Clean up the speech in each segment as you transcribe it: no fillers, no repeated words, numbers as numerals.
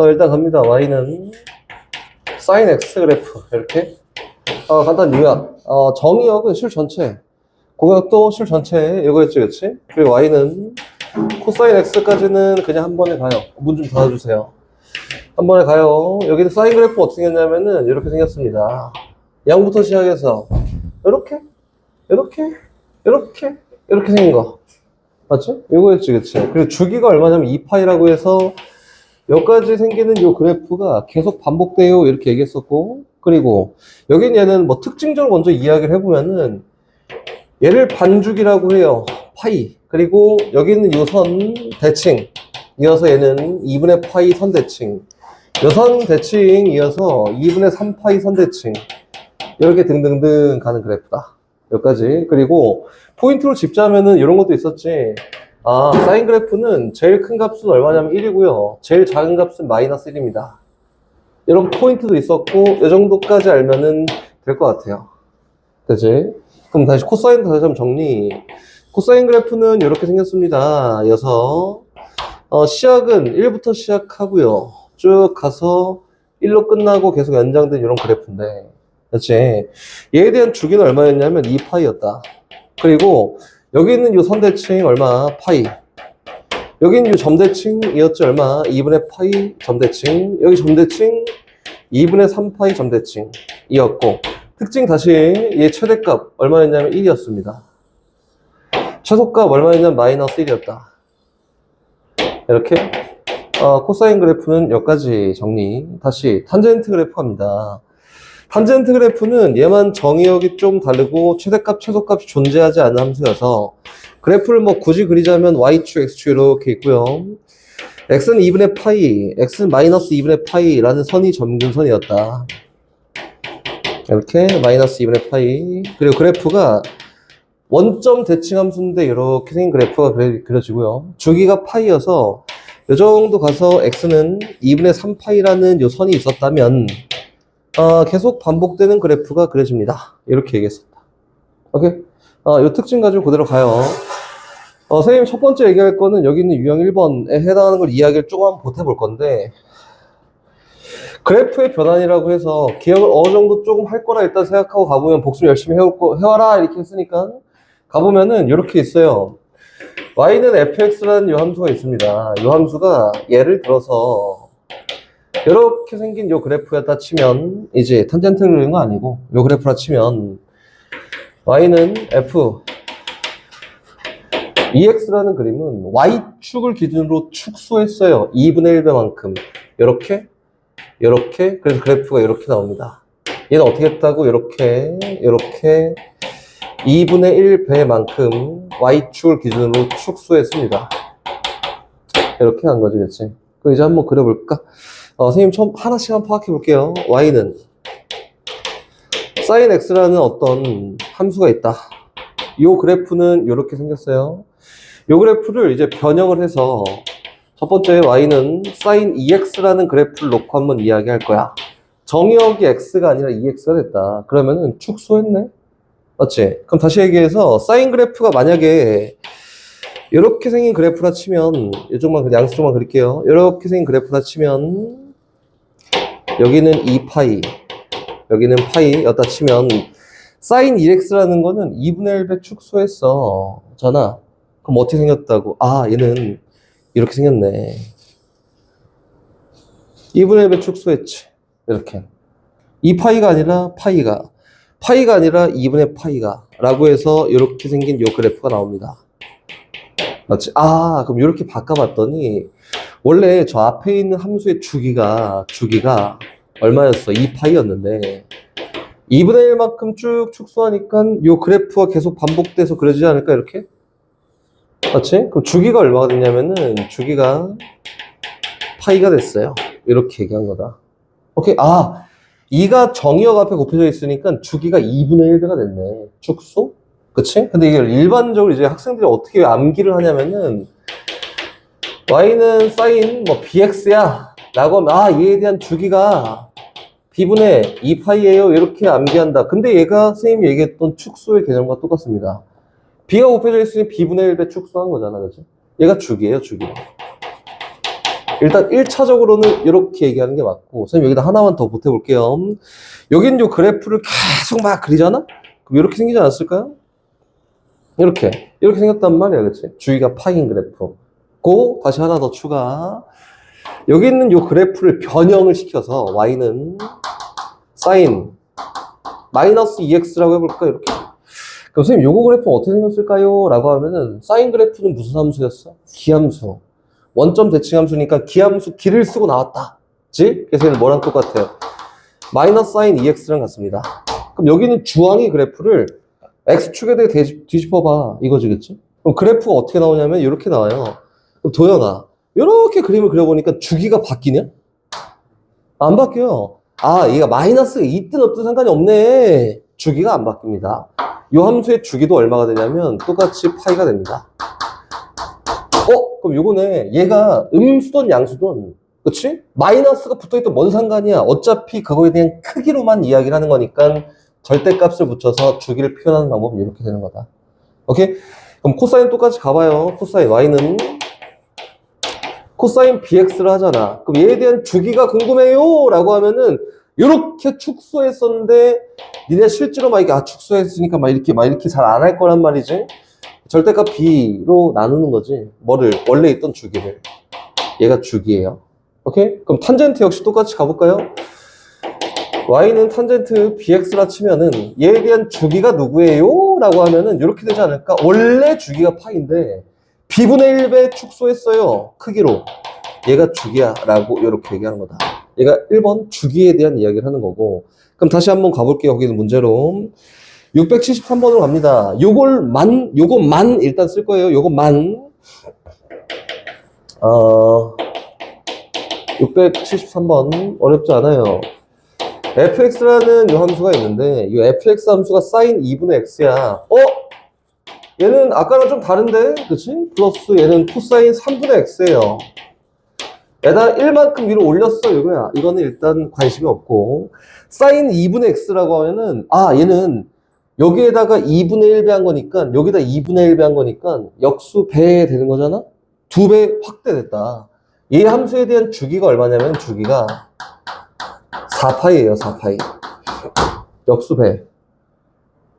일단 갑니다. y는 sin x 그래프 이렇게 간단 요약. 정의역은 실 전체, 공역도 실 전체 이거였지, 그치? 그리고 y는 코사인 x까지는 그냥 한 번에 가요. 문 좀 닫아주세요. 한 번에 가요. 여기는 사인 그래프 어떻게 생겼냐면은 이렇게 생겼습니다. 양부터 시작해서 이렇게 이렇게 이렇게 이렇게 생긴 거 맞지? 이거였지, 그치? 그리고 주기가 얼마냐면 2파이라고 해서 여기까지 생기는 이 그래프가 계속 반복돼요 이렇게 얘기했었고, 그리고 여긴 얘는 뭐 특징적으로 먼저 이야기를 해보면은 얘를 반주기라고 해요. 파이. 그리고 여기는 요 선 대칭 이어서 얘는 2분의 파이 선 대칭, 요 선 대칭 이어서 2분의 3파이 선 대칭, 이렇게 등등등 가는 그래프다. 여기까지. 그리고 포인트로 짚자면은 이런 것도 있었지. 사인 그래프는 제일 큰 값은 얼마냐면 1이고요. 제일 작은 값은 마이너스 1입니다. 이런 포인트도 있었고, 이 정도까지 알면은 될 것 같아요. 그치? 그럼 다시 코사인 다시 한번 정리. 코사인 그래프는 이렇게 생겼습니다. 이어서 시작은 1부터 시작하고요. 쭉 가서 1로 끝나고 계속 연장된 이런 그래프인데, 그렇지? 얘에 대한 주기는 얼마였냐면 2파이였다. 그리고 여기 있는 이 선대칭 얼마? 파이. 여기 있는 이 점대칭이었지 얼마? 2분의 파이 점대칭. 여기 점대칭 2분의 3파이 점대칭이었고, 특징 다시 얘 최대값 얼마였냐면 1이었습니다. 최소값 얼마였냐면 마이너스 1이었다. 이렇게 코사인 그래프는 여기까지 정리. 다시 탄젠트 그래프 합니다. 탄젠트 그래프는 얘만 정의역이 좀 다르고 최대값, 최소값이 존재하지 않은 함수여서 그래프를 뭐 굳이 그리자면 y축, x축 이렇게 있고요. x는 2분의 파이, x는 마이너스 2분의 파이라는 선이 점근선이었다. 이렇게 마이너스 2분의 파이. 그리고 그래프가 원점 대칭 함수인데 이렇게 생긴 그래프가 그려지고요. 주기가 파이여서 이 정도 가서 x는 2분의 3파이라는 요 선이 있었다면 계속 반복되는 그래프가 그려집니다. 이렇게 얘기했습니다. 오케이? 요 특징 가지고 그대로 가요. 선생님 첫 번째 얘기할 거는 여기 있는 유형 1번에 해당하는 걸 이야기를 조금 보태볼 건데, 그래프의 변환이라고 해서 기억을 어느 정도 조금 할 거라 일단 생각하고 가보면 복습 열심히 해와라 이렇게 했으니까 가보면은 이렇게 있어요. y는 fx라는 요 함수가 있습니다. 요 함수가 예를 들어서 이렇게 생긴 요 그래프였다 치면, 이제 탄젠트를 그리는 거 아니고 요 그래프라 치면 y는 f ex라는 그림은 y축을 기준으로 축소했어요. 2분의 1배만큼. 이렇게 그래서 그래프가 이렇게 나옵니다. 얘는 어떻게 했다고? 이렇게 2분의 1배만큼 y축을 기준으로 축소했습니다. 이렇게 한 거지, 그치? 그럼 이제 한번 그려볼까? 선생님 처음 하나씩 한번 파악해 볼게요. y는 sin x라는 어떤 함수가 있다. 이 그래프는 이렇게 생겼어요. 이 그래프를 이제 변형을 해서 첫 번째 y는 sin ex라는 그래프를 놓고 한번 이야기할 거야. 정의역이 x가 아니라 2x가 됐다. 그러면은 축소했네? 맞지? 그럼 다시 얘기해서 사인 그래프가 만약에 이렇게 생긴 그래프라 치면, 이쪽만 양수쪽만 그릴게요. 이렇게 생긴 그래프라 치면 여기는 2파이, 여기는 파이였다 치면 sin 2x라는 거는 2분의 1배 축소했어 잖아. 그럼 어떻게 생겼다고? 얘는 이렇게 생겼네. 2분의 1배 축소했지. 이렇게 2파이가 아니라 파이가 아니라 2분의 파이가 라고 해서 이렇게 생긴 요 그래프가 나옵니다. 맞지? 그럼 이렇게 바꿔봤더니 원래 저 앞에 있는 함수의 주기가 얼마였어? 2파이였는데 2분의 1만큼 쭉 축소하니까 요 그래프가 계속 반복돼서 그려지지 않을까? 이렇게? 맞지? 그럼 주기가 얼마가 됐냐면은 주기가 파이가 됐어요. 이렇게 얘기한 거다. 오케이? 2가 정의역 앞에 곱해져 있으니까 주기가 2분의 1배가 됐네. 축소? 그치? 근데 이게 일반적으로 이제 학생들이 어떻게 암기를 하냐면은 y는 sin bx야 라고 하면 얘에 대한 주기가 b분의 2파이예요 이렇게 암기한다. 근데 얘가 선생님이 얘기했던 축소의 개념과 똑같습니다. b가 곱해져 있으니 b분의 1배 축소한 거잖아. 그치? 얘가 주기예요, 주기. 일단 1차적으로는 이렇게 얘기하는 게 맞고, 선생님 여기다 하나만 더 보태볼게요. 여긴 요 그래프를 계속 막 그리잖아? 그럼 이렇게 생기지 않았을까요? 이렇게 생겼단 말이야, 그치? 주위가 파인 그래프. 고, 다시 하나 더 추가. 여기 있는 요 그래프를 변형을 시켜서 y는 sin 마이너스 2x라고 해볼까, 이렇게. 그럼 선생님 요거 그래프는 어떻게 생겼을까요? 라고 하면은 sin 그래프는 무슨 함수였어? 기함수. 원점 대칭함수니까 기함수 기를 쓰고 나왔다. 그치? 그래서 얘는 뭐랑 똑같아요? 마이너스 sin 2x랑 같습니다. 그럼 여기는 주황이 그래프를 x축에 대해 뒤집어봐. 이거지, 그치? 그럼 그래프가 어떻게 나오냐면 이렇게 나와요. 그럼 도연아, 이렇게 그림을 그려보니까 주기가 바뀌냐? 안 바뀌어요. 아, 얘가 마이너스가 있든 없든 상관이 없네. 주기가 안 바뀝니다. 이 함수의 주기도 얼마가 되냐면 똑같이 파이가 됩니다. 그럼 요거네. 얘가 음수든 양수든, 그치? 마이너스가 붙어있던 뭔 상관이야. 어차피 그거에 대한 크기로만 이야기를 하는 거니까 절대값을 붙여서 주기를 표현하는 방법은 이렇게 되는 거다. 오케이? 그럼 코사인 똑같이 가봐요. 코사인 y는 코사인 bx를 하잖아. 그럼 얘에 대한 주기가 궁금해요 라고 하면은 이렇게 축소했었는데 니네 실제로 막 이렇게 축소했으니까 막 이렇게 잘 안 할 거란 말이지. 절대값 b로 나누는 거지. 뭐를? 원래 있던 주기를. 얘가 주기예요. 오케이? 그럼 탄젠트 역시 똑같이 가볼까요? y는 탄젠트 bx라 치면은 얘에 대한 주기가 누구예요? 라고 하면은 이렇게 되지 않을까? 원래 주기가 파인데 b분의 1배 축소했어요. 크기로. 얘가 주기야 라고 이렇게 얘기하는 거다. 얘가 1번 주기에 대한 이야기를 하는 거고. 그럼 다시 한번 가볼게요. 거기는 문제로. 673번으로 갑니다. 요것만 일단 쓸 거예요. 요것만. 673번. 어렵지 않아요. fx라는 요 함수가 있는데, 이 fx 함수가 sin 2분의 x야. 얘는 아까랑 좀 다른데? 그치? 플러스 얘는 코사인 3분의 x예요. 에다 1만큼 위로 올렸어, 이거야. 이거는 일단 관심이 없고. sin 2분의 x라고 하면은, 얘는 여기에다가 2분의 1배 한 거니까, 여기다 2분의 1배 한 거니까, 역수 배 되는 거잖아? 2배 확대됐다. 이 함수에 대한 주기가 얼마냐면, 주기가 4파이예요, 4파이. 역수 배.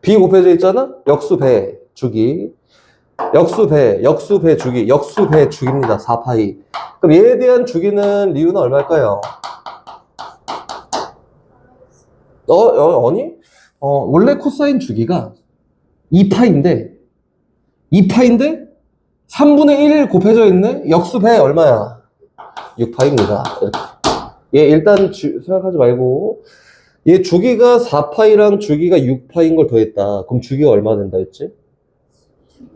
b 곱해져 있잖아? 역수 배, 주기. 역수 배 주기. 역수 배 주기입니다, 4파이. 그럼 얘에 대한 주기는 리우는 얼마일까요? 아니? 원래 코사인 주기가 2파인데 3분의 1 곱해져 있네? 역수 배 얼마야? 6파입니다. 얘 일단 생각하지 말고, 얘 주기가 4파이랑 주기가 6파인 걸 더했다. 그럼 주기가 얼마 된다 했지?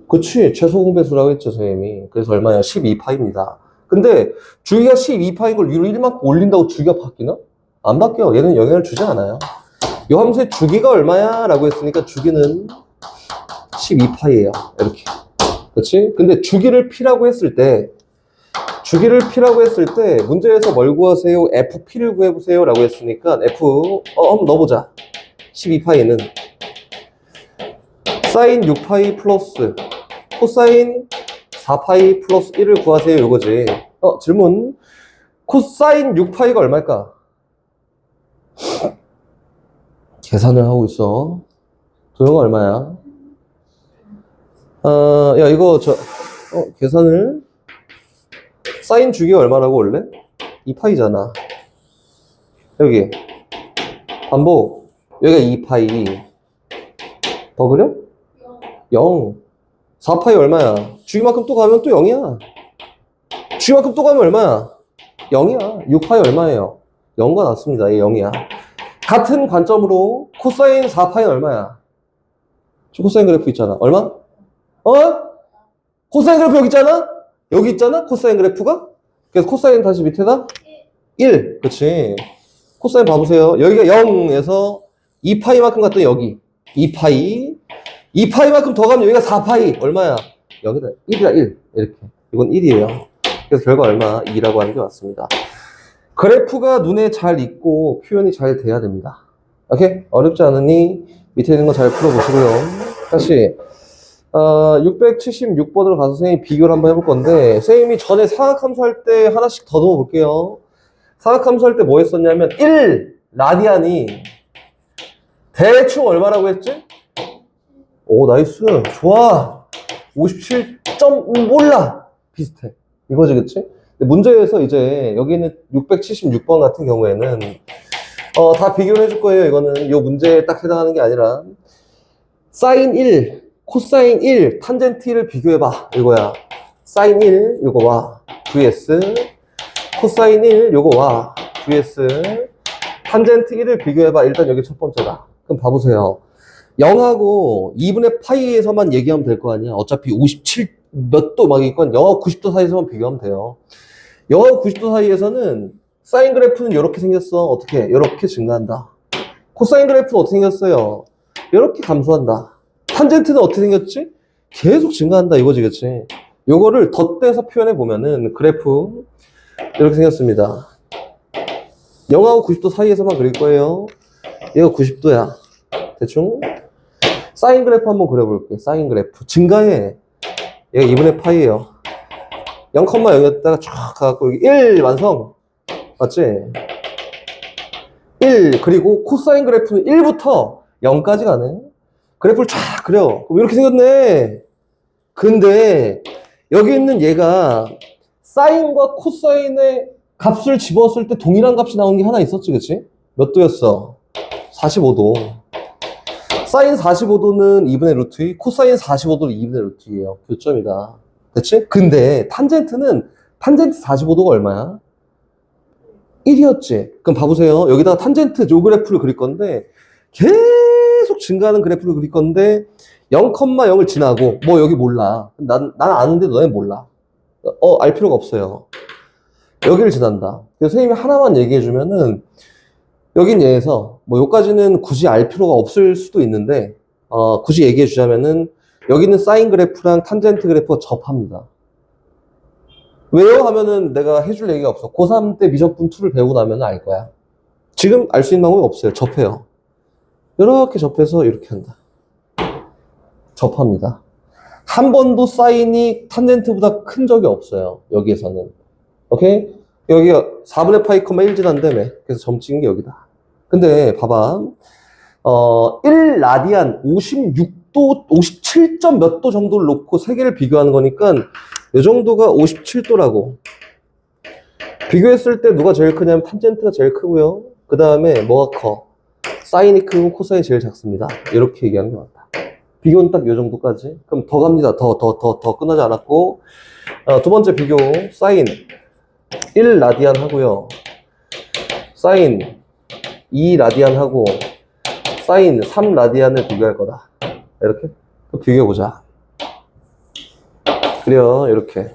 그치, 최소 공배수라고 했죠, 선생님이. 그래서 얼마야? 12파입니다. 근데 주기가 12파인 걸 위로 1만큼 올린다고 주기가 바뀌나? 안 바뀌어. 얘는 영향을 주지 않아요. 이 함수의 주기가 얼마야? 라고 했으니까 주기는 12파이예요. 이렇게. 그치? 근데 주기를 p라고 했을 때 문제에서 뭘 구하세요? fp를 구해보세요 라고 했으니까 한번 넣어보자. 12파이는 사인 6파이 플러스 코사인 4파이 플러스 1을 구하세요, 이거지. 질문. 코사인 6파이가 얼마일까? 계산을 하고 있어. 도형은 얼마야? 야, 이거 계산을. 사인 주기가 얼마라고 원래? 2파이잖아. 여기 반복. 여기가 2파이. 더 그려? 0. 4파이 얼마야? 주기만큼 또 가면 또 0이야. 주기만큼 또 가면 얼마야? 0이야. 6파이 얼마예요? 0과 같습니다. 얘 0이야. 같은 관점으로 코사인 4파이 얼마야? 코사인 그래프 있잖아. 얼마? 코사인 그래프 여기 있잖아? 여기 있잖아? 코사인 그래프가? 그래서 코사인 다시 밑에다? 1. 그치. 코사인 봐보세요. 여기가 0에서 2파이만큼 갔더니 여기. 2파이. 2파이만큼 더 가면 여기가 4파이. 얼마야? 여기다 1이다, 1. 이렇게. 이건 1이에요. 그래서 결과 얼마? 2라고 하는 게 맞습니다. 그래프가 눈에 잘 익고 표현이 잘 돼야 됩니다. 오케이? 어렵지 않으니 밑에 있는 거 잘 풀어보시고요. 다시 676번으로 가서 선생님이 비교를 한번 해볼 건데, 선생님이 전에 사각함수 할 때 하나씩 더듬어 볼게요. 사각함수 할 때 뭐 했었냐면, 1 라디안이 대충 얼마라고 했지? 오, 나이스. 좋아. 57점, 몰라. 비슷해. 이거지, 그치? 근데 문제에서 이제, 여기는 676번 같은 경우에는, 다 비교를 해줄 거예요. 이거는 요 문제에 딱 해당하는 게 아니라, 사인 1, 코사인 1, 탄젠트 1을 비교해봐. 이거야. 사인 1, 요거 와. vs, 코사인 1, 요거 와. vs, 탄젠트 1을 비교해봐. 일단 여기 첫 번째다. 그럼 봐보세요. 0하고 2분의 파이에서만 얘기하면 될 거 아니야. 어차피 57 몇 도 막 있건 0하고 90도 사이에서만 비교하면 돼요. 0하고 90도 사이에서는 사인 그래프는 이렇게 생겼어. 어떻게? 이렇게 증가한다. 코사인 그래프는 어떻게 생겼어요? 이렇게 감소한다. 탄젠트는 어떻게 생겼지? 계속 증가한다. 이거지, 그치? 요거를 덧대서 표현해 보면은 그래프 이렇게 생겼습니다. 0하고 90도 사이에서만 그릴 거예요. 얘가 90도야. 대충 사인 그래프 한번 그려볼게. 사인 그래프 증가해. 얘가 2분의 파이예요. 0,0였다가 쫙 가갖고 여기 1 완성. 맞지? 1 그리고 코사인 그래프는 1부터 0까지 가네. 그래프를 쫙 그려. 그럼 이렇게 생겼네. 근데 여기 있는 얘가 사인과 코사인의 값을 집어넣었을 때 동일한 값이 나오는 게 하나 있었지, 그치? 몇 도였어? 45도. 사인 45도는 2분의 루트 2, 코사인 45도는 2분의 루트 2예요. 교점이다. 그치? 근데 탄젠트는 탄젠트 45도가 얼마야? 1이었지. 그럼 봐보세요. 여기다가 탄젠트 요 그래프를 그릴 건데 계속 증가하는 그래프를 그릴 건데 0,0을 지나고 뭐 여기 몰라. 난 아는데 너네 몰라. 알 필요가 없어요. 여기를 지난다. 그래서 선생님이 하나만 얘기해 주면은 여긴 얘에서 뭐 여기까지는 굳이 알 필요가 없을 수도 있는데 굳이 얘기해 주자면은 여기는 사인 그래프랑 탄젠트 그래프가 접합니다. 왜요? 하면은 내가 해줄 얘기가 없어. 고3 때 미적분 2를 배우고 나면 알 거야. 지금 알 수 있는 방법이 없어요. 접해요. 이렇게 접해서 이렇게 한다. 접합니다. 한 번도 사인이 탄젠트보다 큰 적이 없어요. 여기에서는. 오케이? 여기가 4분의 파이, 1 지난다며. 그래서 점 찍은 게 여기다. 근데 봐봐. 1 라디안 56도, 57점 몇 도 정도를 놓고 세 개를 비교하는 거니까 이 정도가 57도라고. 비교했을 때 누가 제일 크냐면 탄젠트가 제일 크고요. 그 다음에 뭐가 커? 사인이 크고 코사인이 제일 작습니다. 이렇게 얘기하는 게 맞다. 비교는 딱 이 정도까지. 그럼 더 갑니다. 더 끝나지 않았고. 두 번째 비교. 사인 1 라디안 하고요. 사인 2 라디안 하고 사인 3 라디안을 비교할 거다. 이렇게 비교해보자. 그래요. 이렇게.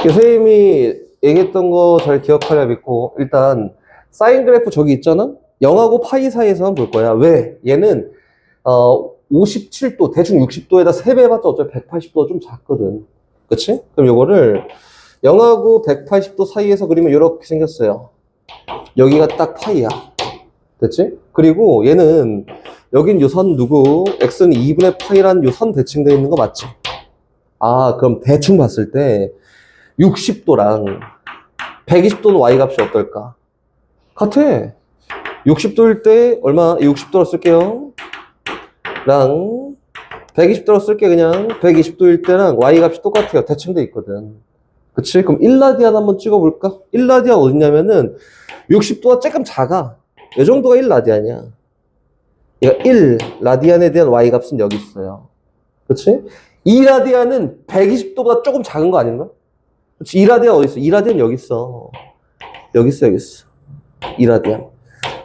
선생님이 얘기했던 거 잘 기억하려 믿고 일단 사인 그래프 저기 있잖아? 0하고 파이 사이에서만 볼 거야. 왜? 얘는 57도, 대충 60도에다 3배 해봤자 어차피 180도가 좀 작거든. 그치? 그럼 요거를 0하고 180도 사이에서 그리면 이렇게 생겼어요. 여기가 딱 파이야. 됐지? 그리고 얘는 여긴 요 선 누구? x는 2분의 파이란 요 선 대칭되어 있는 거 맞지? 그럼 대충 봤을 때 60도랑 120도는 y값이 어떨까? 같아. 60도일 때 얼마? 60도로 쓸게요. 랑 120도로 쓸게. 그냥 120도일 때랑 y값이 똑같아요. 대칭돼 있거든. 그치? 그럼 1라디안 한번 찍어볼까? 1라디안 어딨냐면은 60도가 조금 작아. 이 정도가 1라디안이야. 얘가 1라디안에 대한 y값은 여기 있어요. 그치? 2라디안은 120도보다 조금 작은 거 아닌가? 그치? 2라디안 어디 있어? 2라디안 여기 있어. 여기 있어. 2라디안.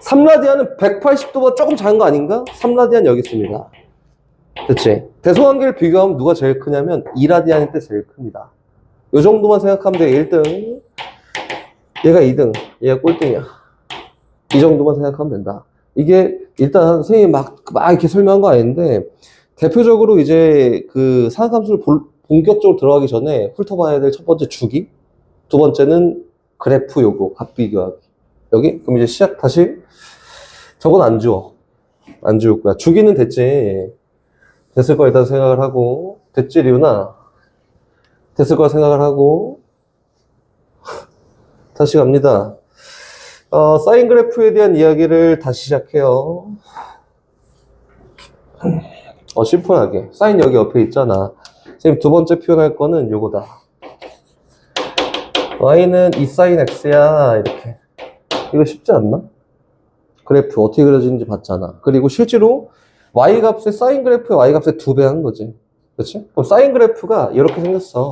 3라디안은 180도보다 조금 작은 거 아닌가? 3라디안 여기 있습니다. 그치? 대소관계를 비교하면 누가 제일 크냐면 2라디안일 때 제일 큽니다. 요 정도만 생각하면 돼. 1등. 얘가 2등. 얘가 꼴등이야. 이 정도만 생각하면 된다. 이게 일단 선생님이 막 이렇게 설명한 거 아닌데 대표적으로 이제 그 사각함수를 본격적으로 들어가기 전에 훑어봐야 될 첫 번째 주기, 두 번째는 그래프 요거, 값 비교하기. 여기? 그럼 이제 다시 저건 안 지워. 안 지울 거야. 주기는 됐지. 됐을 거 일단 생각을 하고, 됐지, 리우나? 됐을 거 생각을 하고, 다시 갑니다. 사인 그래프에 대한 이야기를 다시 시작해요. 심플하게. 사인 여기 옆에 있잖아. 선생님 두 번째 표현할 거는 요거다. y는 2sin x야. 이렇게. 이거 쉽지 않나? 그래프 어떻게 그려지는지 봤잖아. 그리고 실제로 y값의 사인 그래프의 y값의 2배 한 거지. 그렇지? 그럼 사인 그래프가 이렇게 생겼어.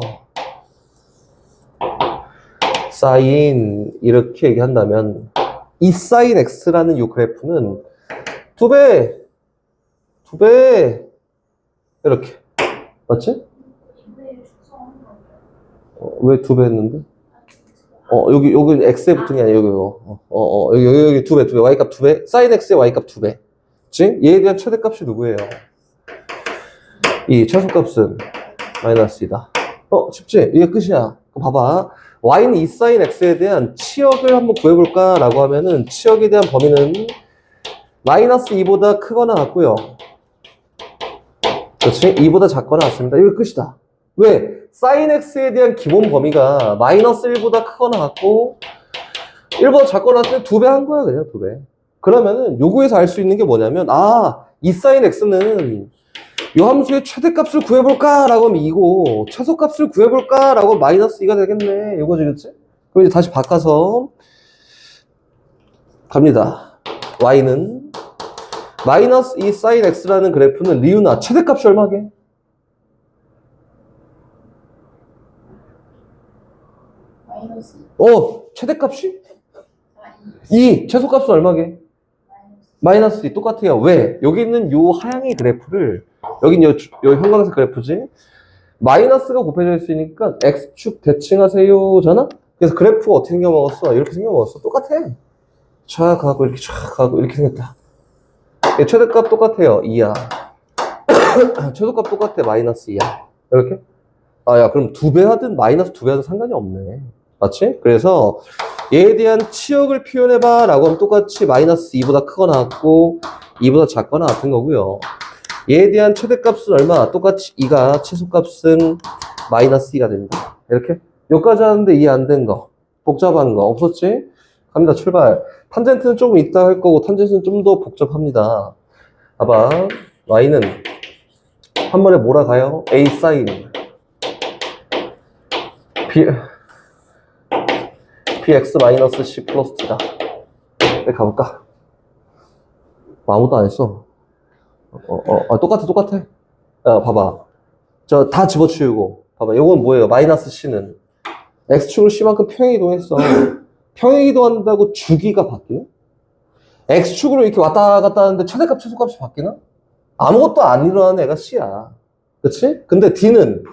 사인 이렇게 얘기한다면 이 사인 x라는 이 그래프는 2배 이렇게 맞지? 왜 2배 했는데? 여기 x에 붙은 게 아니라 여기 2배 y값 2배 사인 x의 y값 2배 그치? 얘에 대한 최대값이 누구예요? 이 최소값은 마이너스 2다. 쉽지? 이게 끝이야. 그럼 봐봐. y는 2sin x에 대한 치역을 한번 구해볼까? 라고 하면은 치역에 대한 범위는 마이너스 2보다 크거나 같고요. 그렇지? 2보다 작거나 같습니다. 이거 끝이다. 왜? sin x에 대한 기본 범위가 마이너스 1보다 크거나 같고 1보다 작거나 같을 때 2배 한 거야. 그냥 2배. 그러면은 요거에서 알 수 있는 게 뭐냐면 이 sin x는 이 함수의 최대값을 구해볼까? 라고 하면 2고 최소값을 구해볼까? 라고 하면 마이너스 2가 되겠네. 이거지, 그치? 그럼 이제 다시 바꿔서 갑니다. y는 마이너스 2 sin x라는 그래프는 리우나 최대값이 얼마게? 마이너스 최대값이? 2. 최소값은 얼마게? 마이너스 2 똑같아요. 왜? 여기 있는 요 하향의 그래프를 여긴 요 형광색 그래프지? 마이너스가 곱해져 있으니까 x축 대칭하세요 잖아? 그래서 그래프가 어떻게 생겨먹었어? 이렇게 생겨먹었어. 똑같아. 쫙 가고 이렇게 쫙 가고 이렇게 생겼다. 최대값 똑같아요. 2야. 최소값 똑같아. 마이너스 2야. 이렇게? 야, 그럼 2배 하든 마이너스 2배 하든 상관이 없네. 맞지? 그래서 얘에 대한 치역을 표현해봐 라고 하면 똑같이 마이너스 2보다 크거나 같고 2보다 작거나 같은 거고요. 얘에 대한 최대값은 얼마? 똑같이 2가 최소값은 마이너스 2가 됩니다. 이렇게? 여기까지 하는데 이해 안 된 거 복잡한 거 없었지? 갑니다. 출발. 탄젠트는 조금 이따 할 거고 탄젠트는 좀 더 복잡합니다. 봐봐. y는 한 번에 몰아가요. a 사인 bx-c 플러스 t다. 네, 가볼까? 아무도 안 했어. 똑같아. 봐봐. 저 다 집어치우고. 봐봐. 이건 뭐예요? 마이너스 c는 x축으로 c만큼 평행이동했어. 평행이동한다고 주기가 바뀌나? x축으로 이렇게 왔다 갔다 하는데 최대값, 최소값이 바뀌나? 아무것도 안 일어나는 애가 c야. 그치? 근데 d는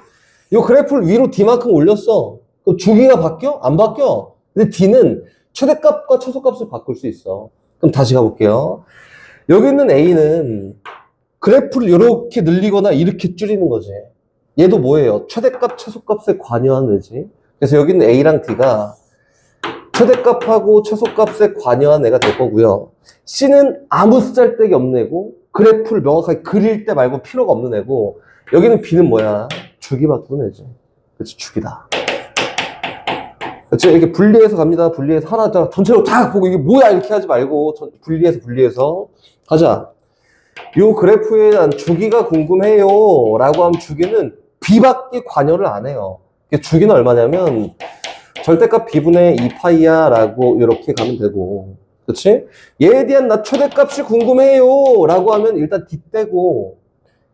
이 그래프를 위로 d만큼 올렸어. 그럼 주기가 바뀌어? 안 바뀌어. 근데 d는 최대값과 최소값을 바꿀 수 있어. 그럼 다시 가볼게요. 여기 있는 a는 그래프를 이렇게 늘리거나 이렇게 줄이는 거지. 얘도 뭐예요? 최대값, 최소값에 관여한 애지. 그래서 여기 있는 a랑 d가 최대값하고 최소값에 관여한 애가 될 거고요. c는 아무 쓰잘데기 없는 애고 그래프를 명확하게 그릴 때 말고 필요가 없는 애고 여기는 b는 뭐야? 주기 바꾸는 애지. 그치? 주기다. 그치? 이렇게 분리해서 갑니다. 분리해서 하나 전체로 다 보고 이게 뭐야 이렇게 하지 말고 분리해서 가자. 요 그래프에 대한 주기가 궁금해요 라고 하면 주기는 b밖에 관여를 안 해요. 주기는 얼마냐면 절대값 b분의 2파이야 라고 이렇게 가면 되고 그치? 얘에 대한 나 최대값이 궁금해요 라고 하면 일단 d 떼고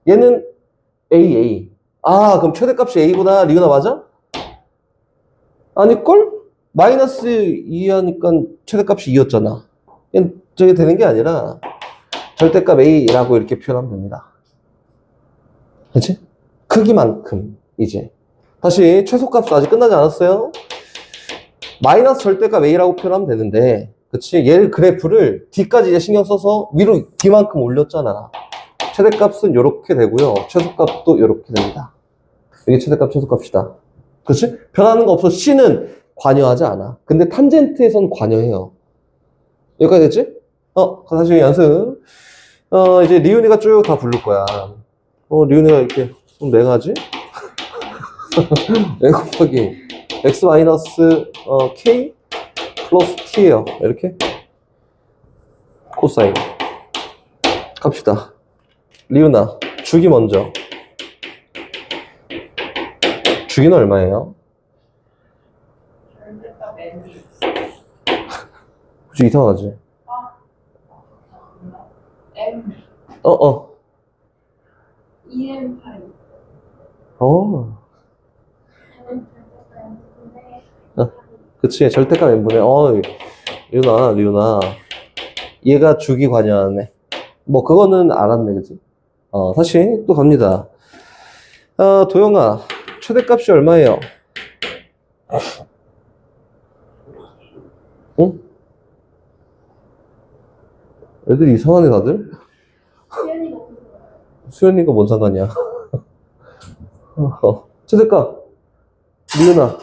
얘는 a 그럼 최대값이 a구나. 리그나 맞아? 아닐걸? 마이너스 2 하니까 최대값이 2였잖아. 저게 되는 게 아니라 절대값 a라고 이렇게 표현하면 됩니다. 그치? 크기만큼 이제 다시 최소값 아직 끝나지 않았어요. 마이너스 절대값 a라고 표현하면 되는데 그치? 얘를 그래프를 d까지 이제 신경 써서 위로 d만큼 올렸잖아. 최대값은 이렇게 되고요. 최소값도 이렇게 됩니다. 이게 최대값, 최소값이다. 그치? 변하는 거 없어. c는 관여하지 않아. 근데 탄젠트에선 관여해요. 여기까지 됐지? 다시 연습. 이제 리은이가 쭉 다 부를 거야. 리은이가 이렇게 좀 맹하지? n 곱하기 x 마이너스 k 플러스 t예요. 이렇게 코사인 갑시다. 리은아, 주기 먼저. 주기는 얼마예요? 절대값 M이. 혹시 이상하지? M. 어. 2M8. 그치. 절대값 n분의, 리은아. 얘가 주기 관여하네. 뭐, 그거는 알았네, 그치? 다시 또 갑니다. 도영아, 최대값이 얼마예요? 응? 애들이 이상하네, 다들? 수연이가 없어서. 수연이가 뭔 상관이야? 최대값. 리은아,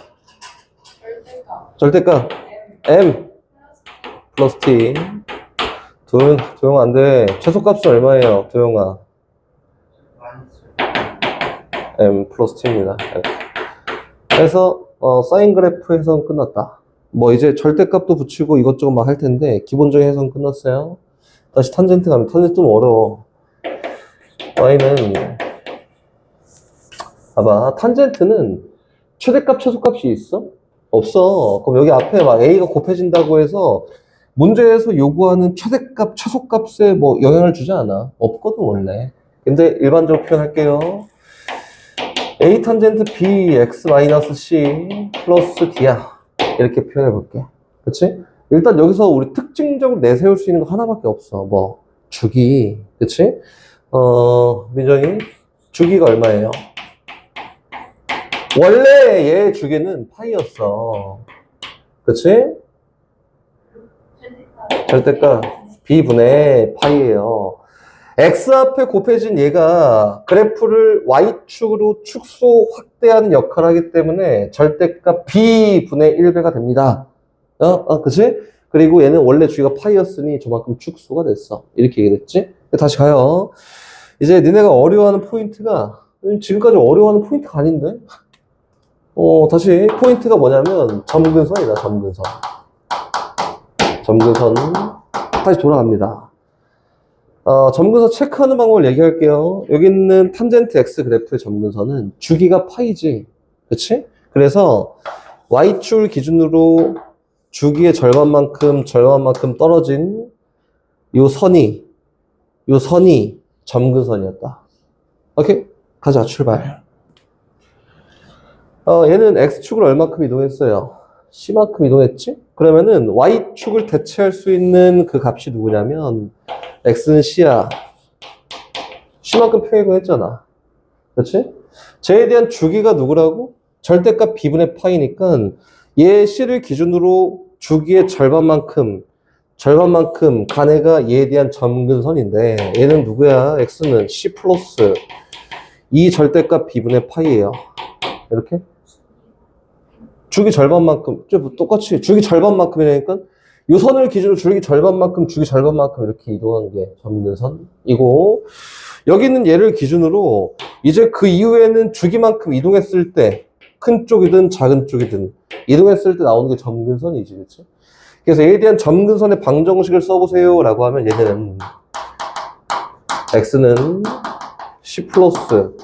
절대값 절대값. M. M 플러스 T. 도영 안 돼. 최소값은 얼마예요, 도영아? M 플러스 T입니다. 그래서, 사인 그래프 해석은 끝났다. 뭐, 이제 절대값도 붙이고 이것저것 막 할 텐데, 기본적인 해석은 끝났어요. 다시 탄젠트 가면, 탄젠트 좀 어려워. y는, 봐봐. 탄젠트는 최대값, 최소값이 있어? 없어. 그럼 여기 앞에 막 a가 곱해진다고 해서 문제에서 요구하는 최대값, 최소값에 뭐 영향을 주지 않아. 없거든, 원래. 근데 일반적으로 표현할게요. a 탄젠트 b x 마이너스 c 플러스 d야. 이렇게 표현해 볼게. 그치? 일단 여기서 우리 특징적으로 내세울 수 있는 거 하나밖에 없어. 뭐, 주기. 그치? 민정이, 주기가 얼마예요? 원래 얘 주기는 파이였어. 그치? 절대값 b분의 파이예요. x 앞에 곱해진 얘가 그래프를 y축으로 축소 확대하는 역할을 하기 때문에 절대값 b분의 1배가 됩니다. 그치? 그리고 얘는 원래 주기가 파이였으니 저만큼 축소가 됐어. 이렇게 얘기됐지? 다시 가요. 이제 니네가 어려워하는 포인트가 지금까지 어려워하는 포인트가 아닌데? 다시 포인트가 뭐냐면 점근선이다. 점근선 다시 돌아갑니다. 점근선 체크하는 방법을 얘기할게요. 여기 있는 탄젠트 x 그래프의 점근선은 주기가 파이지. 그치? 그래서 y축을 기준으로 주기의 절반만큼 떨어진 요 선이 점근선이었다. 오케이? 가자, 출발. 얘는 x축을 얼마큼 이동했어요? c만큼 이동했지? 그러면은 y축을 대체할 수 있는 그 값이 누구냐면 x는 c야. c만큼 평이동했잖아. 그렇지? 쟤에 대한 주기가 누구라고? 절대값 b분의 파이니까 얘 c를 기준으로 주기의 절반만큼 간 애가 얘에 대한 점근선인데 얘는 누구야? x는 c 플러스 이 절대값 b분의 파이예요. 이렇게? 주기 절반만큼, 똑같이 주기 절반만큼이라니까 요 선을 기준으로 주기 절반만큼 이렇게 이동한 게 점근선이고 여기 있는 얘를 기준으로 이제 그 이후에는 주기만큼 이동했을 때 큰 쪽이든 작은 쪽이든 이동했을 때 나오는 게 점근선이지, 그치? 그래서 얘에 대한 점근선의 방정식을 써보세요 라고 하면 얘는 x는 c 플러스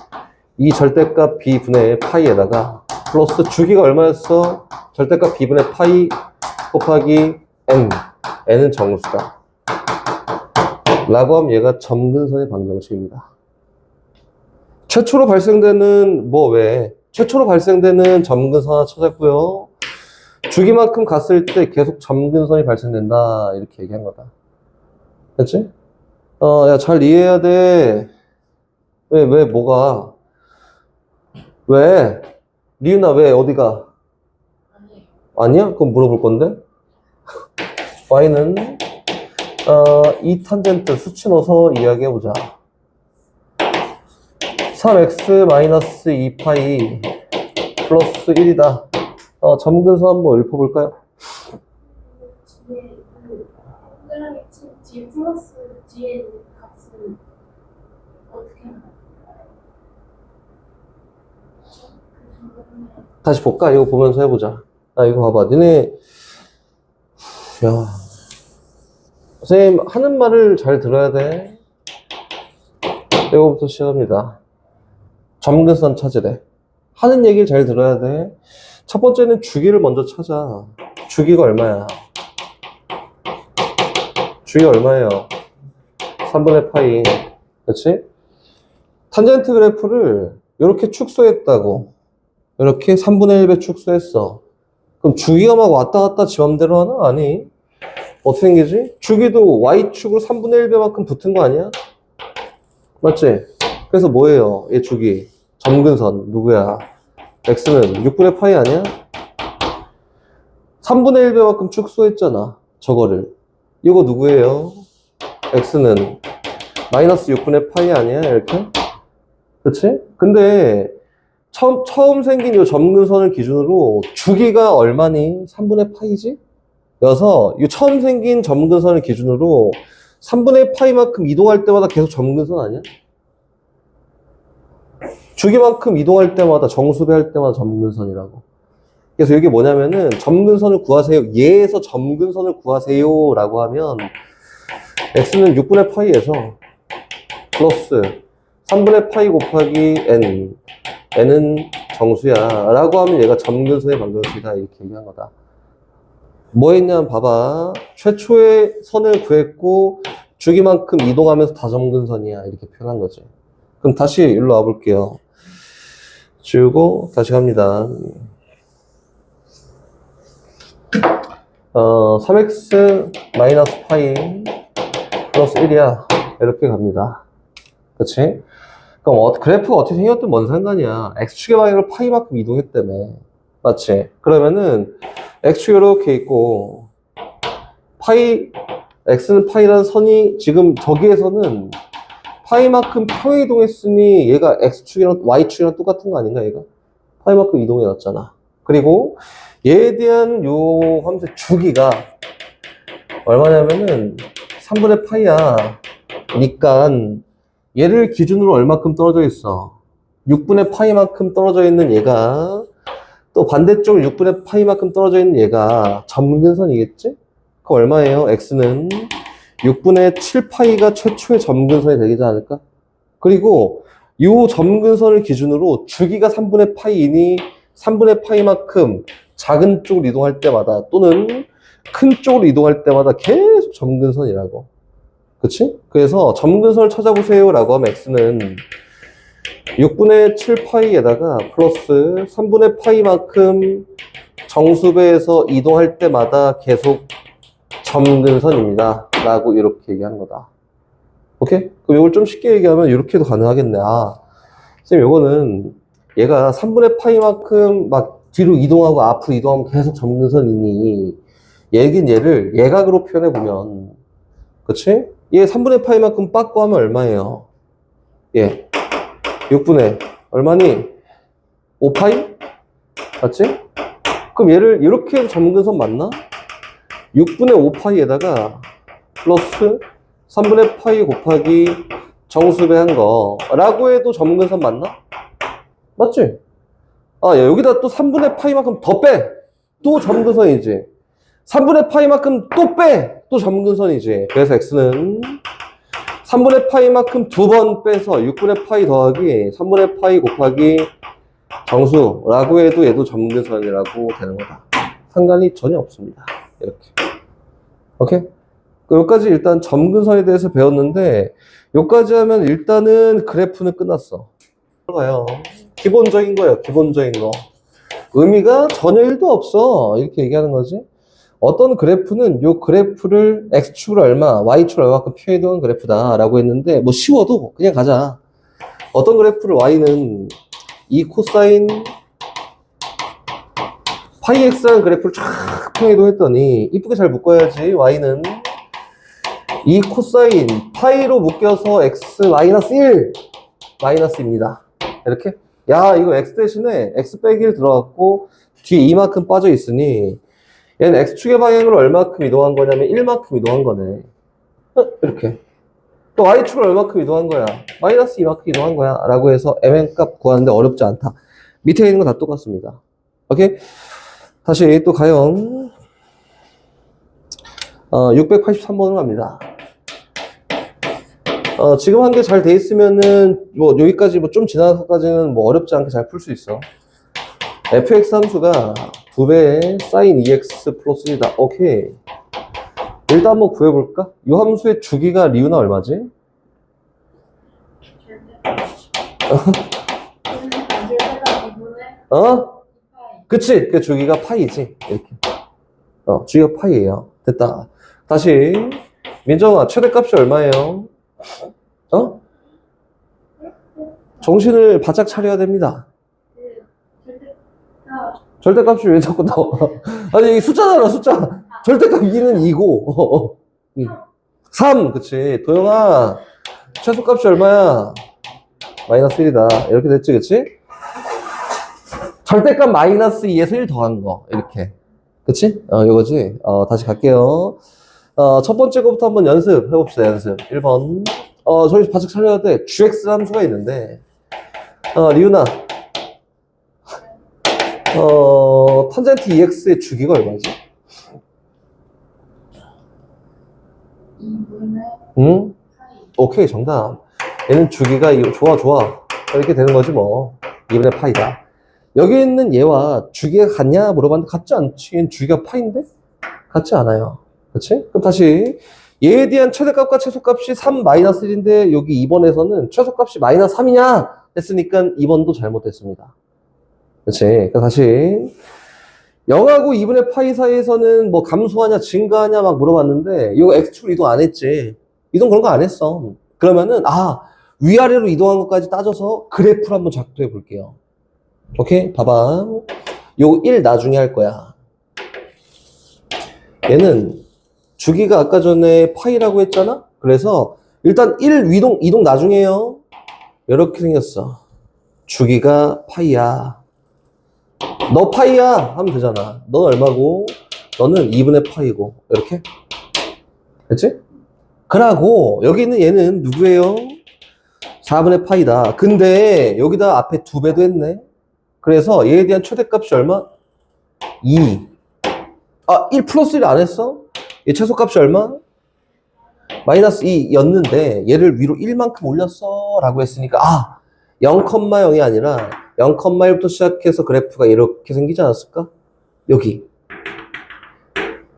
이 절대값 b분의 파이에다가 플러스 주기가 얼마였어? 절대값 b분의 파이 곱하기 n은 정수다 라고 하면 얘가 점근선의 방정식입니다. 최초로 발생되는 최초로 발생되는 점근선 하나 찾았고요. 주기만큼 갔을 때 계속 점근선이 발생된다 이렇게 얘기한 거다. 됐지? 야, 잘 이해해야 돼. 뭐가? 왜? 리은아, 왜? 어디가? 아니야? 그럼 물어볼 건데? y는, 2 탄젠트 수치 넣어서 이야기해보자. 3x 마이너스 2파이 플러스 1이다. 점근선 한번 읊어볼까요? 뒤에 동그라미 친 뒤에 플러스 뒤에 있는 값은 어떻게 하나요? 다시 볼까? 이거 보면서 해보자. 이거 봐봐. 니네, 야, 선생님 하는 말을 잘 들어야 돼. 이거부터 시작합니다. 점근선 찾으래. 하는 얘기를 잘 들어야 돼. 첫 번째는 주기를 먼저 찾아. 주기가 얼마야? 주기가 얼마예요? 3분의 파이. 그렇지? 탄젠트 그래프를 이렇게 축소했다고. 이렇게 3분의 1배 축소했어. 그럼 주기가 막 왔다 갔다 지 맘대로 하나? 아니. 어떻게 생기지? 주기도 Y축으로 3분의 1배만큼 붙은 거 아니야? 맞지? 그래서 뭐예요? 얘 주기. 점근선. 누구야? X는 6분의 파이 아니야? 3분의 1배만큼 축소했잖아. 저거를. 이거 누구예요? X는 마이너스 6분의 파이 아니야? 이렇게? 그치? 근데 처음 생긴 이 점근선을 기준으로 주기가 얼마니? 3분의 파이지? 여서 이 처음 생긴 점근선을 기준으로 3분의 파이만큼 이동할 때마다 계속 점근선 아니야? 주기만큼 이동할 때마다 정수배할 때마다 점근선이라고. 그래서 이게 뭐냐면은 점근선을 구하세요. 얘에서 점근선을 구하세요 라고 하면 x는 6분의 파이에서 플러스 3분의 파이 곱하기 n n은 정수야 라고 하면 얘가 점근선의 방정식이다 이렇게 얘기한 거다. 뭐 했냐면 봐봐. 최초의 선을 구했고 주기만큼 이동하면서 다 점근선이야 이렇게 표현한 거지. 그럼 다시 일로 와볼게요. 지우고 다시 갑니다. 3x 마이너스 파이 플러스 1이야. 이렇게 갑니다. 그치? 그럼 그래프가 어떻게 생겼든 뭔 상관이야. x축의 방향으로 파이만큼 이동했다며. 맞지? 그러면은 x축이 이렇게 있고 파이 x는 파이라는 선이 지금 저기에서는 파이만큼 평이동했으니 얘가 x축이랑 y축이랑 똑같은 거 아닌가 얘가? 파이만큼 이동해놨잖아. 그리고 얘에 대한 요 함수의 주기가 얼마냐면은 3분의 파이야. 니까 얘를 기준으로 얼마큼 떨어져 있어? 6분의 파이만큼 떨어져 있는 얘가 또 반대쪽으로 6분의 파이만큼 떨어져 있는 얘가 점근선이겠지? 그럼 얼마예요? x는 6분의 7파이가 최초의 점근선이 되지 않을까? 그리고 이 점근선을 기준으로 주기가 3분의 파이이니 3분의 파이만큼 작은 쪽으로 이동할 때마다 또는 큰 쪽으로 이동할 때마다 계속 점근선이라고. 그치? 그래서 점근선을 찾아보세요 라고 하면 x는 6분의 7파이에다가 플러스 3분의 파이만큼 정수배에서 이동할 때마다 계속 점근선입니다 라고 이렇게 얘기하는 거다. 오케이? 그럼 이걸 좀 쉽게 얘기하면 이렇게도 가능하겠네. 선생님 이거는 얘가 3분의 파이만큼 막 뒤로 이동하고 앞으로 이동하면 계속 점근선이니 얘를 예각으로 표현해보면 그치? 얘 3분의 파이만큼 빠꾸 하면 얼마예요? 예. 6분의 얼마니? 5파이? 맞지? 그럼 얘를 이렇게 해도 점근선 맞나? 6분의 5파이에다가 플러스 3분의 파이 곱하기 정수배 한 거 라고 해도 점근선 맞나? 맞지? 야, 여기다 또 3분의 파이만큼 더 빼! 또 점근선이지. 3분의 파이만큼 또 빼! 또 점근선이지. 그래서 x는 3분의 파이만큼 두 번 빼서 6분의 파이 더하기 3분의 파이 곱하기 정수라고 해도 얘도 점근선이라고 되는 거다. 상관이 전혀 없습니다. 이렇게. 오케이? 여기까지 일단 점근선에 대해서 배웠는데 여기까지 하면 일단은 그래프는 끝났어. 들어가요. 기본적인 거예요. 기본적인 거. 의미가 전혀 1도 없어. 이렇게 얘기하는 거지. 어떤 그래프는 요 그래프를 x축으로 얼마, y축으로 얼마큼 표현해둔 그래프다 라고 했는데 뭐 쉬워도 그냥 가자. 어떤 그래프를 y는 2 코사인 파이 x라는 그래프를 쫙 표현해도 했더니 이쁘게 잘 묶어야지. y는 2 코사인 파이로 묶여서 x 마이너스 1 마이너스입니다. 이렇게. 야, 이거 x 대신에 x 빼기 1 들어갔고 뒤에 이만큼 빠져 있으니 얘는 x축의 방향으로 얼마큼 이동한 거냐면 1만큼 이동한 거네. 이렇게. 또 y축을 얼마큼 이동한 거야? 마이너스 2만큼 이동한 거야. 라고 해서 mn값 구하는데 어렵지 않다. 밑에 있는 거 다 똑같습니다. 오케이? 다시 또 가형 683번으로 갑니다. 지금 한 게 잘 돼 있으면은 뭐 여기까지 뭐 좀 지나서까지는 뭐 어렵지 않게 잘 풀 수 있어. fx 함수가 2배의 sin 2x 플러스 1이다. 오케이. 일단 한번 구해볼까? 이 함수의 주기가 리우나 얼마지? 절대값 2분의 어? 파이. 그치? 그 주기가 파이지. 이렇게. 주기가 파이예요. 됐다. 다시. 민정아, 최대값이 얼마예요? 정신을 바짝 차려야 됩니다. 절대값 절대값이 왜 자꾸 나와? 아니, 이 숫자잖아, 숫자. 절대값 2는 2고. 3, 그치. 도영아, 최소값이 얼마야? 마이너스 1이다. 이렇게 됐지, 그치? 절대값 마이너스 2에서 1 더한 거. 이렇게. 그치? 이거지. 다시 갈게요. 첫 번째 거부터 한번 연습해봅시다, 연습. 1번. 저기 바짝 차려야 돼. gx 함수가 있는데, 리우나. 탄젠트 2x의 주기가 얼마지? 2분의 응? 파이. 오케이, 정답. 얘는 주기가, 좋아, 좋아. 이렇게 되는 거지, 뭐. 2분의 파이다. 여기 있는 얘와 주기가 같냐? 물어봤는데, 같지 않지. 얘는 주기가 파인데? 같지 않아요. 그치? 그럼 다시. 얘에 대한 최대값과 최소값이 3-1인데, 여기 2번에서는 최소값이 마이너스 3이냐? 했으니까 2번도 잘못됐습니다. 그치? 그럼 다시. 0하고 2분의 파이 사이에서는 뭐 감소하냐, 증가하냐 막 물어봤는데, 이거 x축으로 이동 안 했지. 이동 그런 거 안 했어. 그러면은, 위아래로 이동한 것까지 따져서 그래프를 한번 작도해 볼게요. 오케이? 봐봐. 요 1 나중에 할 거야. 얘는 주기가 아까 전에 파이라고 했잖아? 그래서 일단 1 이동 나중에요. 이렇게 생겼어. 주기가 파이야. 너 파이야 하면 되잖아. 넌 얼마고 너는 2분의 파이고 이렇게 됐지? 그러고 여기 있는 얘는 누구예요? 4분의 파이다. 근데 여기다 앞에 2배도 했네. 그래서 얘에 대한 최대값이 얼마? 2. 1 플러스 1 안 했어? 얘 최소값이 얼마? 마이너스 2였는데 얘를 위로 1만큼 올렸어 라고 했으니까 0,0이 아니라 0,1부터 시작해서 그래프가 이렇게 생기지 않았을까? 여기.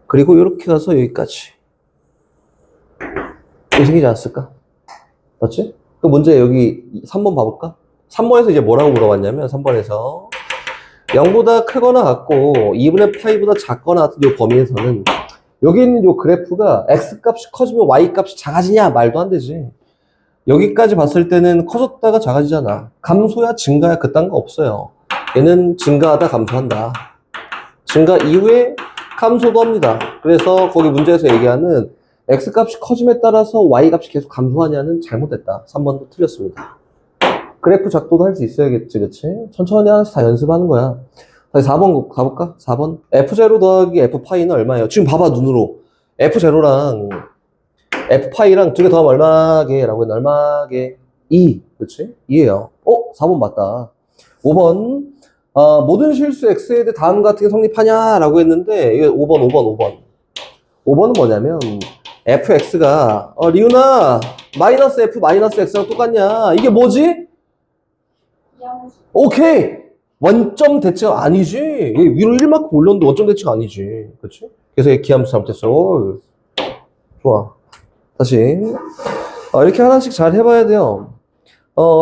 그리고 이렇게 가서 여기까지. 이렇게 생기지 않았을까? 맞지? 그 문제 여기 3번 봐볼까? 3번에서 이제 뭐라고 물어봤냐면 3번에서 0보다 크거나 같고 2분의 파이보다 작거나 같은 이 범위에서는 여기 있는 이 그래프가 x값이 커지면 y값이 작아지냐? 말도 안 되지. 여기까지 봤을 때는 커졌다가 작아지잖아. 감소야 증가야 그딴 거 없어요. 얘는 증가하다 감소한다. 증가 이후에 감소도 합니다. 그래서 거기 문제에서 얘기하는 x값이 커짐에 따라서 y값이 계속 감소하냐는 잘못됐다. 3번도 틀렸습니다. 그래프 작도도 할 수 있어야겠지, 그치? 천천히 하나씩 다 연습하는 거야. 다시 4번 가볼까? 4번. F0 더하기 F파이는 얼마예요? 지금 봐봐, 눈으로. F0랑 F파이랑 두 개 더하면 얼마게? 라고 했나? 얼마게? 2. 그치? 2예요. 4번 맞다. 5번. 모든 실수 X에 대해 다음 같은 게 성립하냐? 라고 했는데, 이게 5번. 5번은 뭐냐면, fx가, 리우나, 마이너스 f 마이너스 x랑 똑같냐? 이게 뭐지? 양수. 오케이! 원점 대체가 아니지. 얘 위로 1만큼 올렸는데 원점 대체가 아니지. 그치? 그래서 얘 기함수 잘못했어. 좋아. 다시. 이렇게 하나씩 잘 해봐야 돼요.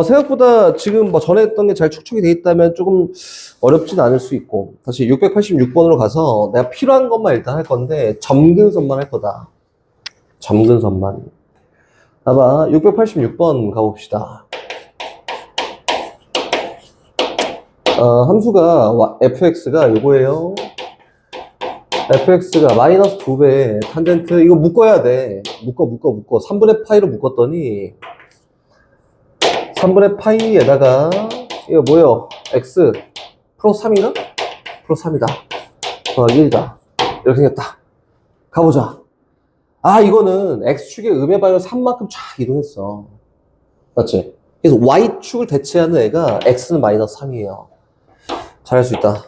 생각보다 지금 뭐 전에 했던 게 잘 축적이 돼 있다면 조금 어렵진 않을 수 있고. 다시 686번으로 가서 내가 필요한 것만 일단 할 건데, 점근선만 할 거다. 점근선만. 봐봐. 686번 가봅시다. 함수가 fx가 요거예요. fx가 마이너스 2배 탄젠트 이거 묶어야 돼. 묶어 3분의 파이로 묶었더니 3분의 파이에다가 이거 뭐예요? x 플러스 3인가? 플러스 3이다. 더하기 1이다. 이렇게 생겼다. 가보자. 이거는 x축의 음의 방향을 3만큼 쫙 이동했어. 맞지? 그래서 y축을 대체하는 애가 x는 마이너스 3이에요. 잘할 수 있다.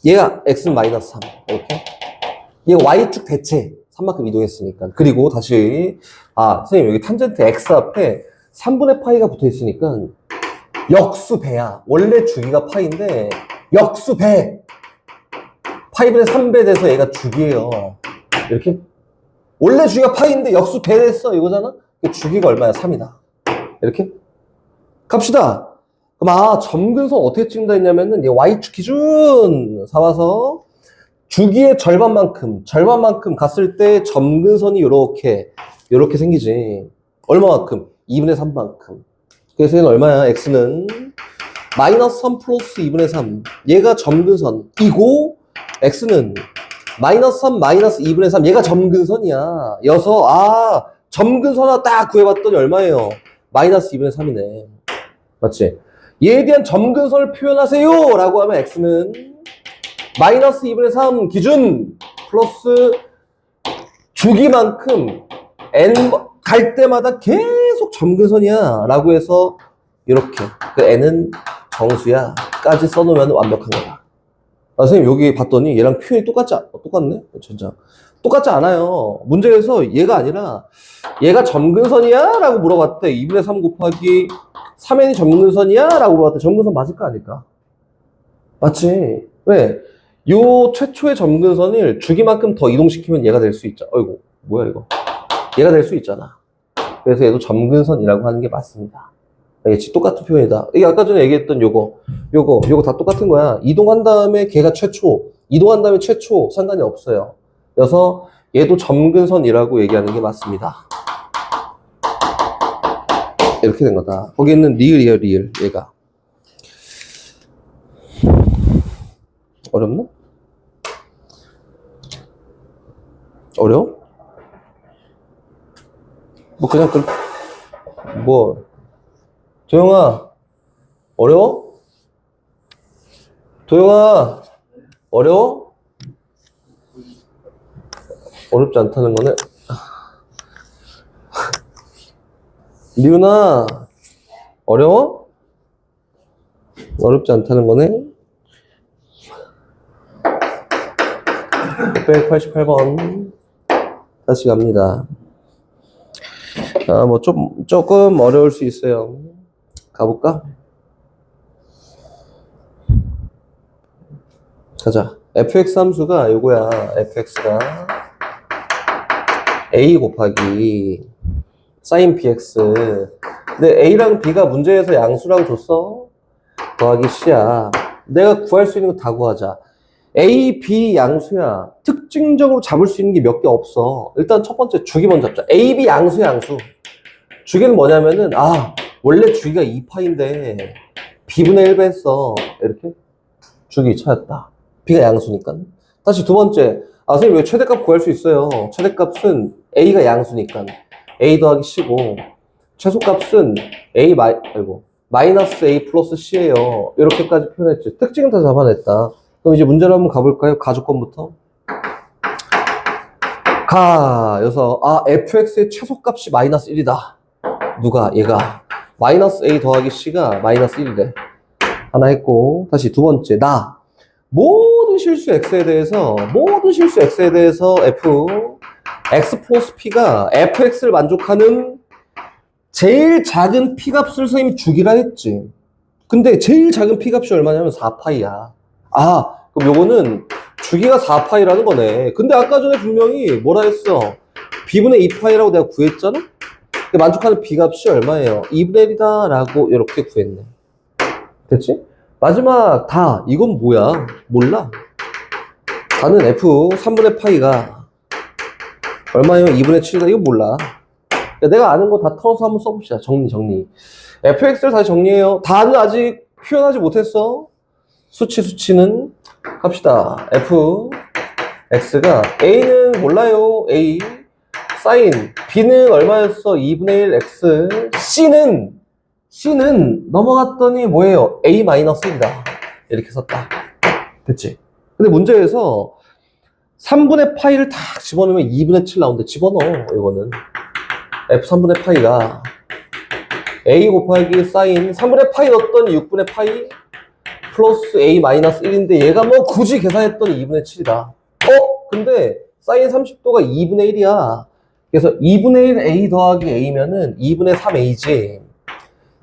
얘가 x는 마이너스 3 이렇게. 얘가 y축 대체 3만큼 이동했으니까. 그리고 다시 선생님 여기 탄젠트 x 앞에 3분의 파이가 붙어 있으니까 역수배야. 원래 주기가 파인데 역수배. 파이분의 3배 돼서 얘가 주기예요. 이렇게. 원래 주기가 파인데 역수배 됐어 이거잖아. 주기가 얼마야? 3이다. 이렇게. 갑시다. 그럼 점근선 어떻게 찍는다 했냐면은 얘 y축 기준 삼아서 주기의 절반만큼 갔을 때 점근선이 요렇게 생기지. 얼마만큼? 2분의 3만큼. 그래서 얘는 얼마야? x는 마이너스 3 플러스 2분의 3. 얘가 점근선이고 x는 마이너스 3 마이너스 2분의 3. 얘가 점근선이야. 여서 점근선 하나 딱 구해봤더니 얼마예요? 마이너스 2분의 3이네. 맞지? 얘에 대한 점근선을 표현하세요 라고 하면 x는 마이너스 2분의 3 기준 플러스 주기만큼 n 갈 때마다 계속 점근선이야 라고 해서 이렇게 그 n은 정수야 까지 써놓으면 완벽한 거다. 선생님 여기 봤더니 얘랑 표현이 똑같네? 진짜 똑같지 않아요. 문제에서 얘가 아니라 얘가 점근선이야? 라고 물어봤대. 2분의 3 곱하기 3n이 점근선이야? 라고 물어봤대. 점근선 맞을까 아닐까? 맞지? 왜? 요 최초의 점근선을 주기만큼 더 이동시키면 얘가 될 수 있잖아. 어이구, 뭐야 이거. 얘가 될 수 있잖아. 그래서 얘도 점근선이라고 하는 게 맞습니다. 알겠지? 똑같은 표현이다. 이게 아까 전에 얘기했던 요거 다 똑같은 거야. 이동한 다음에 걔가 최초, 이동한 다음에 최초 상관이 없어요. 그래서 얘도 점근선이라고 얘기하는 게 맞습니다. 이렇게 된 거다. 거기 있는 리을이에요, 리을. 얘가. 어렵나? 어려워? 그냥 도영아, 어려워? 도영아, 어려워? 어렵지 않다는 거네. 리은아, 어려워? 어렵지 않다는 거네. 688번. 다시 갑니다. 조금 어려울 수 있어요. 가볼까? 가자. fx 함수가 요거야. fx가 a 곱하기 sin bx. 근데 a랑 b가 문제에서 양수라고 줬어. 더하기 c야. 내가 구할 수 있는 거 다 구하자. a, b 양수야. 특징적으로 잡을 수 있는 게 몇 개 없어. 일단 첫 번째 주기 먼저 잡자. a, b 양수야, 양수. 주기는 뭐냐면은 원래 주기가 2파인데 b분의 1배 했어. 이렇게 주기 찾았다. b가 양수니까. 다시 두 번째. 선생님 왜 최대값 구할 수 있어요? 최대값은 a가 양수니까 a 더하기 c고 최소값은 마이너스 a 플러스 c예요. 이렇게까지 표현했지. 특징은 다 잡아냈다. 그럼 이제 문제를 한번 가볼까요? 가주권부터. 여기서 fx의 최소값이 마이너스 1이다. 누가? 얘가. 마이너스 a 더하기 c가 마이너스 1이래. 하나 했고, 다시 두 번째. 모든 실수 x에 대해서 x 플러스 p가 fx를 만족하는 제일 작은 p 값을 선생님이 주기라 했지. 근데 제일 작은 p 값이 얼마냐면 4파이야. 그럼 요거는 주기가 4파이라는 거네. 근데 아까 전에 분명히 뭐라 했어? b분의 2파이라고 내가 구했잖아? 만족하는 b값이 얼마예요? 2분의 1이다 라고 이렇게 구했네. 됐지? 마지막 이건 뭐야? 몰라. 다는 f 3분의 파이가 얼마예요? 2분의 7이다. 이거 몰라. 내가 아는 거 다 털어서 한번 써봅시다. 정리. fx를 다시 정리해요. 다는 아직 표현하지 못했어. 수치는 갑시다. fx가 a는 몰라요. a sin b는 얼마였어? 2분의 1 x c는 넘어갔더니 뭐예요? a-1이다. 이렇게 썼다. 됐지? 근데 문제에서 3분의 파이를 딱 집어넣으면 2분의 7 나오는데 집어넣어. 이거는 f 3분의 파이가 a 곱하기 sin 3분의 파이 넣었더니 6분의 파이 플러스 A 마이너스 1인데 얘가 뭐 굳이 계산했더니 2분의 7이다. 근데 사인 30도가 2분의 1이야. 그래서 2분의 1 A 더하기 A면은 2분의 3A지.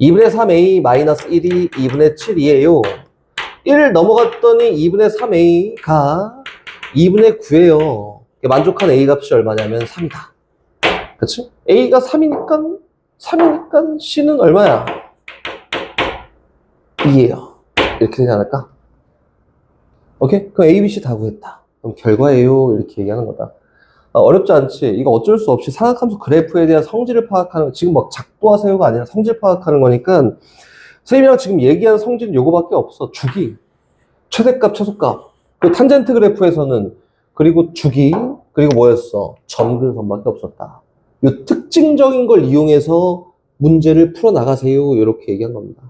2분의 3A 마이너스 1이 2분의 7이에요. 1을 넘어갔더니 2분의 3A가 2분의 9예요. 만족한 A 값이 얼마냐면 3이다. 그치? A가 3이니까 C는 얼마야? 2예요. 이렇게 되지 않을까? 오케이? 그럼 A, B, C 다 구했다. 그럼 결과예요. 이렇게 얘기하는 거다. 어렵지 않지? 이거 어쩔 수 없이 상악함수 그래프에 대한 성질을 파악하는, 지금 막 작도하세요가 아니라 성질 파악하는 거니까, 선생님이랑 지금 얘기한 성질은 요거밖에 없어. 주기, 최대값, 최소값. 그 탄젠트 그래프에서는, 그리고 주기, 그리고 뭐였어? 점근선밖에 없었다. 요 특징적인 걸 이용해서 문제를 풀어나가세요. 이렇게 얘기한 겁니다.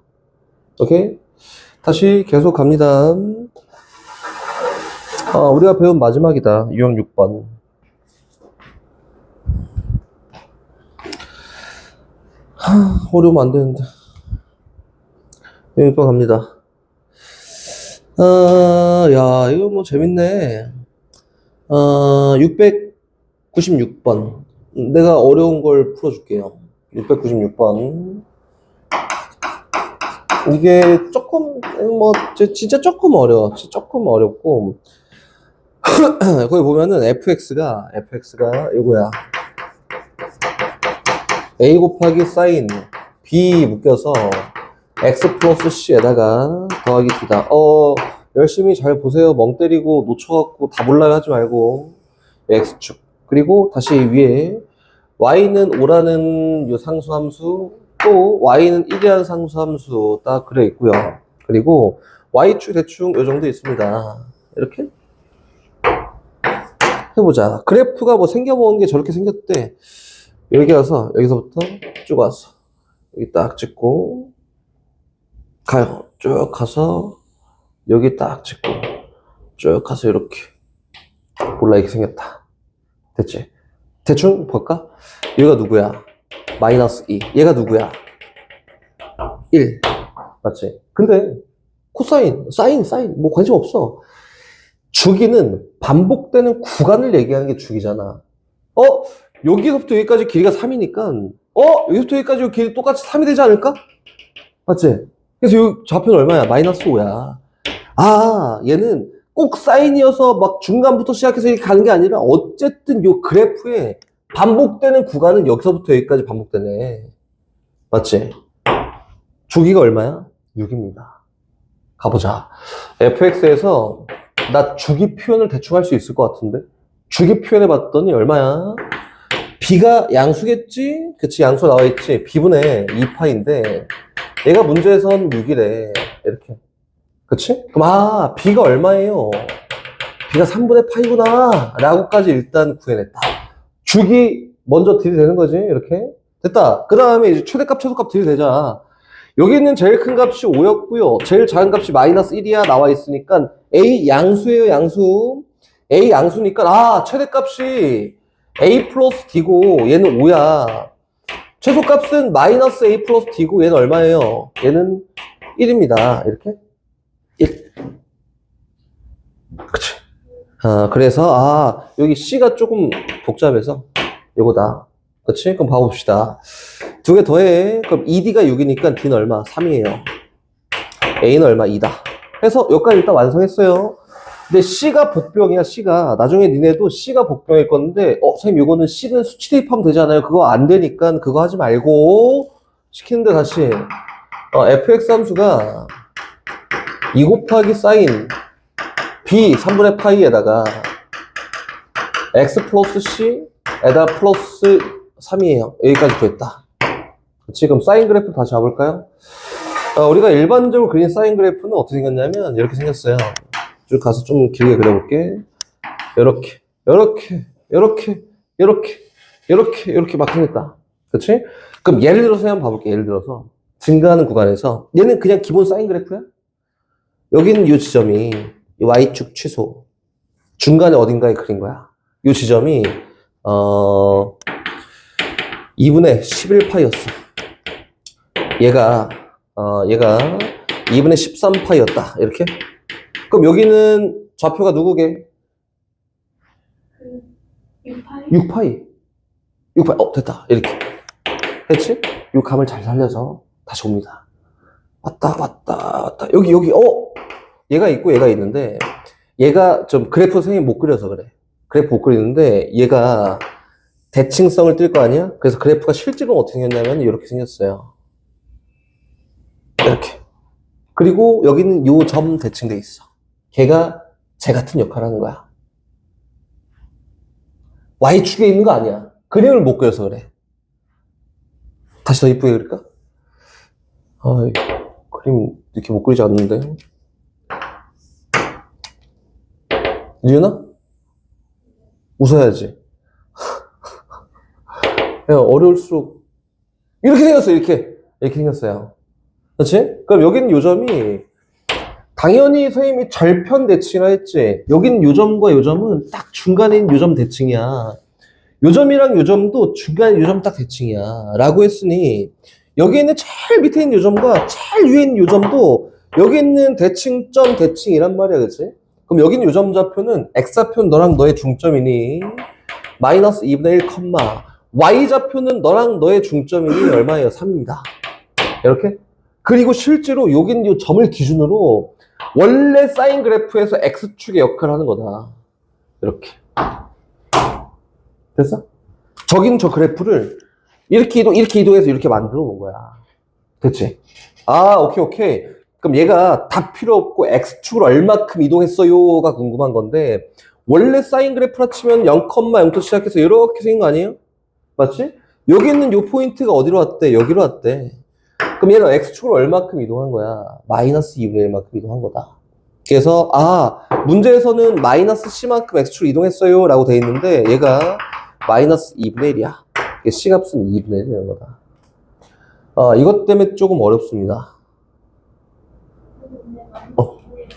오케이? 다시 계속 갑니다. 우리가 배운 마지막이다. 유형 6번. 어려우면 안 되는데. 유형 6번 갑니다. 야, 이거 뭐 재밌네. 696번. 내가 어려운 걸 풀어줄게요. 696번. 이게 조금, 뭐, 진짜 조금 어려워. 조금 어렵고. 거기 보면은 fx가 이거야. a 곱하기 사인 b 묶여서 x 플러스 c에다가 더하기 d다. 열심히 잘 보세요. 멍 때리고 놓쳐갖고 다 몰라요 하지 말고. x축. 그리고 다시 위에 y는 5라는 요 상수함수, 또 y는 1이라는 상수함수 딱 그려 있고요. 그리고 y축 대충 요 정도 있습니다. 이렇게 해보자. 그래프가 뭐 생겨보는 게 저렇게 생겼대. 여기 와서 여기서부터 쭉 와서 여기 딱 찍고 가요. 쭉 가서 여기 딱 찍고 쭉 가서 이렇게. 몰라, 이렇게 생겼다. 됐지? 대충 볼까? 얘가 누구야? 마이너스 2. 얘가 누구야? 1. 맞지? 근데 코사인, 사인 뭐 관심 없어. 주기는 반복되는 구간을 얘기하는 게 주기잖아. 여기서부터 여기까지 길이가 3이니까 여기서부터 여기까지 길이 똑같이 3이 되지 않을까? 맞지? 그래서 이 좌표는 얼마야? 마이너스 5야. 얘는 꼭 사인이어서 막 중간부터 시작해서 이렇게 가는 게 아니라 어쨌든 요 그래프에 반복되는 구간은 여기서부터 여기까지 반복되네. 맞지? 주기가 얼마야? 6입니다. 가보자. fx에서 나 주기 표현을 대충 할 수 있을 것 같은데? 주기 표현해 봤더니 얼마야? b가 양수겠지? 그치, 양수 나와있지? b분의 2파인데 얘가 문제에선 6이래. 이렇게. 그치? 그럼 b가 얼마예요? b가 3분의 파이구나 라고까지 일단 구해냈다. 주기 먼저 들이대는 거지. 이렇게. 됐다. 그 다음에 이제 최대값, 최소값 들이대자. 여기 있는 제일 큰 값이 5였고요. 제일 작은 값이 마이너스 1이야 나와 있으니까 A 양수예요, 양수. A 양수니까 최대값이 A 플러스 D고 얘는 5야. 최소값은 마이너스 A 플러스 D고 얘는 얼마예요? 얘는 1입니다. 이렇게. 1. 그치. 그래서 여기 C가 조금 복잡해서 요거다. 그치? 그럼 봐봅시다. 두 개 더해. 그럼 2D가 6이니까 D는 얼마? 3이에요. A는 얼마? 2다. 해서 여기까지 일단 완성했어요. 근데 C가 복병이야, C가. 나중에 니네도 C가 복병일 건데, 선생님, 요거는 C는 수치 대입하면 되잖아요. 그거 안 되니까 그거 하지 말고, 시키는데 다시, fx 함수가 2 곱하기 사인 b 3분의 파이에다가 x 플러스 c에다 플러스 3이에요. 여기까지 구했다. 지금 사인 그래프 다시 잡을까요? 우리가 일반적으로 그린 사인 그래프는 어떻게 생겼냐면 이렇게 생겼어요. 쭉 가서 좀 길게 그려볼게. 이렇게 막 생겼다. 그치? 그럼 예를 들어서 한번 봐볼게. 예를 들어서 증가하는 구간에서 얘는 그냥 기본 사인 그래프야? 여기는 이 지점이 이 y축 취소 중간에 어딘가에 그린 거야. 이 지점이 2분의 11파이였어. 얘가 2분의 13파이였다. 이렇게. 그럼 여기는 좌표가 누구게? 그 6파이? 6파이. 6파이. 됐다. 이렇게. 됐지? 이 감을 잘 살려서 다시 옵니다. 왔다. 여기. 얘가 있고 얘가 있는데, 얘가 좀 그래프 선생님이 못 그려서 그래. 그래프 못 그리는데, 얘가 대칭성을 띌 거 아니야? 그래서 그래프가 실제로 어떻게 생겼냐면, 이렇게 생겼어요. 이렇게. 그리고 여기는 요 점 대칭돼 있어. 걔가 쟤 같은 역할을 하는 거야. Y축에 있는 거 아니야. 그림을 못 그려서 그래. 다시 더 이쁘게 그릴까? 그림 이렇게 못 그리지 않는데. 리은아? 웃어야지. 그냥 어려울수록 이렇게 생겼어요. 이렇게 생겼어요. 그렇지? 그럼 여기는 요점이 당연히 선생님이 절편 대칭이라 했지. 여기는 요점과 요점은 딱 중간에 있는 요점 대칭이야. 요점이랑 요점도 중간에 요점 딱 대칭이야. 라고 했으니 여기 있는 제일 밑에 있는 요점과 제일 위에 있는 요점도 여기 있는 대칭점 대칭이란 말이야. 그치? 그럼 여기 있는 요점 좌표는 X좌표는 너랑 너의 중점이니 마이너스 2분의 1, Y좌표는 너랑 너의 중점이니 얼마예요? 3입니다. 이렇게. 그리고 실제로 여기는 요 점을 기준으로 원래 사인 그래프에서 X축의 역할을 하는 거다. 이렇게. 됐어? 저긴 저 그래프를 이렇게 이동해서 이렇게 만들어 놓은 거야. 됐지? 오케이. 그럼 얘가 다 필요 없고 X축을 얼마큼 이동했어요가 궁금한 건데, 원래 사인 그래프라 치면 0,0부터 시작해서 이렇게 생긴 거 아니에요? 맞지? 여기 있는 요 포인트가 어디로 왔대? 여기로 왔대. 그럼 얘는 X축을 얼마큼 이동한 거야? 마이너스 2분의 1만큼 이동한 거다. 그래서 문제에서는 마이너스 C만큼 X축을 이동했어요 라고 돼 있는데, 얘가 마이너스 2분의 1이야. C값은 2분의 1이라는 거다. 이것 때문에 조금 어렵습니다.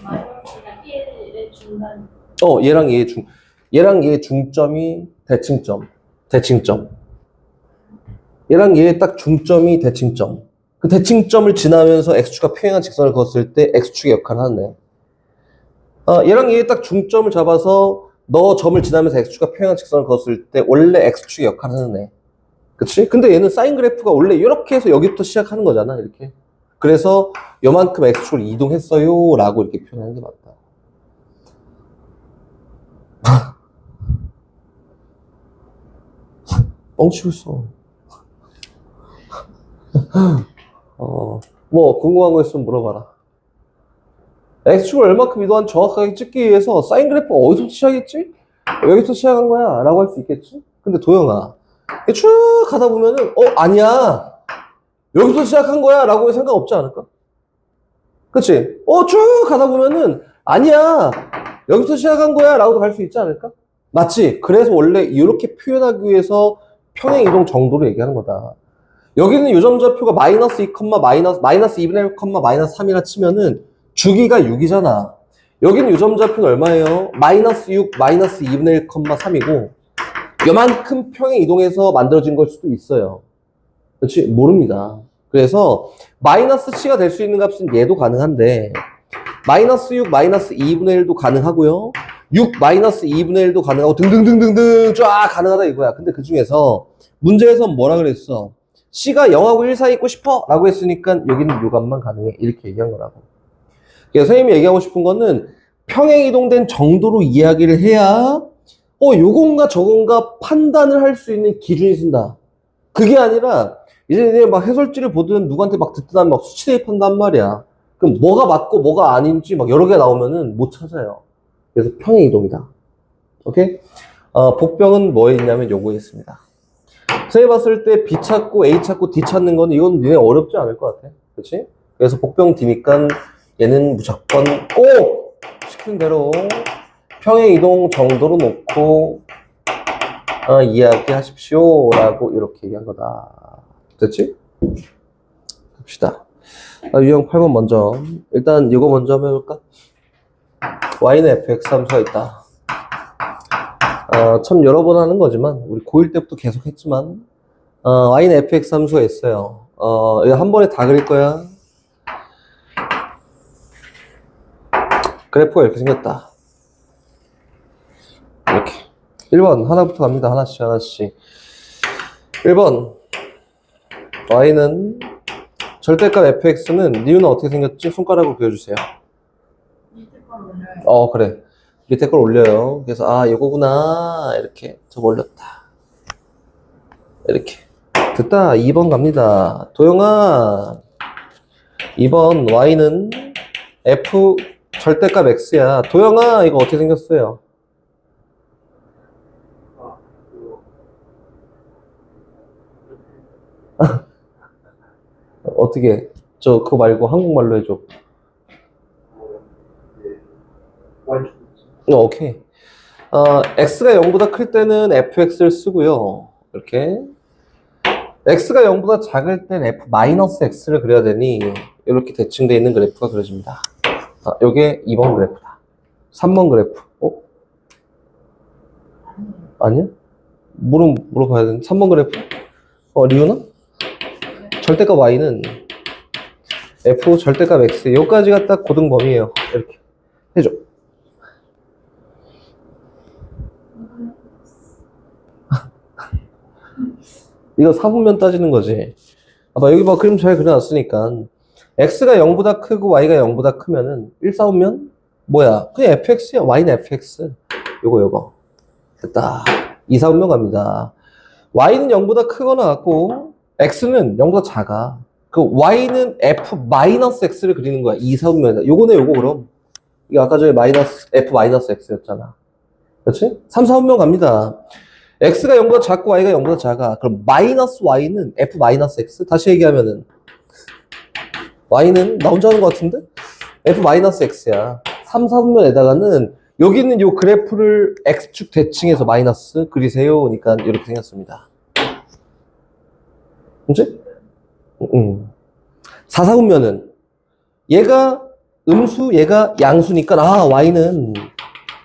마이너스가 1의 중간. 얘랑 얘의 중점이 대칭점. 얘랑 얘의 딱 중점이 대칭점. 그 대칭점을 지나면서 X축과 평행한 직선을 그었을 때 X축의 역할을 하네. 얘랑 얘의 딱 중점을 잡아서 너 점을 지나면서 X축과 평행한 직선을 그었을 때 원래 X축의 역할을 하는 애. 그치? 근데 얘는 사인 그래프가 원래 이렇게 해서 여기부터 시작하는 거잖아, 이렇게. 그래서 요만큼 X축을 이동했어요 라고 이렇게 표현하는 게 맞다. 뻥치고 있어. 뭐 궁금한 거 있으면 물어봐라. X축을 얼마큼 이동한 정확하게 찍기 위해서 사인 그래프가 어디서 시작했지? 여기서 시작한 거야 라고 할 수 있겠지? 근데 도영아, 쭉 가다 보면은 아니야, 여기서 시작한 거야 라고 할 생각 없지 않을까? 그치? 쭉 가다 보면은 아니야, 여기서 시작한 거야 라고도 할 수 있지 않을까? 맞지? 그래서 원래 이렇게 표현하기 위해서 평행 이동 정도로 얘기하는 거다. 여기는 요점 좌표가 마이너스 2, 마이너스 2분의 1, 마이너스 3이라 치면은 주기가 6이잖아. 여기는 요점 좌표는 얼마예요? 마이너스 6, 마이너스 2분의 1, 3이고 요만큼 평행 이동해서 만들어진 걸 수도 있어요. 그렇지? 모릅니다. 그래서 마이너스 C가 될 수 있는 값은 얘도 가능한데 마이너스 6, 마이너스 2분의 1도 가능하고요. 6, 마이너스 2분의 1도 가능하고 등등등등등 쫙 가능하다 이거야. 근데 그 중에서 문제에서 뭐라 그랬어? C가 0하고 1 사이 있고 싶어 라고 했으니까 여기는 요 값만 가능해. 이렇게 얘기한 거라고. 그래서 선생님이 얘기하고 싶은 거는 평행 이동된 정도로 이야기를 해야 요건가 저건가 판단을 할 수 있는 기준이 쓴다. 그게 아니라 이제 막 해설지를 보든 누구한테 막 듣든 하면 막 수치 대입한단 말이야. 그럼 뭐가 맞고 뭐가 아닌지 막 여러 개 나오면은 못 찾아요. 그래서 평행 이동이다. 오케이? 복병은 뭐에 있냐면 요거에 있습니다. 선생님 봤을 때 B 찾고 A 찾고 D 찾는 건 이건 니네 어렵지 않을 것 같아. 그치? 그래서 복병 D니까 얘는 무조건 꼭 시킨 대로 평행 이동 정도로 놓고 이야기하십시오 라고 이렇게 얘기한 거다. 됐지? 봅시다. 유형 8번 먼저 일단 이거 먼저 한번 해볼까? y는 fx 함수가 있다. 참 여러 번 하는 거지만 우리 고1 때부터 계속 했지만 y는 fx 함수가 있어요. 이거 한 번에 다 그릴 거야. 그래프가 이렇게 생겼다. 이렇게. 1번 하나부터 갑니다. 하나씩 하나씩. 1번 y는 절대값 fx는 니은은 어떻게 생겼지? 손가락으로 그려주세요. 밑에 걸 올려요. 그래. 밑에 걸 올려요. 그래서 아 요거구나 이렇게 저거 올렸다. 이렇게 됐다. 2번 갑니다. 도영아 2번 y는 f 절대값 x야. 도영아 이거 어떻게 생겼어요? 어떻게 그거 말고 한국말로 해줘. 오케이. x가 0보다 클 때는 fx를 쓰고요. 이렇게. x가 0보다 작을 땐 f-x를 그려야 되니 이렇게 대칭되어 있는 그래프가 그려집니다. 요게 2번 그래프다. 3번 그래프. 아니야? 물어봐야 되는데. 3번 그래프? 리우나? 절대값 y는 f 절대값 x. 여기까지가 딱 고등범위예요. 이렇게 해줘. 이거 4분면 따지는 거지. 봐, 여기 봐, 그림 잘 그려놨으니까. x가 0보다 크고 y가 0보다 크면은 1, 4분면? 뭐야? 그냥 fx야. y는 fx. 요거. 됐다. 2, 4분면 갑니다. y는 0보다 크거나 같고, x는 0보다 작아. 그 y는 f-x를 그리는 거야. 2, 4분면에다. 요거네, 요거 그럼. 이게 아까 전에 f-x였잖아. 그렇지? 3, 4분면 갑니다. x가 0보다 작고 y가 0보다 작아. 그럼 마이너스 y는 f-x? 다시 얘기하면은 y는 나 혼자 하는 것 같은데? f-x야. 3, 4분면에다가는 여기 있는 요 그래프를 x축 대칭해서 마이너스 그리세요. 그러니까 이렇게 생겼습니다. 그치? 4, 4분면은 얘가 음수, 얘가 양수니까 y는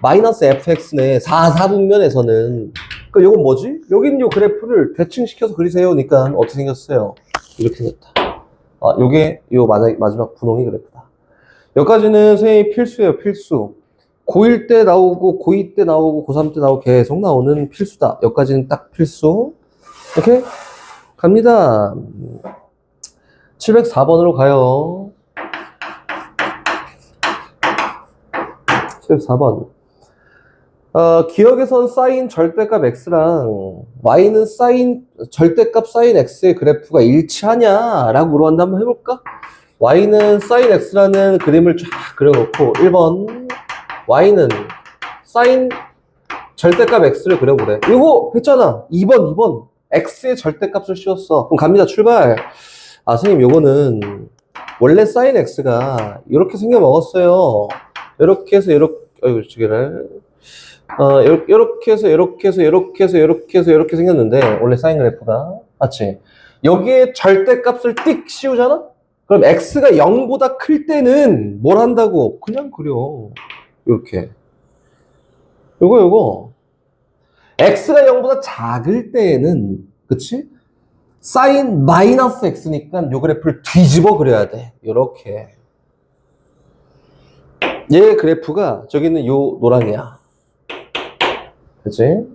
마이너스 fx네. 4, 4분면에서는 그러니까 요건 뭐지? 여기 있는 요 그래프를 대칭시켜서 그리세요. 그러니까 어떻게 생겼어요? 이렇게 생겼다. 요게 요 마지막 분홍이 그래프다. 여기까지는 선생님이 필수예요. 필수. 고1 때 나오고 고2 때 나오고 고3 때 나오고 계속 나오는 필수다. 여기까지는 딱 필수. 오케이? 갑니다. 704번으로 가요. 704번. 기억에선 사인 절대값 x랑 y는 사인 절대값 사인 x의 그래프가 일치하냐? 라고 물어봤는데 한번 해볼까? y는 사인 x라는 그림을 쫙 그려놓고 1번 y는 사인 절대값 x를 그려보래. 이거 했잖아. 2번 x의 절대값을 씌웠어. 그럼 갑니다. 출발. 선생님 요거는 원래 사인 x가 이렇게 생겨 먹었어요. 이렇게 해서 이렇게 이렇게 해서 이렇게 생겼는데 원래 사인 그래프가 맞지? 여기에 절대값을 띡 씌우잖아? 그럼 x가 0보다 클 때는 뭘 한다고? 그냥 그려. 이렇게. 요거. x가 0보다 작을 때에는 그치? 사인 마이너스 x니까 요 그래프를 뒤집어 그려야 돼. 요렇게. 얘 그래프가 저기 있는 요 노랑이야. 그치?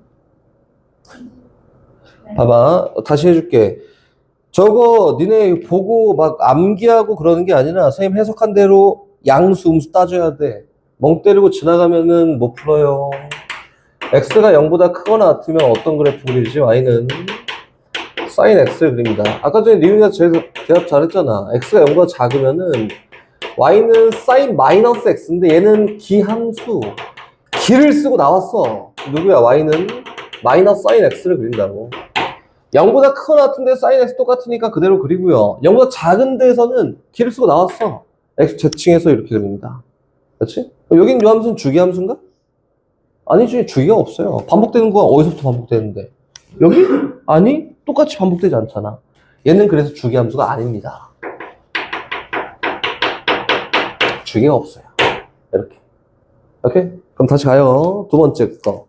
봐봐. 다시 해줄게. 저거 니네 보고 막 암기하고 그러는 게 아니라 선생님 해석한 대로 양수, 음수 따져야 돼. 멍 때리고 지나가면은 못 풀어요. x가 0보다 크거나 같으면 어떤 그래프 그리지? y는 사인 x를 그립니다. 아까 전에 리은이가 대답 잘했잖아. x가 0보다 작으면은 y는 사인 마이너스 x인데 얘는 기함수 기를 쓰고 나왔어. 누구야? y는 마이너스 사인 x를 그린다고. 0보다 크거나 같은데 사인 x 똑같으니까 그대로 그리고요. 0보다 작은 데에서는 기를 쓰고 나왔어. x 제칭해서 이렇게 그립니다. 그렇지? 여긴 요 함수는 주기함수인가? 아니지, 주기가 없어요. 반복되는 거 어디서부터 반복되는데? 여기? 아니, 똑같이 반복되지 않잖아. 얘는 그래서 주기함수가 아닙니다. 주기가 없어요. 이렇게. 오케이? 그럼 다시 가요. 두 번째 거.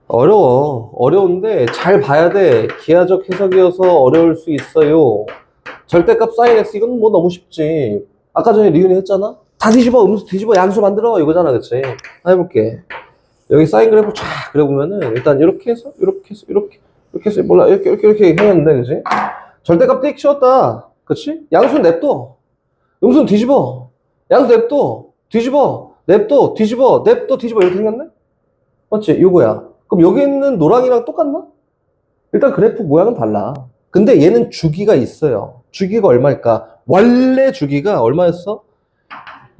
어려운데 잘 봐야 돼. 기하적 해석이어서 어려울 수 있어요. 절대값 사인 x 이건 뭐 너무 쉽지. 아까 전에 리은이 했잖아. 다 뒤집어, 음수 뒤집어, 양수 만들어. 이거잖아, 그치? 해볼게. 여기 사인 그래프 쫙 그려보면은, 일단 이렇게 해서, 이렇게 해서, 몰라, 이렇게 해놨는데, 그치? 절대값 띡 씌웠다. 그치? 양수는 냅둬. 음수는 뒤집어. 양수 냅둬. 뒤집어. 냅둬. 뒤집어. 냅둬. 뒤집어. 이렇게 생겼네? 맞지? 요거야. 그럼 여기 있는 노랑이랑 똑같나? 일단 그래프 모양은 달라. 근데 얘는 주기가 있어요. 주기가 얼마일까? 원래 주기가 얼마였어?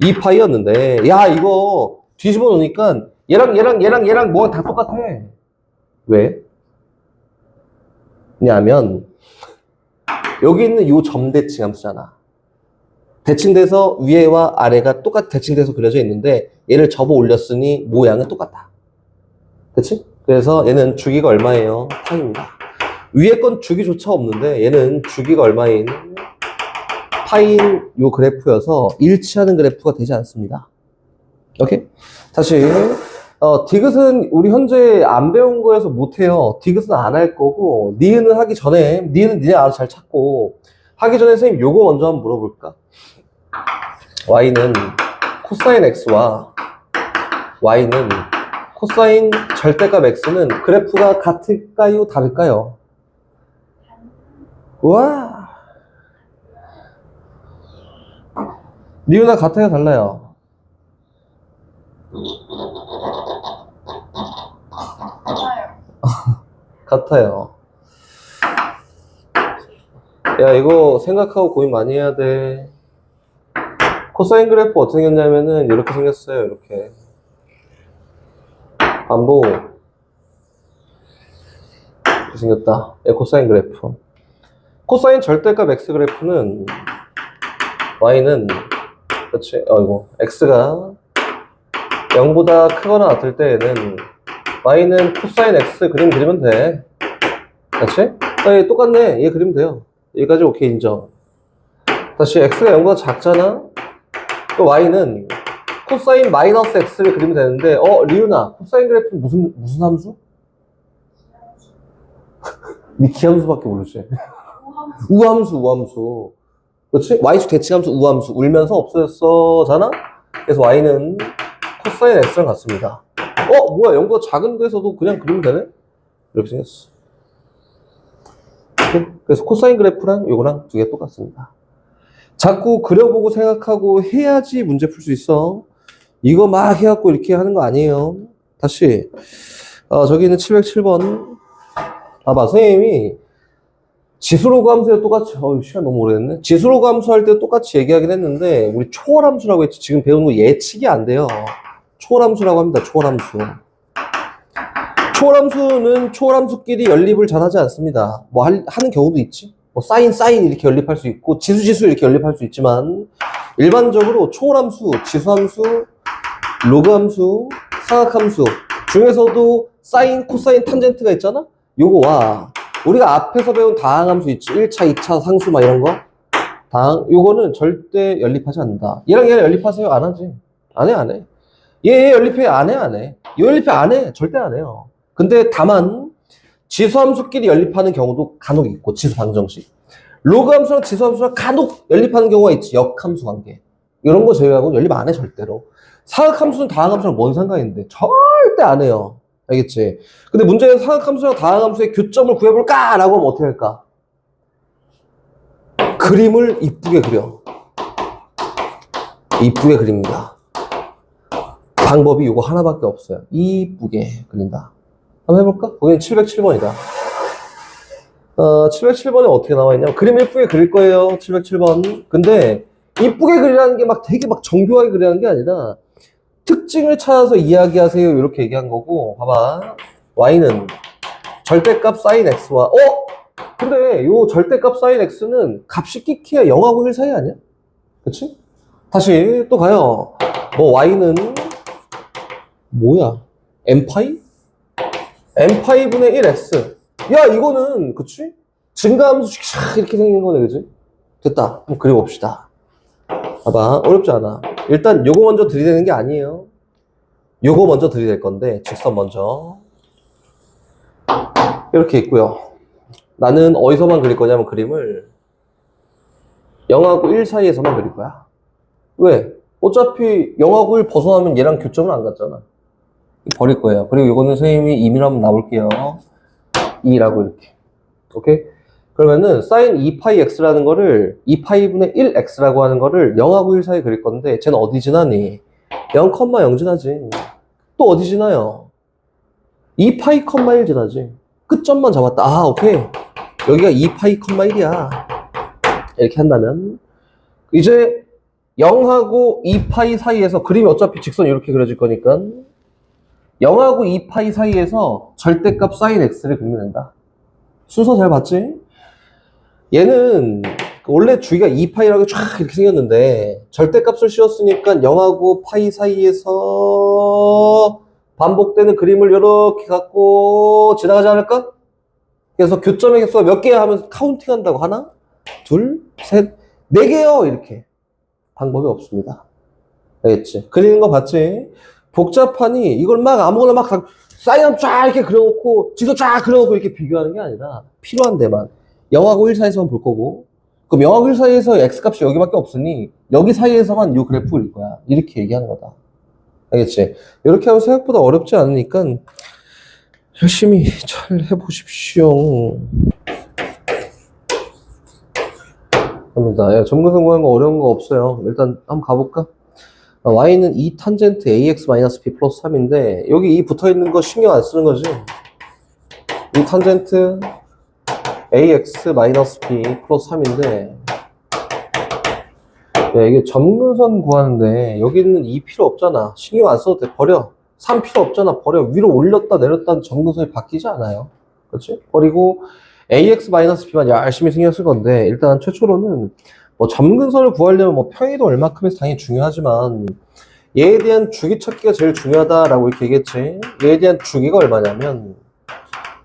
2파이였는데, 야, 이거 뒤집어 놓으니까 얘랑 뭐가 다 똑같아. 왜? 왜냐하면, 여기 있는 요 점대칭 함수잖아. 대칭돼서 위에와 아래가 똑같이 대칭돼서 그려져 있는데, 얘를 접어 올렸으니 모양은 똑같다. 그치? 그래서 얘는 주기가 얼마예요? 파이입니다. 위에 건 주기조차 없는데, 얘는 주기가 얼마인? 파인 요 그래프여서 일치하는 그래프가 되지 않습니다. 오케이? 다시 디귿은 우리 현재 안 배운 거여서 못해요. 디귿은 안 할 거고 니은은 하기 전에 니은은 니네 알아서 잘 찾고 하기 전에 선생님 요거 먼저 한번 물어볼까? y는 코사인 x와 y는 코사인 절대값 x는 그래프가 같을까요? 다를까요? 우와, 니은아 같아요, 달라요? 맞아요. 같아요. 야, 이거 생각하고 고민 많이 해야 돼. 코사인 그래프 어떻게 생겼냐면은 이렇게 생겼어요. 이렇게 반복 이렇게 생겼다. 코사인 그래프. 코사인 절대값 x 그래프는 y는 그렇지. 이거 x가 0보다 크거나 같을 때에는 y는 코사인 x 그림 그리면 돼. 그렇지? 얘 똑같네. 얘 그리면 돼요. 여기까지 오케이 인정. 다시 x가 0보다 작잖아. 또 y는 코사인 마이너스 x를 그리면 되는데, 리우나, 코사인 그래프는 무슨 함수? 니 기함수밖에 모르지. 우함수. 그렇지? y축 대칭함수 우함수. 울면서 없어졌어잖아? 그래서 y는 코사인 x랑 같습니다. 뭐야, 0보다 작은 데서도 그냥 그리면 되네? 이렇게 생겼어. 그래서 코사인 그래프랑 요거랑 두 개 똑같습니다. 자꾸 그려보고 생각하고 해야지 문제 풀 수 있어. 이거 막 해갖고 이렇게 하는 거 아니에요. 다시 저기 있는 707번 봐봐. 선생님이 지수로그 함수에 똑같이 시간 너무 오래됐네. 지수로그 함수 할 때 똑같이 얘기하긴 했는데 우리 초월함수라고 했지. 지금 배우는 거 예측이 안 돼요. 초월함수라고 합니다. 초월함수. 초월함수는 초월함수끼리 연립을 잘 하지 않습니다. 뭐 하는 경우도 있지. 뭐 사인 이렇게 연립할 수 있고 지수 이렇게 연립할 수 있지만 일반적으로 초월함수, 지수함수, 로그함수, 사각함수 중에서도 사인, 코사인, 탄젠트가 있잖아? 요거와 우리가 앞에서 배운 다항함수 있지. 1차, 2차 상수 막 이런 거. 요거는 절대 연립하지 않는다. 얘랑 연립하세요? 안 하지. 안 해. 얘 연립해? 안 해. 얘 연립해? 안 해. 절대 안 해요. 근데 다만 지수함수끼리 연립하는 경우도 간혹 있고, 지수 방정식. 로그함수랑 지수함수랑 간혹 연립하는 경우가 있지. 역함수 관계. 이런 거 제외하고는 연립 안 해, 절대로. 사각함수는 다항함수랑 뭔 상관인데 절대 안 해요. 알겠지? 근데 문제는 사각함수랑 다항함수의 교점을 구해볼까? 라고 하면 어떻게 할까? 그림을 이쁘게 그려. 이쁘게 그립니다. 방법이 이거 하나밖에 없어요. 이쁘게 그린다. 한번 해볼까? 거기는 707번이다. 707번에 어떻게 나와있냐면, 그림 이쁘게 그릴 거예요. 707번. 근데, 이쁘게 그리라는 게 막 되게 막 정교하게 그리라는 게 아니라, 특징을 찾아서 이야기하세요. 이렇게 얘기한 거고, 봐봐. y는 절대값 sin x와, 근데 요 절대값 sin x는 값이 끼키야 0하고 1 사이 아니야? 그치? 다시 또 가요. 뭐, y는, 뭐야? n파이? n파이분의 1x. 야, 이거는, 그치? 증가함수 이렇게 생긴 거네, 그치? 됐다. 한번 그려봅시다. 봐봐. 어렵지 않아. 일단 요거 먼저 들이대는 게 아니에요. 요거 먼저 들이댈 건데, 직선 먼저. 이렇게 있고요. 나는 어디서만 그릴 거냐면 그림을 0하고 1 사이에서만 그릴 거야. 왜? 어차피 0하고 1 벗어나면 얘랑 교점을 안 갔잖아. 버릴 거예요. 그리고 이거는 선생님이 임의로 한번 나올게요. 2라고 이렇게. 오케이? 그러면은 sin 2파이 x라는 거를 2파이분의 1x라고 하는 거를 0하고 1 사이에 그릴 건데 쟤는 어디 지나니? 0,0 지나지. 또 어디 지나요? 2파이, 1 지나지. 끝점만 잡았다. 아, 오케이. 여기가 2파이, 1이야. 이렇게 한다면 이제 0하고 2파이 사이에서 그림이 어차피 직선이 이렇게 그려질 거니까 0하고 2파이 사이에서 절대값 sin x를 그리면 된다. 순서 잘 봤지? 얘는 원래 주기가 2파이라고 쫙 이렇게 생겼는데 절대값을 씌웠으니까 0하고 파이 사이에서 반복되는 그림을 이렇게 갖고 지나가지 않을까? 그래서 교점의 격수가 몇 개야 하면 카운팅 한다고. 하나, 둘, 셋, 네 개요. 이렇게. 방법이 없습니다. 알겠지? 그리는 거 봤지? 복잡하니 이걸 막 아무거나 막 사인 쫙 이렇게 그려놓고 지도 쫙 그려놓고 이렇게 비교하는 게 아니라 필요한 데만 0하고 1 사이에서만 볼 거고, 그럼 0하고 1 사이에서 x값이 여기밖에 없으니 여기 사이에서만 이 그래프 그릴 거야. 이렇게 얘기하는 거다. 알겠지? 이렇게 하면 생각보다 어렵지 않으니까 열심히 잘 해보십시오. 갑니다. 점근성 구하는 거 어려운 거 없어요. 일단 한번 가볼까? y는 2 탄젠트 ax-b 플러스 3인데 여기 이 붙어있는 거 신경 안 쓰는 거지? 2 탄젠트 ax-b 플러스 3인데 이게 점근선 구하는데 여기는 2 필요 없잖아. 신경 안 써도 돼. 버려. 3 필요 없잖아. 버려. 위로 올렸다 내렸다 점근선이 바뀌지 않아요. 그렇지? 버리고 ax-b만 열심히 신경 쓸 건데 일단 최초로는 뭐 점근선을 구하려면 뭐 평이동 얼마큼 해서 당연히 중요하지만 얘에 대한 주기 찾기가 제일 중요하다라고 이렇게 얘기했지. 얘에 대한 주기가 얼마냐면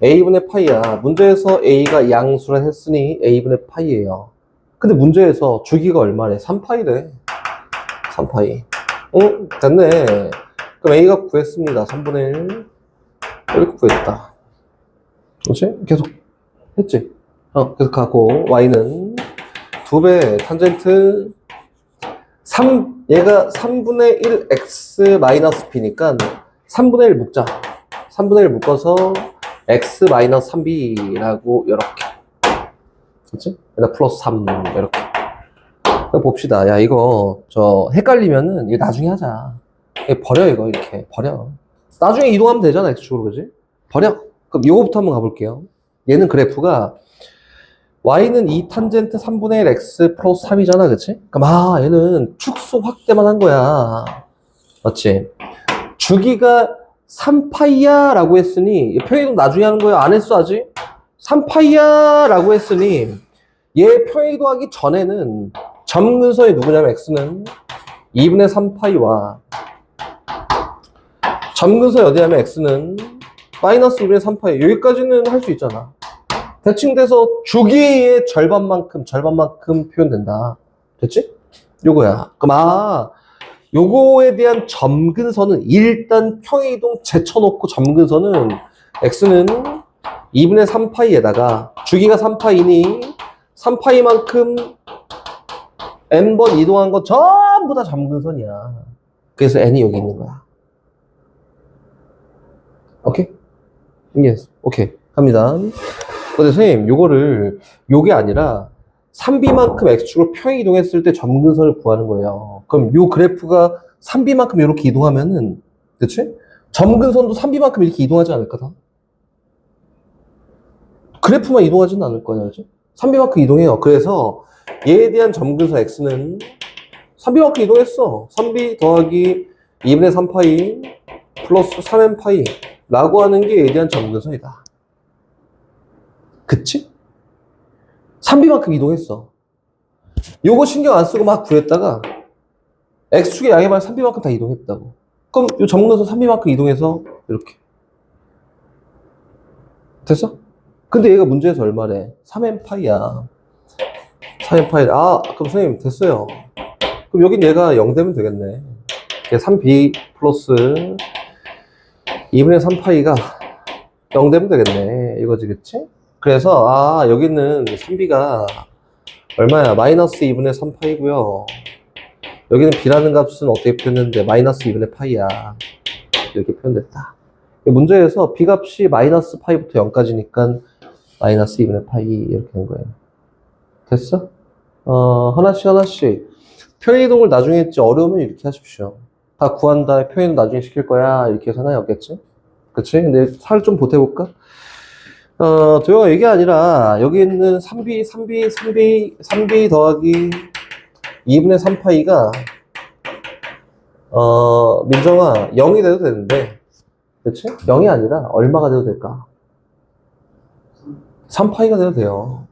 a분의 파이야. 문제에서 a가 양수라 했으니 a분의 파이예요. 근데 문제에서 주기가 얼마래? 3파이래. 3파이. 응? 됐네. 그럼 a가 구했습니다. 3분의 1 이렇게 구했다. 그렇지? 계속 했지? 계속 가고 y는 2배 탄젠트 3, 얘가 3분의 1 x 마이너스 b니까 3분의 1 묶자. 3분의 1 묶어서 x 마이너스 3b라고 이렇게. 그치? 그다음 플러스 3 이렇게. 봅시다. 야 이거 헷갈리면은 이거 나중에 하자. 이거 버려. 이거 이렇게 버려. 나중에 이동하면 되잖아 x축으로. 그지? 버려. 그럼 요거부터 한번 가볼게요. 얘는 그래프가 y는 2 탄젠트 3분의 1 x 플러스 3이잖아. 그치? 그럼 얘는 축소 확대만 한 거야. 맞지? 주기가 3파이야 라고 했으니 평행이동 나중에 하는 거야. 안 했어 아직? 3파이야 라고 했으니 얘 평행이동하기 전에는 점근선이 누구냐면 x는 2분의 3파이와 점근선이 어디냐면 x는 마이너스 2분의 3파이. 여기까지는 할 수 있잖아. 대칭 돼서 주기의 절반만큼 표현된다. 됐지? 요거야. 그럼 요거에 대한 점근선은 일단 평행이동 제쳐놓고 점근선은 x는 2분의 3파이에다가 주기가 3파이니 3파이만큼 n번 이동한 거 전부 다 점근선이야. 그래서 n이 여기 있는 거야. 오케이? 오케이. 갑니다. 근데 선생님, 요게 아니라 3b만큼 x축으로 평행이동했을 때 점근선을 구하는 거예요. 그럼 요 그래프가 3b만큼 이렇게 이동하면은, 그치? 점근선도 3b만큼 이렇게 이동하지 않을까, 다? 그래프만 이동하지는 않을 거냐, 그치? 3b만큼 이동해요. 그래서 얘에 대한 점근선 x는 3b만큼 이동했어. 3b 더하기 2분의 3파이 플러스 3n파이 라고 하는 게 얘에 대한 점근선이다. 그치? 3b만큼 이동했어. 요거 신경 안 쓰고 막 구했다가 x축의 양의 말 3b만큼 다 이동했다고. 그럼 요 점근선 3b만큼 이동해서 이렇게. 됐어? 근데 얘가 문제에서 얼마래? 3n파이야. 3n파이. 그럼 선생님 됐어요. 그럼 여긴 얘가 0 되면 되겠네. 얘 3b 플러스 2분의 3파이가 0 되면 되겠네. 이거지, 그치? 그래서 여기는 3b가 얼마야? 마이너스 2분의 3파이고요. 여기는 b라는 값은 어떻게 표현했는데 마이너스 2분의 파이야. 이렇게 표현됐다. 문제에서 b 값이 마이너스 파이부터 0까지니까 마이너스 2분의 파이 이렇게 된 거예요. 됐어? 하나씩. 표현이동을 나중에 했지. 어려우면 이렇게 하십시오. 다 구한 다음에 표현 나중에 시킬 거야. 이렇게 해서 하나에 없겠지? 그치? 근데 살 좀 보태볼까? 도영아, 이게 아니라, 여기 있는 3b 더하기 2분의 3파이가, 민정아, 0이 돼도 되는데, 그치? 0이 아니라, 얼마가 돼도 될까? 3파이가 돼도 돼요.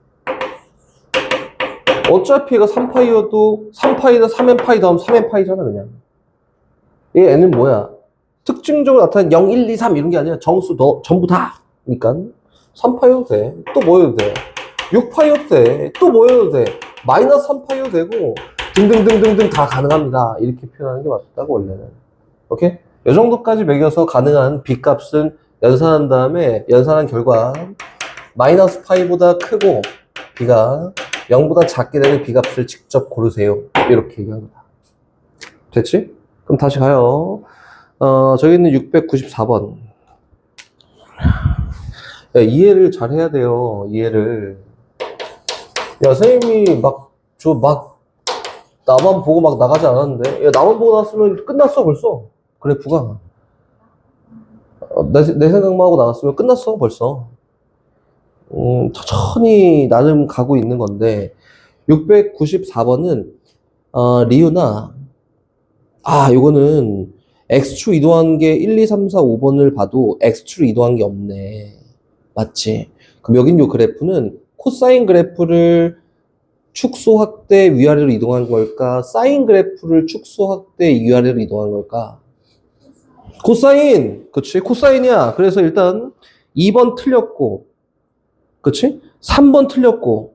어차피 얘가 3파이여도 3파이에다 3n파이 더하면 3n파이잖아 그냥. 얘 n은 뭐야? 특징적으로 나타나는 0, 1, 2, 3 이런 게 아니라 정수 전부 다. 그러니까 3파이여도 돼. 또 뭐여도 돼. 6파이여도 돼. 또 뭐여도 돼. 마이너스 3파이여도 되고 등등등등등 다 가능합니다. 이렇게 표현하는 게 맞다고 원래는. 오케이? 이 정도까지 매겨서 가능한 b 값은 연산한 다음에 연산한 결과 마이너스 파이보다 크고 b가 0보다 작게 되는 b값을 직접 고르세요. 이렇게 얘기합니다. 됐지? 그럼 다시 가요. 저기 있는 694번. 야, 이해를 잘 해야 돼요. 이해를. 야, 선생님이 나만 보고 막 나가지 않았는데? 야, 나만 보고 나왔으면 끝났어, 벌써. 그래프가. 내 생각만 하고 나갔으면 끝났어, 벌써. 천천히 나름 가고 있는 건데 694번은 리우나 요거는 X축 이동한 게 1, 2, 3, 4, 5번을 봐도 X축 이동한 게 없네. 맞지? 그럼 여긴 요 그래프는 코사인 그래프를 축소 확대 위아래로 이동한 걸까? 사인 그래프를 축소 확대 위아래로 이동한 걸까? 코사인! 그치? 코사인이야. 그래서 일단 2번 틀렸고 그치? 3번 틀렸고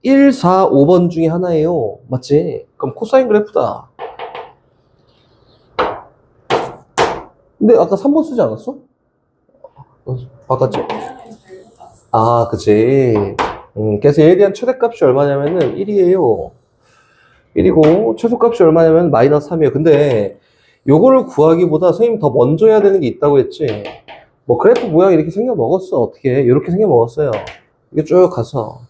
1, 4, 5번 중에 하나예요. 맞지? 그럼 코사인 그래프다. 근데 아까 3번 쓰지 않았어? 바꿨지? 그치. 그래서 얘에 대한 최대값이 얼마냐면은 1이에요. 1이고 최소값이 얼마냐면 마이너스 3이에요. 근데 요거를 구하기보다 선생님 더 먼저 해야 되는 게 있다고 했지. 뭐 그래프 모양이 이렇게 생겨 먹었어. 어떻게? 이렇게 생겨 먹었어요. 이게 쭉 가서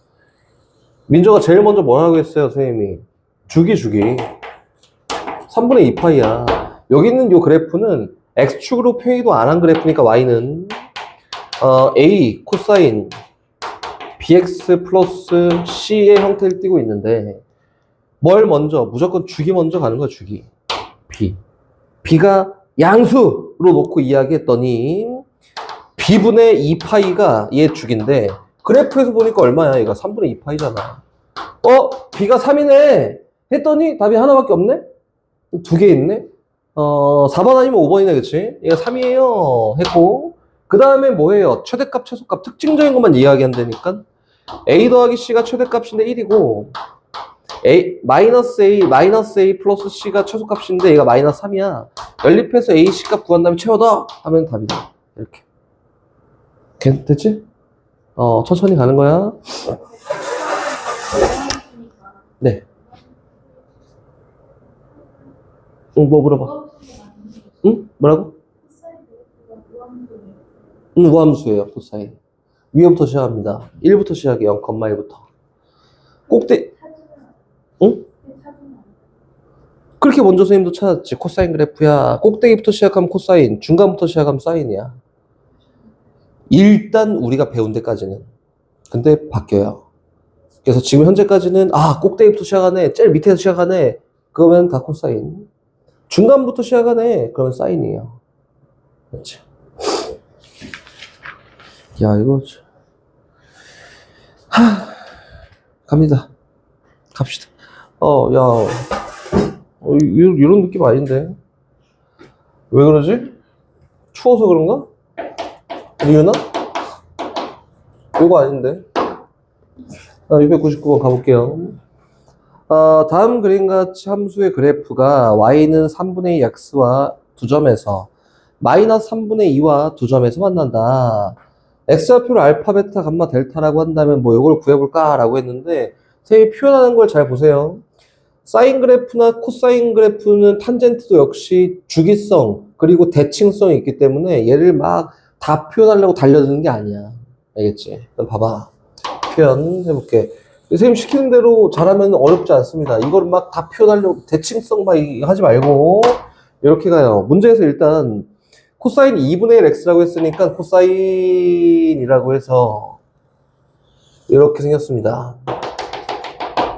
민조가 제일 먼저 뭐라고 했어요 선생님이? 주기 3분의 2파이야. 여기 있는 요 그래프는 X축으로 표현도 안 한 그래프니까 Y는 A 코사인 BX 플러스 C의 형태를 띠고 있는데 뭘 먼저? 무조건 주기 먼저 가는 거야 주기. B가 양수로 놓고 이야기했더니 B분의 2파이가 얘 주기인데 그래프에서 보니까 얼마야? 얘가 3분의 2파이잖아. B가 3이네. 했더니 답이 하나밖에 없네? 두 개 있네? 4번 아니면 5번이네, 그치? 얘가 3이에요. 했고. 그 다음에 뭐예요? 최대값, 최소값. 특징적인 것만 이야기한다니까? A 더하기 C가 최대값인데 1이고, 마이너스 A 플러스 C가 최소값인데 얘가 마이너스 3이야. 연립해서 A, C값 구한 다음에 채워넣어! 하면 답이다. 이렇게. 됐지? 천천히 가는 거야. 네. 뭐 물어봐. 응? 뭐라고? 무함수예요, 코사인. 위에부터 시작합니다. 1부터 시작해, 0,1부터. 응? 그렇게 먼저 선생님도 찾았지. 코사인 그래프야. 꼭대기부터 시작하면 코사인, 중간부터 시작하면 사인이야. 일단 우리가 배운 데까지는. 근데 바뀌어요. 그래서 지금 현재까지는 꼭대기부터 시작하네, 제일 밑에서 시작하네, 그러면 다 코사인. 중간부터 시작하네, 그러면 사인이에요. 그렇지. 야, 이거 갑니다. 갑시다. 이런 느낌 아닌데. 왜 그러지? 추워서 그런가? 리유나? 이거 아닌데. 699번 가볼게요. 다음 그림같이 함수의 그래프가 y는 3분의 2 x와 두 점에서 마이너스 3분의 2와 두 점에서 만난다. x좌표를 알파, 베타, 감마, 델타라고 한다면 뭐 이걸 구해볼까? 라고 했는데 선생님이 표현하는 걸 잘 보세요. 사인 그래프나 코사인 그래프는 탄젠트도 역시 주기성 그리고 대칭성이 있기 때문에 얘를 막 다 표현하려고 달려드는 게 아니야. 알겠지? 그럼 봐봐. 표현해볼게. 선생님 시키는 대로 잘하면 어렵지 않습니다. 이걸 막 다 표현하려고 대칭성 막 하지 말고 이렇게 가요. 문제에서 일단 코사인 2분의 1 x라고 했으니까 코사인이라고 해서 이렇게 생겼습니다.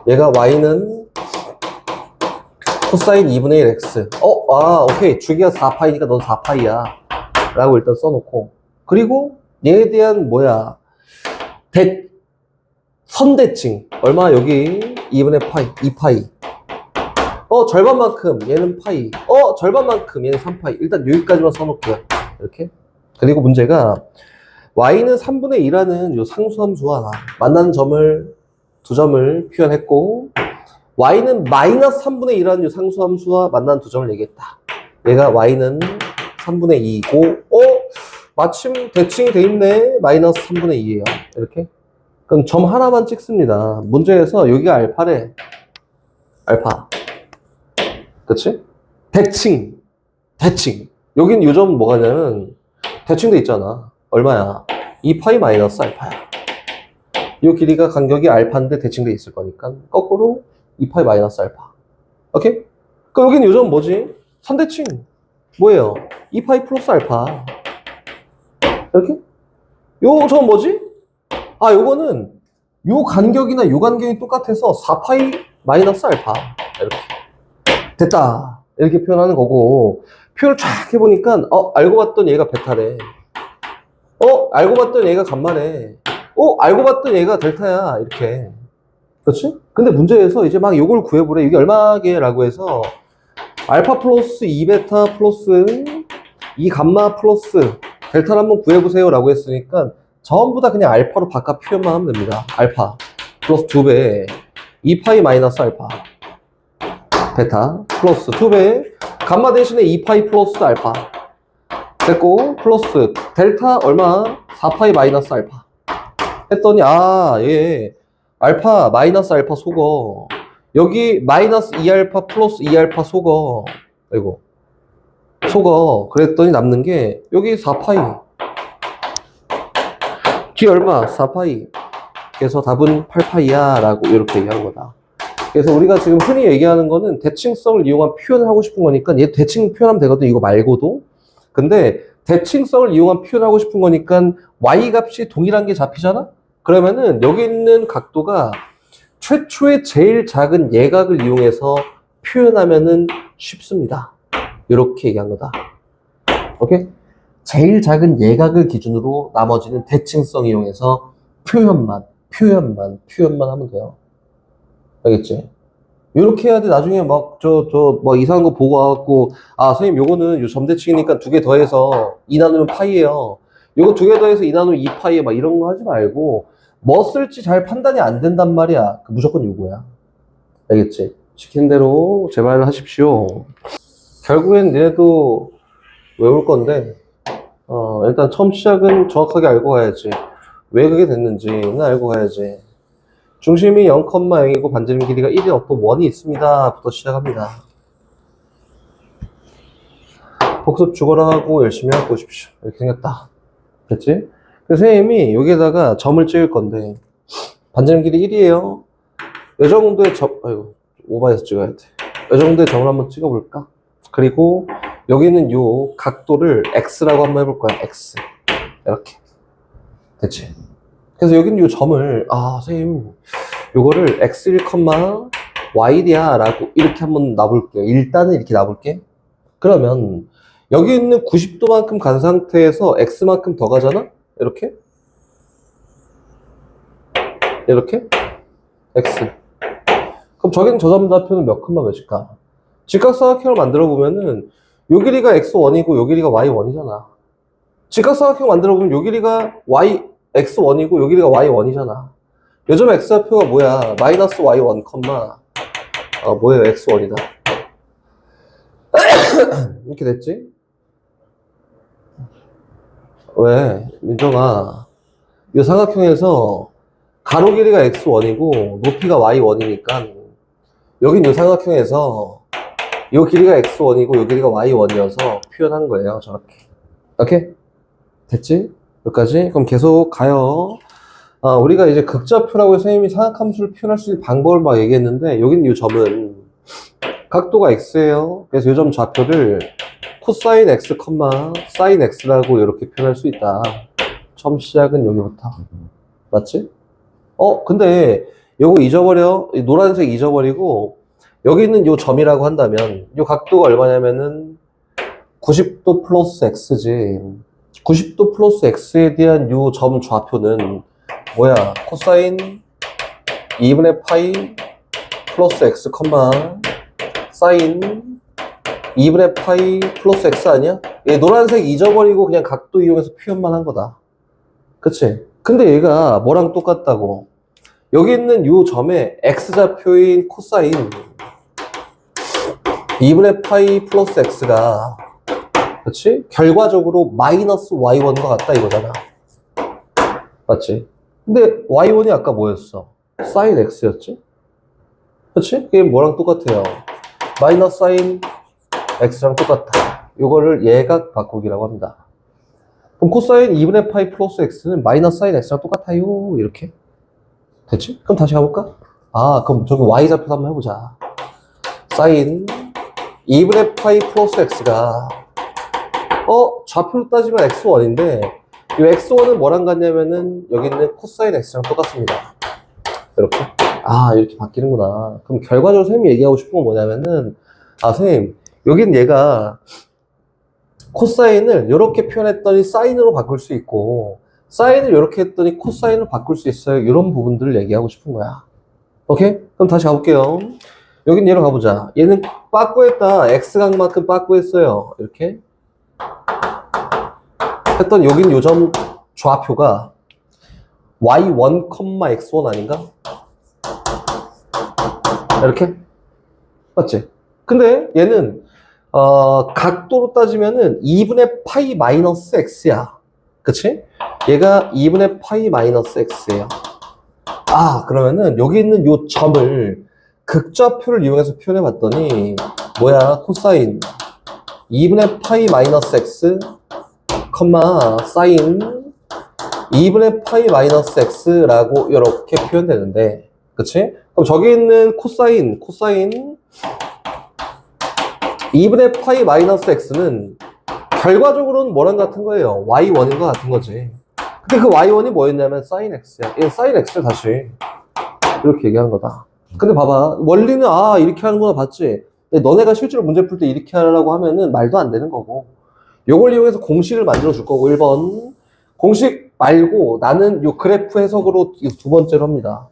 얘가 y는 코사인 2분의 1 x. 오케이. 주기가 4파이니까 넌 4파이야. 라고 일단 써놓고. 그리고 얘에 대한 선대칭. 얼마? 여기 2분의 파이, 2파이. 절반만큼 얘는 파이. 절반만큼 얘는 3파이. 일단 여기까지만 써놓고요. 이렇게. 그리고 문제가 y는 3분의 2라는 요 상수함수와 만나는 점을 두 점을 표현했고 y는 마이너스 3분의 2라는 요 상수함수와 만나는 두 점을 얘기했다. 얘가 y는 3분의 2이고 마침 대칭이 돼 있네. 마이너스 3분의 2예요. 이렇게. 그럼 점 하나만 찍습니다. 문제에서 여기가 알파래. 알파. 그치? 대칭. 여긴 요 점은 뭐가냐면 대칭돼 있잖아. 얼마야? 2파이 마이너스 알파야. 이 길이가 간격이 알파인데 대칭돼 있을 거니까 거꾸로 2파이 마이너스 알파. 오케이? 그럼 여긴 요 점 뭐지? 선대칭. 뭐예요? 2파이 플러스 알파. 이렇게? 요 점 뭐지? 요거는 요 간격이나 요 간격이 똑같아서 4파이 마이너스 알파. 이렇게. 됐다. 이렇게 표현하는 거고, 표현을 쫙 해보니까, 알고 봤더니 얘가 베타래. 알고 봤더니 얘가 감마래. 알고 봤더니 얘가 델타야. 이렇게. 그렇지? 근데 문제에서 이제 막 요걸 구해보래. 이게 얼마게? 라고 해서, 알파 플러스 2베타 플러스 2감마 플러스 델타를 한번 구해보세요. 라고 했으니까, 전부 다 그냥 알파로 바꿔 표현만 하면 됩니다. 알파 플러스 2배 2파이 마이너스 알파 베타 플러스 2배 감마 대신에 2파이 플러스 알파 됐고 플러스 델타 얼마? 4파이 마이너스 알파 했더니 얘 알파 마이너스 알파 속어 여기 마이너스 2알파 플러스 2알파 속어 아이고 속어 그랬더니 남는 게 여기 4파이 뒤 얼마? 4파이. 그래서 답은 8파이야 라고 이렇게 얘기하는 거다. 그래서 우리가 지금 흔히 얘기하는 거는 대칭성을 이용한 표현을 하고 싶은 거니까 얘 대칭 표현하면 되거든. 이거 말고도. 근데 대칭성을 이용한 표현하고 싶은 거니까 y 값이 동일한 게 잡히잖아? 그러면은 여기 있는 각도가 최초의 제일 작은 예각을 이용해서 표현하면은 쉽습니다. 이렇게 얘기한 거다. 오케이? 제일 작은 예각을 기준으로 나머지는 대칭성 이용해서 표현만 하면 돼요. 알겠지? 이렇게 해야 돼. 나중에 막, 이상한 거 보고 와갖고, 선생님, 요거는 요 점대칭이니까 두 개 더해서 2 나누면 파이예요. 요거 두 개 더해서 2 나누면 2파이에 막 이런 거 하지 말고, 뭐 쓸지 잘 판단이 안 된단 말이야. 무조건 요거야. 알겠지? 시킨 대로 제발 하십시오. 결국엔 얘도 외울 건데, 일단 처음 시작은 정확하게 알고 가야지. 왜 그게 됐는지는 알고 가야지. 중심이 0,0이고 반지름 길이가 1이 없고 1이 있습니다. 부터 시작합니다. 복습 죽어라 하고 열심히 하고 오십시오. 이렇게 생겼다. 됐지? 그래서 선생님이 여기에다가 점을 찍을 건데 반지름 길이 1이에요. 이 정도의 오버해서 찍어야 돼. 이 정도의 점을 한번 찍어볼까? 그리고 여기는 요 각도를 x라고 한번 해볼 거야. x. 이렇게. 됐지? 그래서 여기는 요 점을, 선생님, 요거를 x1, y1이야. 라고 이렇게 한번 놔볼게요. 일단은 이렇게 놔볼게. 그러면, 여기 있는 90도만큼 간 상태에서 x만큼 더 가잖아? 이렇게. 이렇게. x. 그럼 저기는 저 점좌표는 몇 컴마 몇일까? 직각삼각형을 만들어보면은, 요 길이가 x1이고 요 길이가 y1이잖아. 직각삼각형 만들어보면 요 길이가 x1이고 요 길이가 y1이잖아. 요즘 x좌표가 뭐야? 마이너스 y1, 뭐예요? x1이다. 이렇게 됐지? 왜? 민정아, 이 삼각형에서 가로 길이가 x1이고 높이가 y1이니까 여긴 요 삼각형에서 요 길이가 x1이고 요 길이가 y1이어서 표현한 거예요. 저렇게. 오케이? 됐지? 여기까지? 그럼 계속 가요. 우리가 이제 극좌표라고 해서 선생님이 삼각함수를 표현할 수 있는 방법을 막 얘기했는데, 여긴 이 점은 각도가 x예요. 그래서 이 점 좌표를 코사인 x, 사인 x라고 이렇게 표현할 수 있다. 처음 시작은 여기부터. 맞지? 근데 요거 잊어버려. 이 노란색 잊어버리고 여기 있는 요 점이라고 한다면 요 각도가 얼마냐면은 90도 플러스 x지. 90도 플러스 x에 대한 요 점 좌표는 뭐야? 코사인 2분의 파이 플러스 x, 사인 2분의 파이 플러스 x 아니야? 얘 노란색 잊어버리고 그냥 각도 이용해서 표현만 한 거다. 그치? 근데 얘가 뭐랑 똑같다고? 여기 있는 요 점에 x좌표인 코사인 2분의 파이 플러스 x가 그치? 결과적으로 마이너스 y1과 같다 이거잖아. 맞지? 근데 y1이 아까 뭐였어? 사인 x였지? 그치? 그게 뭐랑 똑같아요? 마이너스 사인 x랑 똑같다. 이거를 예각 바꾸기라고 합니다. 그럼 코사인 2분의 파이 플러스 x는 마이너스 사인 x랑 똑같아요. 이렇게. 됐지? 그럼 다시 가볼까? 그럼 저기 y좌표 한번 해보자. 사인 2분의 파이 플러스 x가 좌표로 따지면 x1인데 이 x1은 뭐랑 같냐면은 여기 있는 코사인 x랑 똑같습니다. 이렇게. 이렇게 바뀌는구나. 그럼 결과적으로 선생님이 얘기하고 싶은 건 뭐냐면은 선생님 여긴 얘가 코사인을 이렇게 표현했더니 사인으로 바꿀 수 있고 사인을 이렇게 했더니 코사인으로 바꿀 수 있어요. 이런 부분들을 얘기하고 싶은 거야. 오케이? 그럼 다시 가볼게요. 여긴 얘로 가보자. 얘는 빠꾸했다. x각만큼 빠꾸했어요. 이렇게 했던 여긴 요점 좌표가 y1, x1 아닌가? 이렇게? 맞지? 근데 얘는 각도로 따지면은 2분의 파이 마이너스 x야. 그치? 얘가 2분의 파이 마이너스 x예요. 그러면은 여기 있는 요 점을 극좌표를 이용해서 표현해 봤더니 뭐야? 코사인 2분의 파이 마이너스 x, 사인 2분의 파이 마이너스 x라고 이렇게 표현되는데, 그치? 그럼 저기 있는 코사인 2분의 파이 마이너스 x는 결과적으로는 뭐랑 같은 거예요? y1인 것 같은 거지. 근데 그 y1이 뭐였냐면 사인 x야. 얘 사인 x를 다시 이렇게 얘기하는 거다. 근데 봐봐. 원리는 이렇게 하는구나 봤지? 근데 너네가 실제로 문제 풀 때 이렇게 하려고 하면은 말도 안 되는 거고. 요걸 이용해서 공식을 만들어 줄 거고 1번. 공식 말고 나는 요 그래프 해석으로 두 번째로 합니다.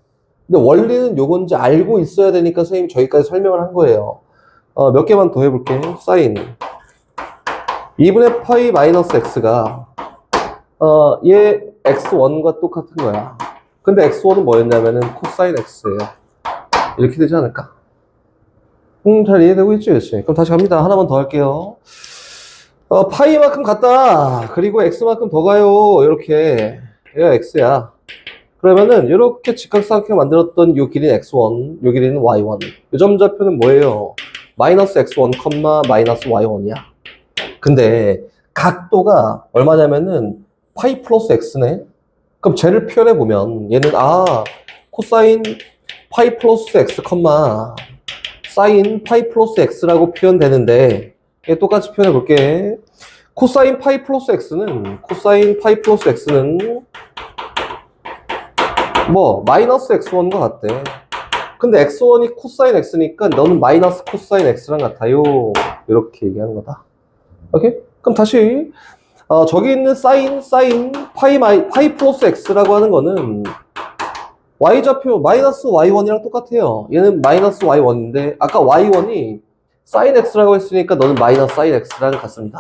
근데 원리는 요건지 알고 있어야 되니까 선생님이 저기까지 설명을 한 거예요. 몇 개만 더 해볼게. 사인 2분의 파이 마이너스 x가 얘 x1과 똑같은 거야. 근데 x1은 뭐였냐면은 코사인 x예요. 이렇게 되지 않을까? 잘 이해되고 있지, 그치? 그럼 다시 갑니다. 하나만 더 할게요. 파이만큼 같다. 그리고 x만큼 더 가요. 이렇게. 얘가 x야. 그러면은 이렇게 직각삼각형 만들었던 요 길이는 x1, 요 길이는 y1. 요 점좌표는 뭐예요? 마이너스 x1, 마이너스 y1이야. 근데 각도가 얼마냐면은 파이 플러스 x네. 그럼 쟤를 표현해 보면 얘는 코사인 파이 플러스 x, 사인 파이 플러스 x라고 표현되는데 얘 똑같이 표현해 볼게. 코사인 파이 플러스 x는 뭐 마이너스 x1과 같대. 근데 x1이 코사인 x니까 너는 마이너스 코사인 x랑 같아요. 이렇게 얘기하는 거다. 오케이? 그럼 다시 저기 있는 사인 파이 플러스 x라고 하는 거는 y좌표 마이너스 y1이랑 똑같아요. 얘는 마이너스 y1인데 아까 y1이 사인 x라고 했으니까 너는 마이너스 사인 x랑 같습니다.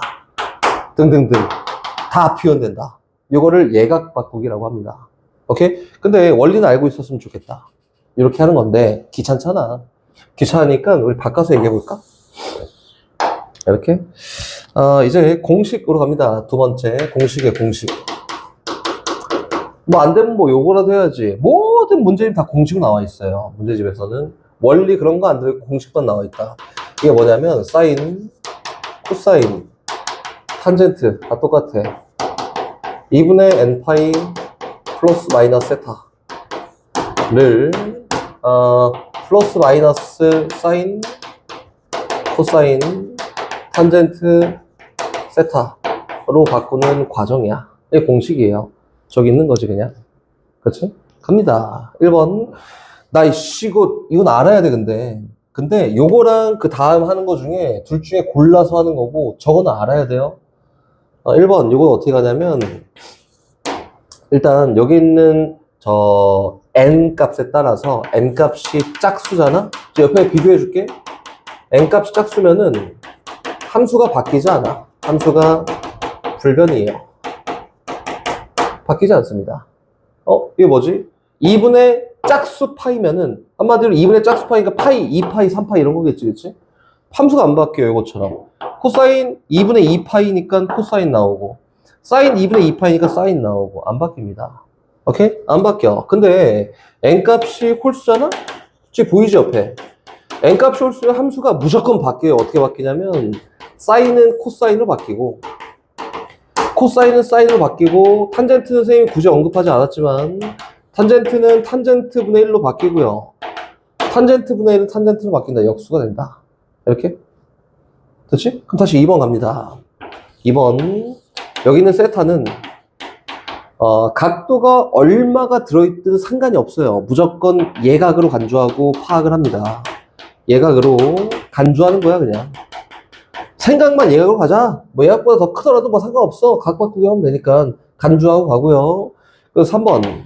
등등등 다 표현된다. 이거를 예각 바꾸기라고 합니다. 오케이? 근데 원리는 알고 있었으면 좋겠다. 이렇게 하는 건데 귀찮잖아. 귀찮으니까 우리 바꿔서 얘기해 볼까? 이렇게 이제 공식으로 갑니다. 두 번째 공식의 공식. 뭐 안 되면 뭐 요거라도 해야지. 모든 문제집 다 공식 나와 있어요. 문제집에서는 원리 그런 거 안 들어있고 공식만 나와 있다. 이게 뭐냐면 사인, 코사인, 탄젠트 다 똑같아. 2분의 n파이 플러스 마이너스 세타를 플러스 마이너스 사인, 코사인, 탄젠트, 세타로 바꾸는 과정이야. 이게 공식이에요. 저기 있는 거지 그냥. 그치? 갑니다. 1번. 나 이건 알아야 돼 근데 요거랑 그 다음 하는 거 중에 둘 중에 골라서 하는 거고 저거는 알아야 돼요. 1번 요건 어떻게 가냐면 일단 여기 있는 저 n 값에 따라서 n 값이 짝수잖아? 옆에 비교해 줄게. n 값이 짝수면은 함수가 바뀌지 않아. 함수가 불변이에요. 바뀌지 않습니다. 이게 뭐지? 2분의 짝수 파이면은 한마디로 2분의 짝수 파이니까 파이, 2파이, 3파이 이런 거겠지, 그치? 함수가 안 바뀌어요, 이것처럼. 코사인 2분의 2파이니까 코사인 나오고 사인 2분의 2파이니까 사인 나오고 안 바뀝니다. 오케이? 안 바뀌어. 근데 n값이 홀수잖아? 지금 보이지 옆에? n값이 홀수면 함수가 무조건 바뀌어요. 어떻게 바뀌냐면 사인은 코사인으로 바뀌고 코사인은 사인으로 바뀌고 탄젠트는 선생님이 굳이 언급하지 않았지만 탄젠트는 탄젠트 분의 1로 바뀌고요. 탄젠트 분의 1은 탄젠트로 바뀐다. 역수가 된다. 이렇게? 됐지? 그럼 다시 2번 갑니다. 2번. 여기 있는 세타는 각도가 얼마가 들어있든 상관이 없어요. 무조건 예각으로 간주하고 파악을 합니다. 예각으로 간주하는 거야 그냥. 생각만 예각으로 가자. 뭐 예각보다 더 크더라도 뭐 상관없어. 각 바꾸기 하면 되니까 간주하고 가고요. 그리고 3번.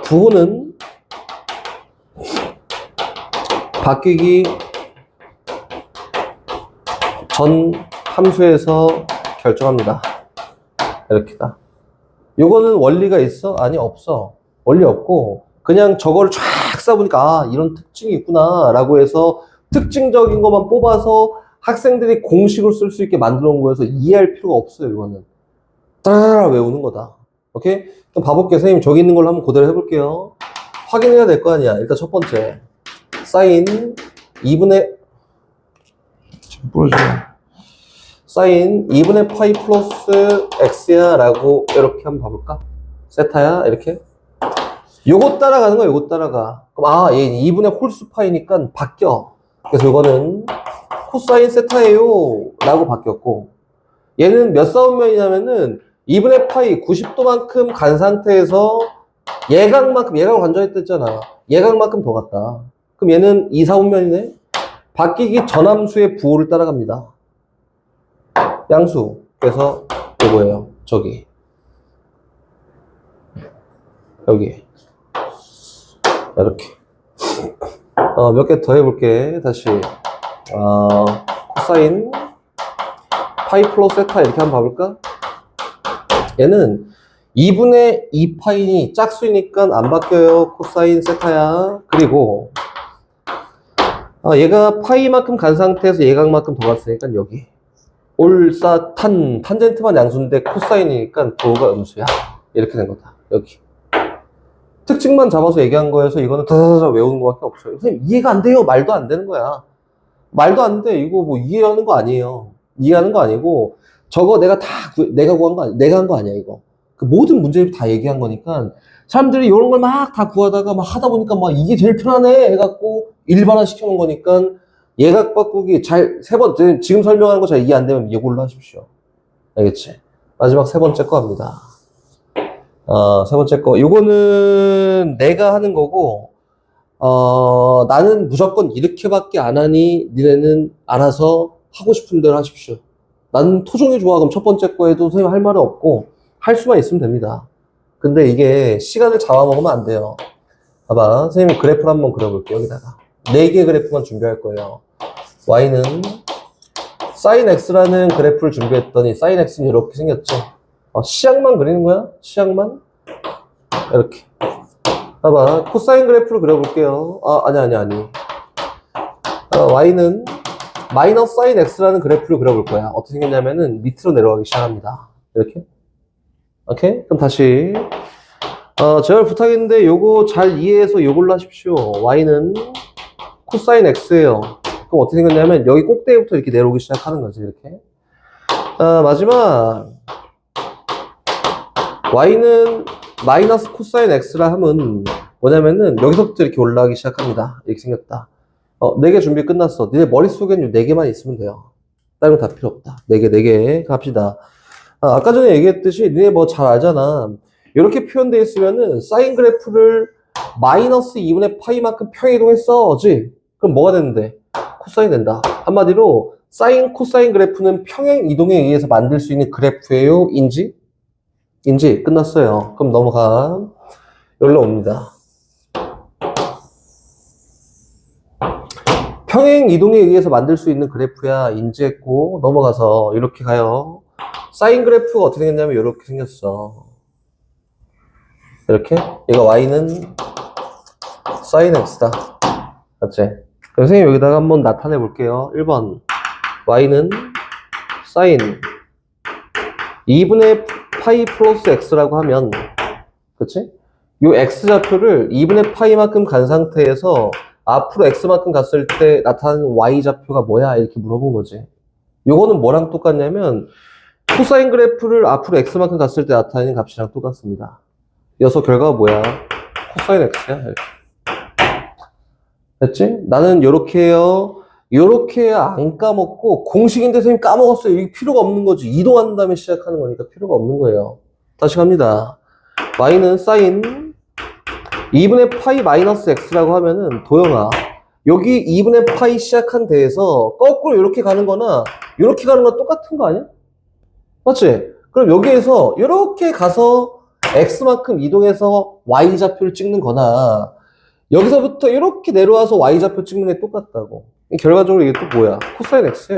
부호는 바뀌기 전 함수에서 결정합니다. 이렇게다. 요거는 원리가 있어? 아니 없어. 원리 없고 그냥 저거를 쫙 써보니까 이런 특징이 있구나 라고 해서 특징적인 것만 뽑아서 학생들이 공식으로 쓸 수 있게 만들어 놓은 거여서 이해할 필요가 없어요. 이거는 따라라 외우는 거다. 오케이? 그럼 봐볼게요. 선생님 저기 있는 걸로 한번 그대로 해볼게요. 확인해야 될 거 아니야. 일단 첫 번째 사인 2분의 지금 부러지네. 사인 2분의 파이 플러스 x야 라고 이렇게 한번 봐볼까? 세타야 이렇게 요거 따라가는 거야. 요거 따라가. 그럼 얘 2분의 홀수 파이니까 바뀌어. 그래서 요거는 코사인 세타예요 라고 바뀌었고 얘는 몇 사분면이냐면은 2분의 파이 90도만큼 간 상태에서 예각으로 간주했댔잖아. 예각만큼 더 갔다. 그럼 얘는 2사분면이네. 바뀌기 전 함수의 부호를 따라갑니다. 양수. 그래서 이거예요. 저기. 여기. 이렇게. 몇 개 더 해볼게. 다시. 코사인 파이 플러스 세타 이렇게 한번 봐볼까? 얘는 2분의 2파이니 짝수이니까 안 바뀌어요. 코사인 세타야. 그리고 얘가 파이만큼 간 상태에서 예각만큼 더 갔으니까 여기 탄젠트만 양수인데 코사인이니까 부호가 음수야. 이렇게 된 거다. 여기 특징만 잡아서 얘기한 거여서 이거는 다다다다 외우는 거밖에 없어요. 선생님 이해가 안 돼요. 말도 안 되는 거야. 말도 안 돼. 이거 뭐 이해하는 거 아니에요. 이해하는 거 아니고 저거 내가 구한 거 아니야. 내가 한 거 아니야 이거. 그 모든 문제를 다 얘기한 거니까 사람들이 이런 걸 막 다 구하다가 막 하다 보니까 막 이게 제일 편하네 해갖고 일반화 시켜놓은 거니까 예각 바꾸기 세 번째 지금 설명하는 거 잘 이해 안 되면 이걸로 하십시오. 알겠지? 마지막 세 번째 거 합니다. 세 번째 거 요거는 내가 하는 거고 나는 무조건 이렇게밖에 안 하니 니네는 알아서 하고 싶은 대로 하십시오. 나는 토종이 좋아. 그럼 첫 번째 거에도 선생님 할 말은 없고 할 수만 있으면 됩니다. 근데 이게 시간을 잡아먹으면 안 돼요. 봐봐. 선생님이 그래프를 한번 그려볼게요. 여기다가 4개의 그래프만 준비할 거예요. y는 sin x라는 그래프를 준비했더니 sin x는 이렇게 생겼죠. 시약만 그리는 거야. 시약만 이렇게. 봐봐. 코사인 그래프를 그려볼게요. 아니. y는 마이너스 sin x라는 그래프를 그려볼 거야. 어떻게 생겼냐면은 밑으로 내려가기 시작합니다. 이렇게. 오케이? 그럼 다시. 제발 부탁인데 요거 잘 이해해서 요걸로 하십시오. y는 코사인 x예요. 그럼 어떻게 생겼냐면 여기 꼭대기부터 이렇게 내려오기 시작하는 거지, 이렇게. 마지막 y는 마이너스 코사인 x라 하면 뭐냐면은 여기서부터 이렇게 올라가기 시작합니다. 이렇게 생겼다. 4개 준비 끝났어. 니네 머릿속에는 4개만 있으면 돼요. 다른 거 다 필요 없다. 4개 갑시다. 아까 전에 얘기했듯이 니네 뭐 잘 알잖아. 이렇게 표현되어 있으면은 사인 그래프를 마이너스 2분의 파이만큼 평행이동했어지. 그럼 뭐가 되는데? 코사인 된다. 한마디로 사인 코사인 그래프는 평행 이동에 의해서 만들 수 있는 그래프예요. 인지? 끝났어요. 그럼 넘어가. 여기로 옵니다. 평행 이동에 의해서 만들 수 있는 그래프야. 인지했고 넘어가서 이렇게 가요. 사인 그래프가 어떻게 생겼냐면 이렇게 생겼어. 이렇게. 얘가 y는 사인 x다. 맞지? 그럼 선생님 여기다가 한번 나타내 볼게요. 1번 y는 사인 2분의 파이 플러스 x라고 하면, 그치? 요 x좌표를 2분의 파이만큼 간 상태에서 앞으로 x만큼 갔을 때 나타나는 y좌표가 뭐야? 이렇게 물어본 거지. 요거는 뭐랑 똑같냐면 코사인 그래프를 앞으로 x만큼 갔을 때 나타내는 값이랑 똑같습니다. 여기서 결과가 뭐야? 코사인 x야. 이렇게. 됐지? 나는 요렇게 해요. 요렇게 안 까먹고 공식인데 선생님 까먹었어요. 이게 필요가 없는 거지. 이동한 다음에 시작하는 거니까 필요가 없는 거예요. 다시 갑니다. y는 사인 2분의 파이 마이너스 x라고 하면은 도영아 여기 2분의 파이 시작한 데에서 거꾸로 이렇게 가는 거나 이렇게 가는 거 똑같은 거 아니야? 맞지? 그럼 여기에서 이렇게 가서 x만큼 이동해서 y좌표를 찍는 거나 여기서부터 이렇게 내려와서 y좌표 찍는 게 똑같다고. 결과적으로 이게 또 뭐야? 코사인 x야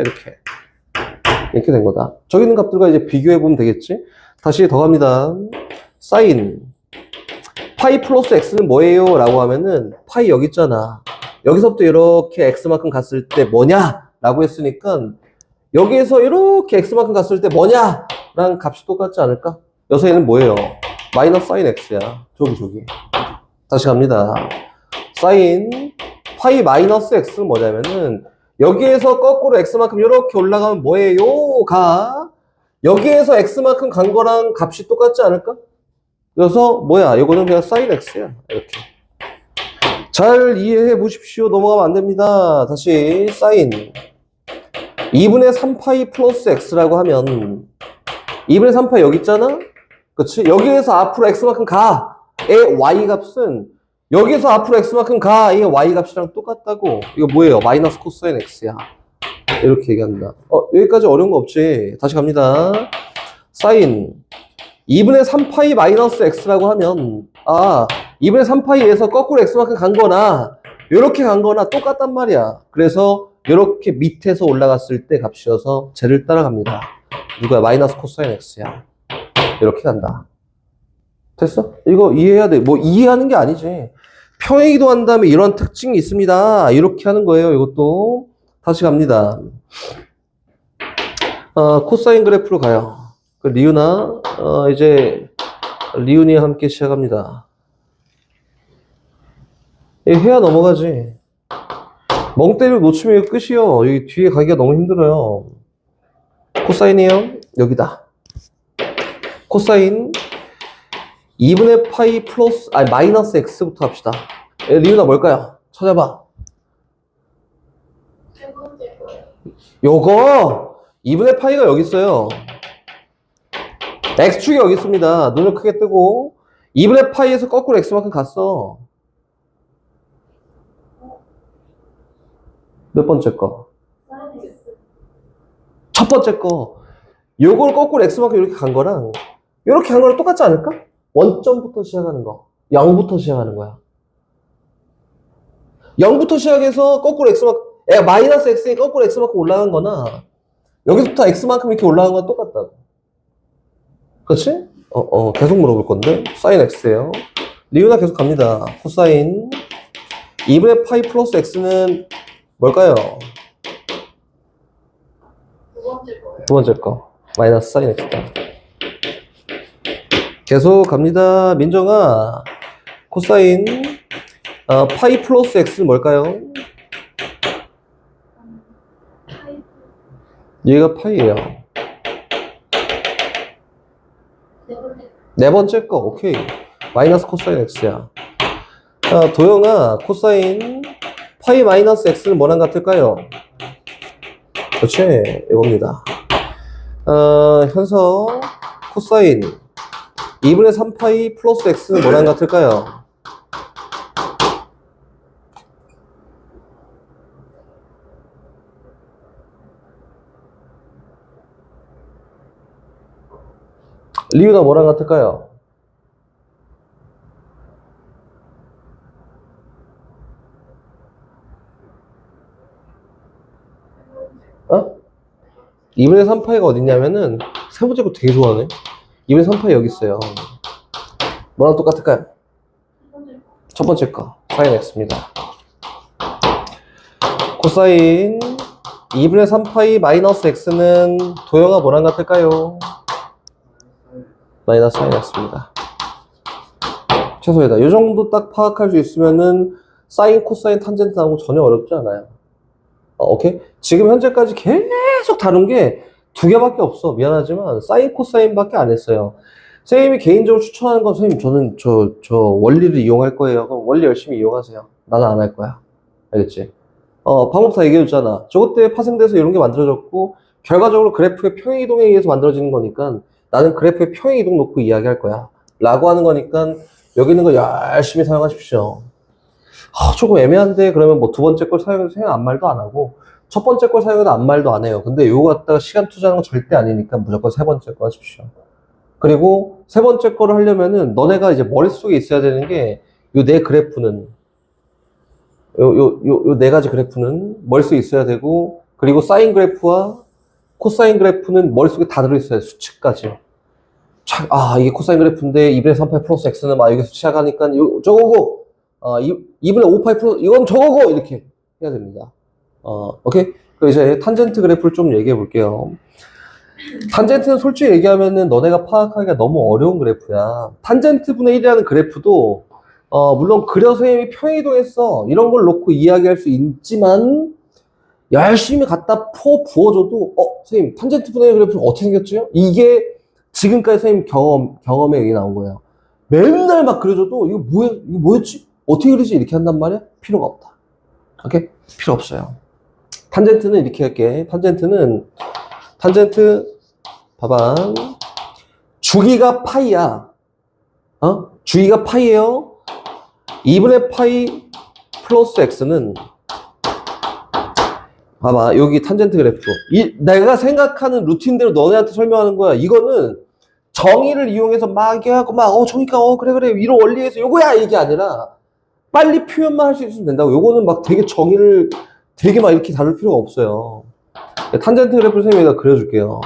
이렇게 된 거다. 저기 있는 값들과 이제 비교해 보면 되겠지? 다시 더 갑니다. 사인 파이 플러스 x는 뭐예요? 라고 하면은 파이 여기 있잖아. 여기서부터 이렇게 x만큼 갔을 때 뭐냐? 라고 했으니까 여기에서 이렇게 x만큼 갔을 때 뭐냐? 라는 값이 똑같지 않을까? 여기서 얘는 뭐예요? 마이너스 사인 x야. 저기. 다시 갑니다. 사인 파이 마이너스 x는 뭐냐면은 여기에서 거꾸로 x만큼 이렇게 올라가면 뭐예요? 가 여기에서 x만큼 간 거랑 값이 똑같지 않을까? 그래서 뭐야? 이거는 그냥 사인 x야. 이렇게. 잘 이해해 보십시오. 넘어가면 안 됩니다. 다시 사인 2분의 3파이 플러스 x라고 하면 2분의 3파이 여기 있잖아? 그치? 여기에서 앞으로 x만큼 가의 y 값은 여기서 앞으로 x만큼 가의 y 값이랑 똑같다고. 이거 뭐예요? 마이너스 코사인 x야. 이렇게 얘기한다. 여기까지 어려운 거 없지? 다시 갑니다. 사인 2분의 3파이 마이너스 x라고 하면 2분의 3파이에서 거꾸로 x만큼 간 거나 이렇게 간 거나 똑같단 말이야. 그래서 이렇게 밑에서 올라갔을 때 값이어서 쟤를 따라갑니다. 누가 마이너스 코사인 x야. 이렇게 간다. 됐어? 이거 이해해야 돼. 뭐 이해하는 게 아니지. 평행 이동한 다음에 이런 특징이 있습니다. 이렇게 하는 거예요. 이것도. 다시 갑니다. 코사인 그래프로 가요. 그 리우나 이제 리운이와 함께 시작합니다. 해야 넘어가지. 멍 때리고 놓치면 이거 끝이요. 여기 뒤에 가기가 너무 힘들어요. 코사인이요. 여기다. 코사인 2분의 파이 플러스 마이너스 x부터 합시다. 리우나 뭘까요? 찾아봐. 세 번째 거예요. 요거 2분의 파이가 여기 있어요. x축이 여기 있습니다. 눈을 크게 뜨고 2분의 파이에서 거꾸로 x만큼 갔어. 몇 번째 거? 사인 x. 첫 번째 거. 요걸 거꾸로 x만큼 이렇게 간 거랑 이렇게 간 거랑 똑같지 않을까? 원점부터 시작하는 거. 0부터 시작하는 거야. 0부터 시작해서 거꾸로 x만큼 마이너스 x에 거꾸로 x만큼 올라간 거나 여기서부터 x만큼 이렇게 올라간 건 똑같다고. 그렇지? 계속 물어볼 건데 사인 x예요. 리우나 계속 갑니다. 코사인 2분의 파이 플러스 x는 뭘까요? 두 번째 거예요. 두 번째 거 마이너스 사인 x다. 계속 갑니다. 민정아 코사인 파이 플러스 x는 뭘까요? 얘가 파이예요. 네 번째. 네 번째 거, 오케이. 마이너스 코사인 x야. 도영아, 코사인 파이 마이너스 x는 뭐랑 같을까요? 그렇지, 이겁니다. 현서, 코사인 2분의 3파이 플러스 x는 뭐랑 같을까요? 리우가 뭐랑 같을까요? 어? 2분의 3파이가 어딨냐면은 세 번째 거 되게 좋아하네. 2분의 3파이 여기 있어요. 뭐랑 똑같을까요? 세 번째 거. 첫 번째 거 사인 x입니다. 코사인 2분의 3파이 마이너스 x는 도형아 뭐랑 같을까요? 마이너스 사인 x입니다. 최소이다. 이 정도 딱 파악할 수 있으면은 사인, 코사인, 탄젠트 나오고 전혀 어렵지 않아요. 오케이? 지금 현재까지 계속 다룬 게 두 개밖에 없어. 미안하지만 사인, 코사인밖에 안 했어요. 선생님이 개인적으로 추천하는 건 선생님 저는 저 원리를 이용할 거예요. 그럼 원리 열심히 이용하세요. 나는 안 할 거야. 알겠지? 방법 다 얘기해줬잖아. 저것 때문에 파생돼서 이런 게 만들어졌고 결과적으로 그래프의 평행이동에 의해서 만들어지는 거니까 나는 그래프의 평행이동 놓고 이야기할 거야. 라고 하는 거니까 여기 있는 거 열심히 사용하십시오. 조금 애매한데 그러면 뭐 두 번째 걸 사용해도 생각 아무 말도 안 하고 첫 번째 걸 사용해도 아무 말도 안 해요. 근데 요거 갖다가 시간 투자하는 건 절대 아니니까 무조건 세 번째 거 하십시오. 그리고 세 번째 거를 하려면은 너네가 이제 머릿속에 있어야 되는 게 요 네 그래프는 요 네 가지 그래프는 머릿속에 있어야 되고 그리고 사인 그래프와 코사인 그래프는 머릿속에 다 들어있어요. 수치까지요. 이게 코사인 그래프인데 2분의 3파이 플러스 x는 막 여기서 시작하니까 저거고 2분의 5파이 플러스 이건 저거고 이렇게 해야 됩니다. 오케이? 그럼 이제 탄젠트 그래프를 좀 얘기해 볼게요. 탄젠트는 솔직히 얘기하면은 너네가 파악하기가 너무 어려운 그래프야. 탄젠트 분의 1이라는 그래프도 물론 그려서 선생님이 평행이동했어 이런 걸 놓고 이야기할 수 있지만 열심히 갖다 부어줘도 선생님 탄젠트 분의 1 그래프는 어떻게 생겼죠? 이게 지금까지 선생님 경험에 의해 나온 거예요. 맨날 막 그려줘도 이거 뭐였지? 어떻게 그리지? 이렇게 한단 말이야? 필요가 없다. 오케이? 필요 없어요. 탄젠트는 이렇게 할게. 탄젠트 봐봐. 주기가 파이야. 주기가 파이예요. 2분의 파이 플러스 x는 봐봐. 여기 탄젠트 그래프. 내가 생각하는 루틴대로 너네한테 설명하는 거야. 이거는 정의를 이용해서 막 이렇게 하고 정의가 그래 위로 원리에서 요거야 이게 아니라 빨리 표현만 할 수 있으면 된다고. 요거는 막 되게 정의를 되게 막 이렇게 다룰 필요가 없어요. 탄젠트 그래프를 선생님이 여기다 그려줄게요.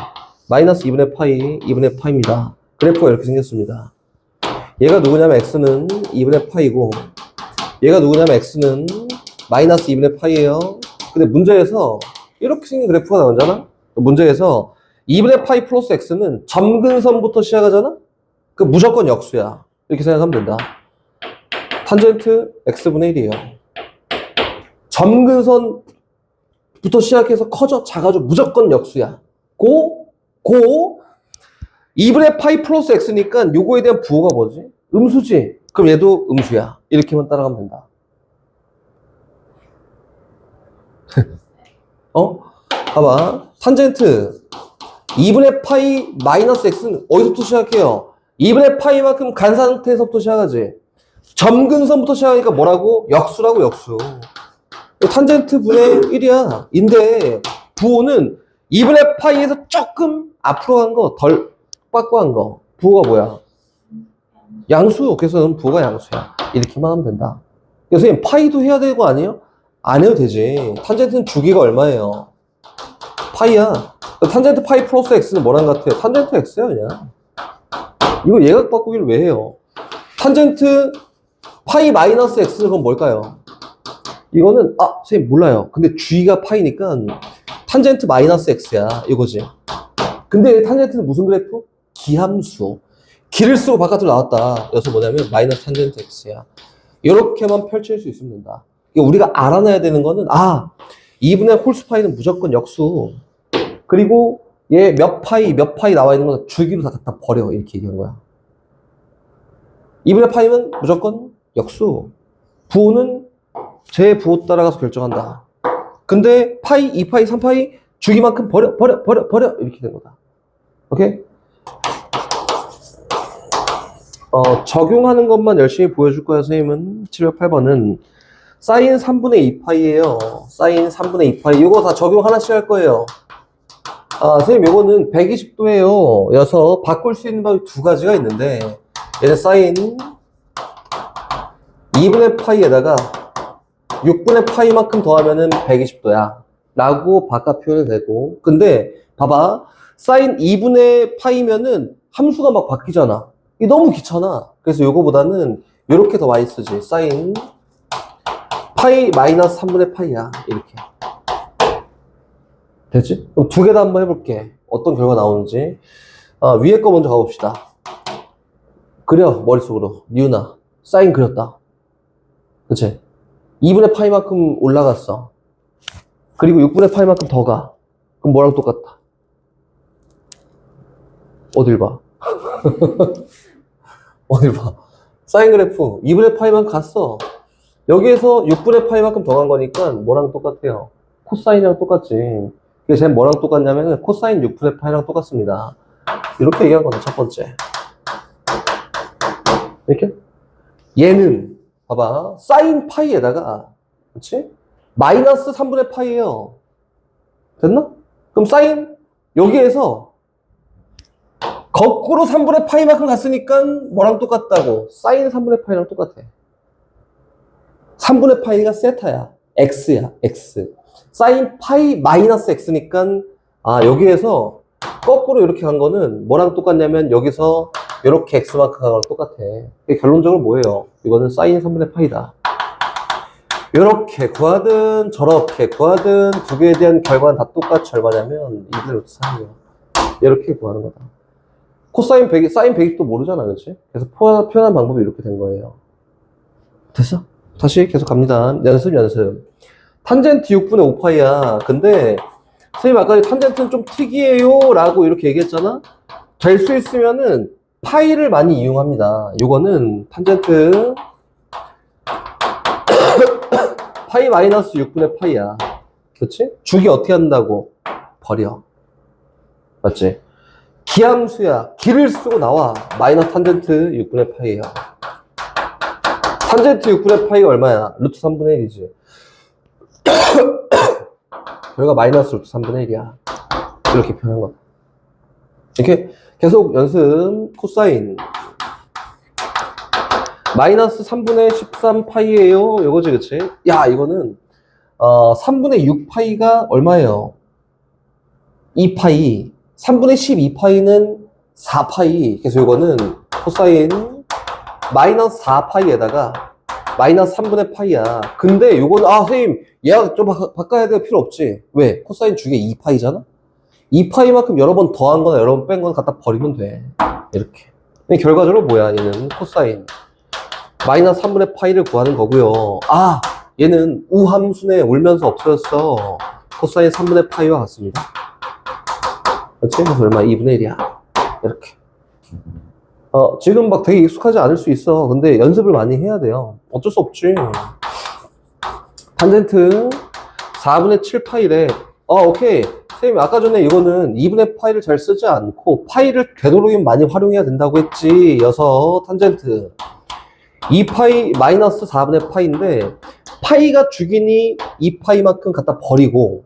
마이너스 2분의 파이입니다. 그래프가 이렇게 생겼습니다. 얘가 누구냐면 x는 2분의 파이고 얘가 누구냐면 x는 마이너스 2분의 파이예요. 근데 문제에서 이렇게 생긴 그래프가 나오잖아. 문제에서 2분의 파이 플러스 x는 점근선부터 시작하잖아. 그 무조건 역수야. 이렇게 생각하면 된다. 탄젠트 x분의 1이에요. 점근선부터 시작해서 커져 작아져 무조건 역수야. 고 2분의 파이 플러스 x니까 요거에 대한 부호가 뭐지? 음수지. 그럼 얘도 음수야. 이렇게만 따라가면 된다. 봐봐. 탄젠트 2분의 파이 마이너스 x는 어디서부터 시작해요? 2분의 파이만큼 간 상태에서부터 시작하지. 점근선부터 시작하니까 뭐라고? 역수라고 역수. 탄젠트 분의 1이야. 인데 부호는 2분의 파이에서 조금 앞으로 간 거, 덜 꽉꽉한 거. 부호가 뭐야? 양수. 그래서 부호가 양수야. 이렇게만 하면 된다. 선생님 파이도 해야 되는 거 아니에요? 안 해도 되지. 탄젠트는 주기가 얼마예요? 파이야. 탄젠트 파이 플러스 x는 뭐랑 같아요? 탄젠트 x야 그냥. 이거 예각 바꾸기를 왜 해요? 탄젠트 파이 마이너스 x는 그건 뭘까요? 이거는 선생님 몰라요. 근데 주기가 파이니까 탄젠트 마이너스 x야 이거지. 근데 탄젠트는 무슨 그래프? 기함수. 기를 쓰고 바깥으로 나왔다. 여기서 뭐냐면 마이너스 탄젠트 x야. 이렇게만 펼칠 수 있으면 된다. 우리가 알아놔야 되는 거는 2분의 홀수 파이는 무조건 역수. 그리고 얘 몇 파이 나와 있는 건 주기로 다 갖다 버려. 이렇게 얘기한 거야. 2분의 파이면 무조건 역수. 부호는 제 부호 따라가서 결정한다. 근데 파이, 2파이, 3파이 주기만큼 버려. 이렇게 된 거다. 오케이? 적용하는 것만 열심히 보여줄 거야, 선생님은. 708번은 사인 3분의 2파이예요. 사인 3분의 2파이. 이거 다 적용 하나씩 할 거예요. 선생님, 이거는 120도예요. 여서 바꿀 수 있는 방법이 두 가지가 있는데, 얘는 사인 2분의 파이에다가 6분의 파이만큼 더하면은 120도야. 라고 바꿔 표현이 되고. 근데, 봐봐. 사인 2분의 파이면은 함수가 막 바뀌잖아. 이게 너무 귀찮아. 그래서 요거보다는 요렇게 더 많이 쓰지. 사인 파이 마이너스 3분의 파이야. 이렇게. 됐지? 그럼 두 개 다 한번 해볼게. 어떤 결과 나오는지. 위에 거 먼저 가봅시다. 그려, 머릿속으로. 니은아. 사인 그렸다. 그치? 2분의 파이만큼 올라갔어. 그리고 6분의 파이만큼 더 가. 그럼 뭐랑 똑같다? 어딜 봐? 어딜 봐? 사인 그래프 2분의 파이만 갔어. 여기에서 6분의 파이만큼 더 간 거니까 뭐랑 똑같아요? 코사인이랑 똑같지. 그게 쟤 뭐랑 똑같냐면 코사인 6분의 파이랑 똑같습니다. 이렇게 얘기한 거다, 첫 번째. 이렇게? 얘는 봐봐. 사인 파이에다가 그렇지? 마이너스 3분의 파이예요. 됐나? 그럼 사인 여기에서 거꾸로 3분의 파이만큼 갔으니까 뭐랑 똑같다고? 사인 3분의 파이랑 똑같아. 3분의 파이가 세타야. x야, x. 사인 파이 마이너스 x니까, 여기에서 거꾸로 이렇게 간 거는 뭐랑 똑같냐면, 여기서 이렇게 x만큼 간 거랑 똑같아. 결론적으로 뭐예요? 이거는 사인 3분의 파이다. 이렇게 구하든, 저렇게 구하든, 두 개에 대한 결과는 다 똑같이 얼마냐면, 2분의 루트 3이에요. 이렇게 구하는 거다. 코사인 100, 사인 120도 모르잖아, 그치? 그래서 표현한 방법이 이렇게 된 거예요. 됐어? 다시 계속 갑니다. 연습. 탄젠트 6분의 5파이야. 근데, 선생님 아까 탄젠트는 좀 특이해요. 라고 이렇게 얘기했잖아? 될 수 있으면은, 파이를 많이 이용합니다. 요거는 탄젠트, 파이 마이너스 6분의 파이야. 그치? 주기 어떻게 한다고? 버려. 맞지? 기함수야. 기를 쓰고 나와. 마이너스 탄젠트 6분의 파이야. 탄젠트 6분의 파이가 얼마야? 루트 3분의 1이지. 결과 마이너스 루트 3분의 1이야. 이렇게 표현한 거야. 이렇게 계속 연습. 코사인. 마이너스 3분의 13 파이예요. 요거지, 그치? 야, 이거는, 3분의 6 파이가 얼마예요? 2파이. 3분의 12파이는 4파이. 그래서 이거는 코사인 마이너스 4파이에다가 마이너스 3분의 파이야. 근데 요거는, 선생님, 얘가 좀 바꿔야 될 필요 없지. 왜? 코사인 주기에 2파이잖아? 2파이만큼 여러 번 더한 거나 여러 번 뺀 건 갖다 버리면 돼. 이렇게. 근데 결과적으로 뭐야? 얘는 코사인 마이너스 3분의 파이를 구하는 거고요. 얘는 우함수네. 울면서 없어졌어. 코사인 3분의 파이와 같습니다. 그렇지? 그래서 얼마? 2분의 1이야. 이렇게. 지금 막 되게 익숙하지 않을 수 있어. 근데 연습을 많이 해야 돼요. 어쩔 수 없지. 탄젠트 4분의 7 파이래. 오케이. 선생님, 아까 전에 이거는 2분의 파이를 잘 쓰지 않고 파이를 되도록이면 많이 활용해야 된다고 했지. 여서 탄젠트 2파이 마이너스 4분의 파이인데 파이가 주기니 2파이만큼 갖다 버리고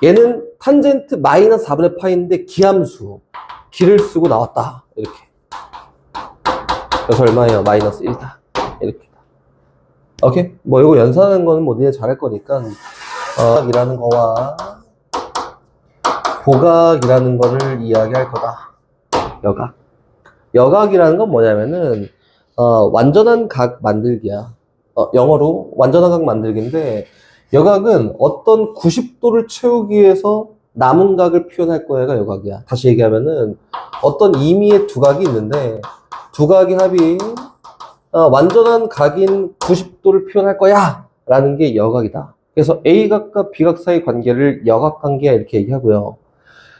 얘는 탄젠트 마이너스 4분의 파이인데 기함수 기를 쓰고 나왔다. 이렇게. 그래서 얼마예요? 마이너스 1다. 이렇게. 오케이? 뭐 이거 연산하는 거는 뭐 니네 잘할 거니까 이라는 거와 보각이라는 거를 이야기할 거다. 여각. 여각이라는 건 뭐냐면은 완전한 각 만들기야. 영어로 완전한 각 만들기인데 여각은 어떤 90도를 채우기 위해서 남은 각을 표현할 거야가 여각이야. 다시 얘기하면은 어떤 임의의 두 각이 있는데 두 각의 합이 완전한 각인 90도를 표현할 거야 라는 게 여각이다. 그래서 A각과 B각 사이 관계를 여각 관계야 이렇게 얘기하고요.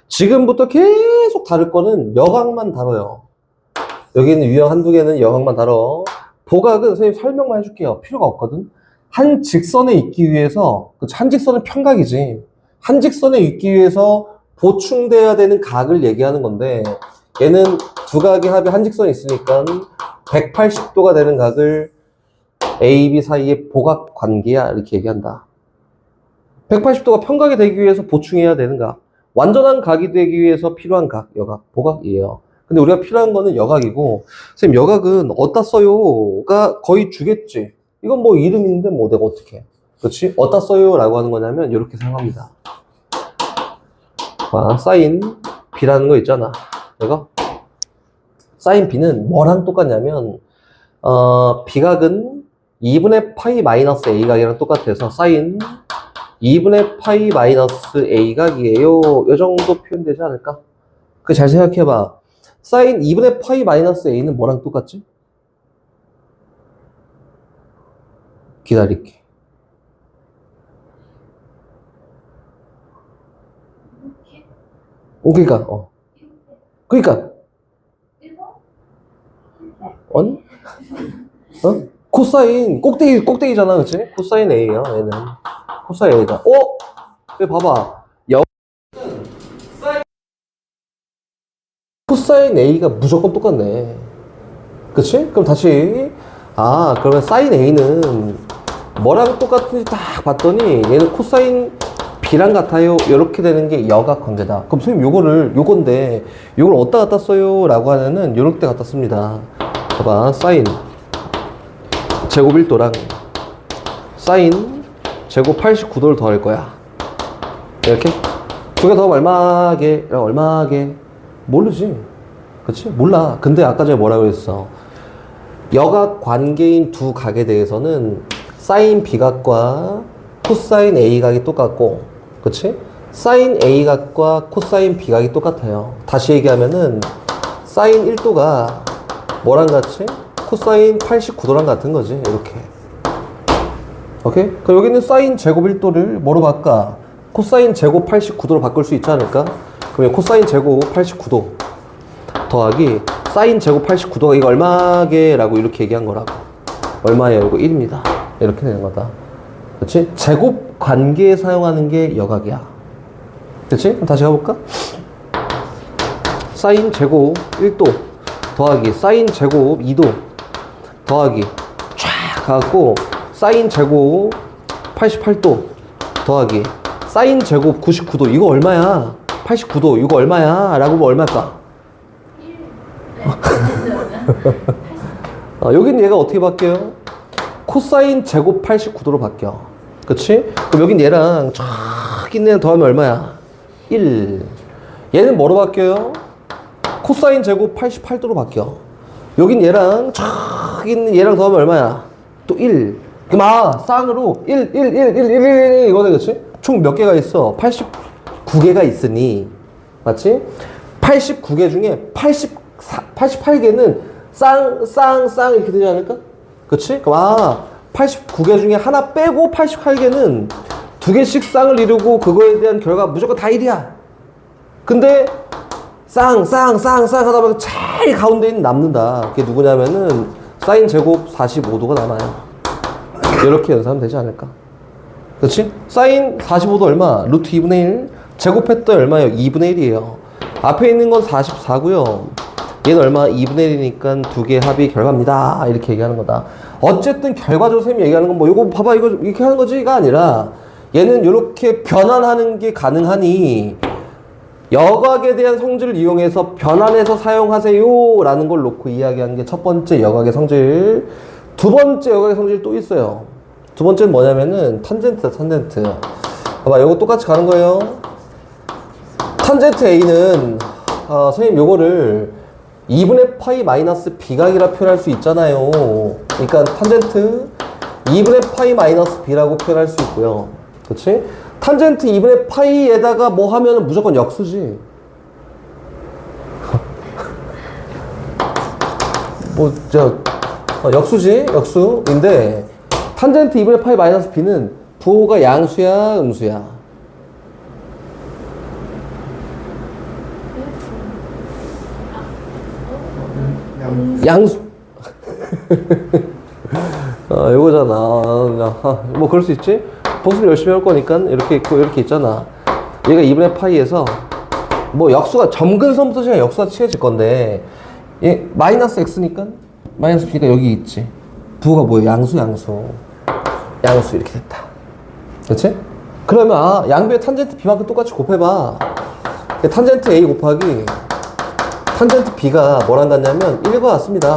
지금부터 계속 다룰 거는 여각만 다뤄요. 여기 있는 유형 한두 개는 여각만 다뤄. 보각은 선생님 설명만 해줄게요. 필요가 없거든. 한 직선에 있기 위해서, 한 직선은 평각이지. 한 직선에 있기 위해서 보충돼야 되는 각을 얘기하는 건데, 얘는 두 각의 합이 한 직선에 있으니까 180도가 되는 각을 A, B 사이의 보각 관계야. 이렇게 얘기한다. 180도가 평각이 되기 위해서 보충해야 되는 각. 완전한 각이 되기 위해서 필요한 각, 여각, 보각이에요. 근데 우리가 필요한 거는 여각이고, 선생님, 여각은 어디다 써요가 거의 주겠지. 이건 뭐 이름인데 뭐 내가 어떻게 해. 그렇지? 어디다 써요? 라고 하는 거냐면, 이렇게 사용합니다. 사인 B라는 거 있잖아. 이거? 사인 B는 뭐랑 똑같냐면, B각은 2분의 파이 마이너스 A각이랑 똑같아서, 사인 2분의 파이 마이너스 A각이에요. 이 정도 표현되지 않을까? 그 잘 생각해봐. 사인 2분의 파이 마이너스 A는 뭐랑 똑같지? 기다릴게. 그러니까, 그러니까, 코사인, 꼭대기잖아, 그치? 코사인 A야, 얘는. 코사인 A다. 여기 봐봐. 코사인 A가 무조건 똑같네. 그치? 그럼 다시. 그러면 사인 A는 뭐랑 똑같은지 딱 봤더니 얘는 코사인 B랑 같아요. 이렇게 되는 게 여각 관계다. 그럼 선생님 요건데 요걸 어디다 갖다 써요? 라고 하면은 요럴 때 갖다 씁니다. 봐봐. 사인 제곱 1도랑 사인 제곱 89도를 더할 거야. 이렇게 두 개 더하면 얼마게? 얼마게? 모르지. 그치? 몰라. 근데 아까 전에 뭐라고 했어? 여각 관계인 두 각에 대해서는 사인 B각과 코사인 A각이 똑같고, 그치? 사인 A각과 코사인 B각이 똑같아요. 다시 얘기하면은 사인 1도가 뭐랑 같이? 코사인 89도랑 같은 거지. 이렇게. 오케이? 그럼 여기는 사인 제곱 1도를 뭐로 바꿔? 코사인 제곱 89도로 바꿀 수 있지 않을까? 그러면 코사인 제곱 89도 더하기 사인 제곱 89도가 이거 얼마게? 라고 이렇게 얘기한 거라고. 얼마예요? 이거 1입니다. 이렇게 되는 거다. 그렇지? 제곱 관계에 사용하는 게 여각이야. 그렇지? 그럼 다시 가볼까? 사인 제곱 1도 더하기 사인 제곱 2도 더하기 쫙 가갖고 사인 제곱 88도 더하기 사인 제곱 99도 이거 얼마야? 89도 이거 얼마야? 라고 하면 얼마일까? 여긴 얘가 어떻게 바뀌어요? 코사인 제곱 89도로 바뀌어. 그치? 그럼 여긴 얘랑 쫙 있는 애랑 더하면 얼마야? 1. 얘는 뭐로 바뀌어요? 코사인 제곱 88도로 바뀌어. 여긴 얘랑 쫙 있는 얘랑 더하면 얼마야? 또 1. 그럼 쌍으로 1, 1, 1, 1, 1, 1, 1 이거네, 그치? 총 몇 개가 있어? 89개가 있으니. 맞지? 89개 중에 88개는 쌍 이렇게 되지 않을까? 그치? 그럼 89개 중에 하나 빼고 88개는 두 개씩 쌍을 이루고 그거에 대한 결과 무조건 다 1이야. 근데 쌍 하다 보면 제일 가운데 있는 남는다. 그게 누구냐면은 사인 제곱 45도가 남아요. 이렇게 연산하면 되지 않을까? 그치? 사인 45도 얼마? 루트 2분의 1 제곱했더니 얼마예요? 2분의 1이에요. 앞에 있는 건 44고요. 얘는 얼마? 2분의 1이니까 두 개 합이 결과입니다. 이렇게 얘기하는 거다. 어쨌든 결과적으로 선생님이 얘기하는 건 뭐 이거 봐봐 이거 이렇게 하는 거지가 아니라 얘는 이렇게 변환하는 게 가능하니 여각에 대한 성질을 이용해서 변환해서 사용하세요 라는 걸 놓고 이야기하는 게 첫 번째 여각의 성질. 두 번째 여각의 성질이 또 있어요. 두 번째는 뭐냐면은 탄젠트다. 탄젠트. 봐봐 이거 똑같이 가는 거예요. 탄젠트 A는 선생님 요거를 2분의 파이 마이너스 B각이라 표현할 수 있잖아요. 그러니까 탄젠트 2분의 파이 마이너스 B라고 표현할 수 있고요. 그렇지? 탄젠트 2분의 파이에다가 뭐 하면은 무조건 역수지. 역수인데 탄젠트 2분의 파이 마이너스 B는 부호가 양수야, 음수야? 양수. 요거잖아. 뭐 그럴 수 있지? 복습 열심히 할 거니까 이렇게 있고 이렇게 있잖아. 얘가 2분의 파이에서 뭐 역수가 점근선부터 시간 역수가 취해질 건데 얘 마이너스 x니까 마이너스 b가 여기 있지. 부호가 뭐예요? 양수 이렇게 됐다. 그렇지? 그러면 양비의 탄젠트 b만큼 똑같이 곱해봐. 탄젠트 a 곱하기 탄젠트 b가 뭐랑 같냐면 1과 같습니다.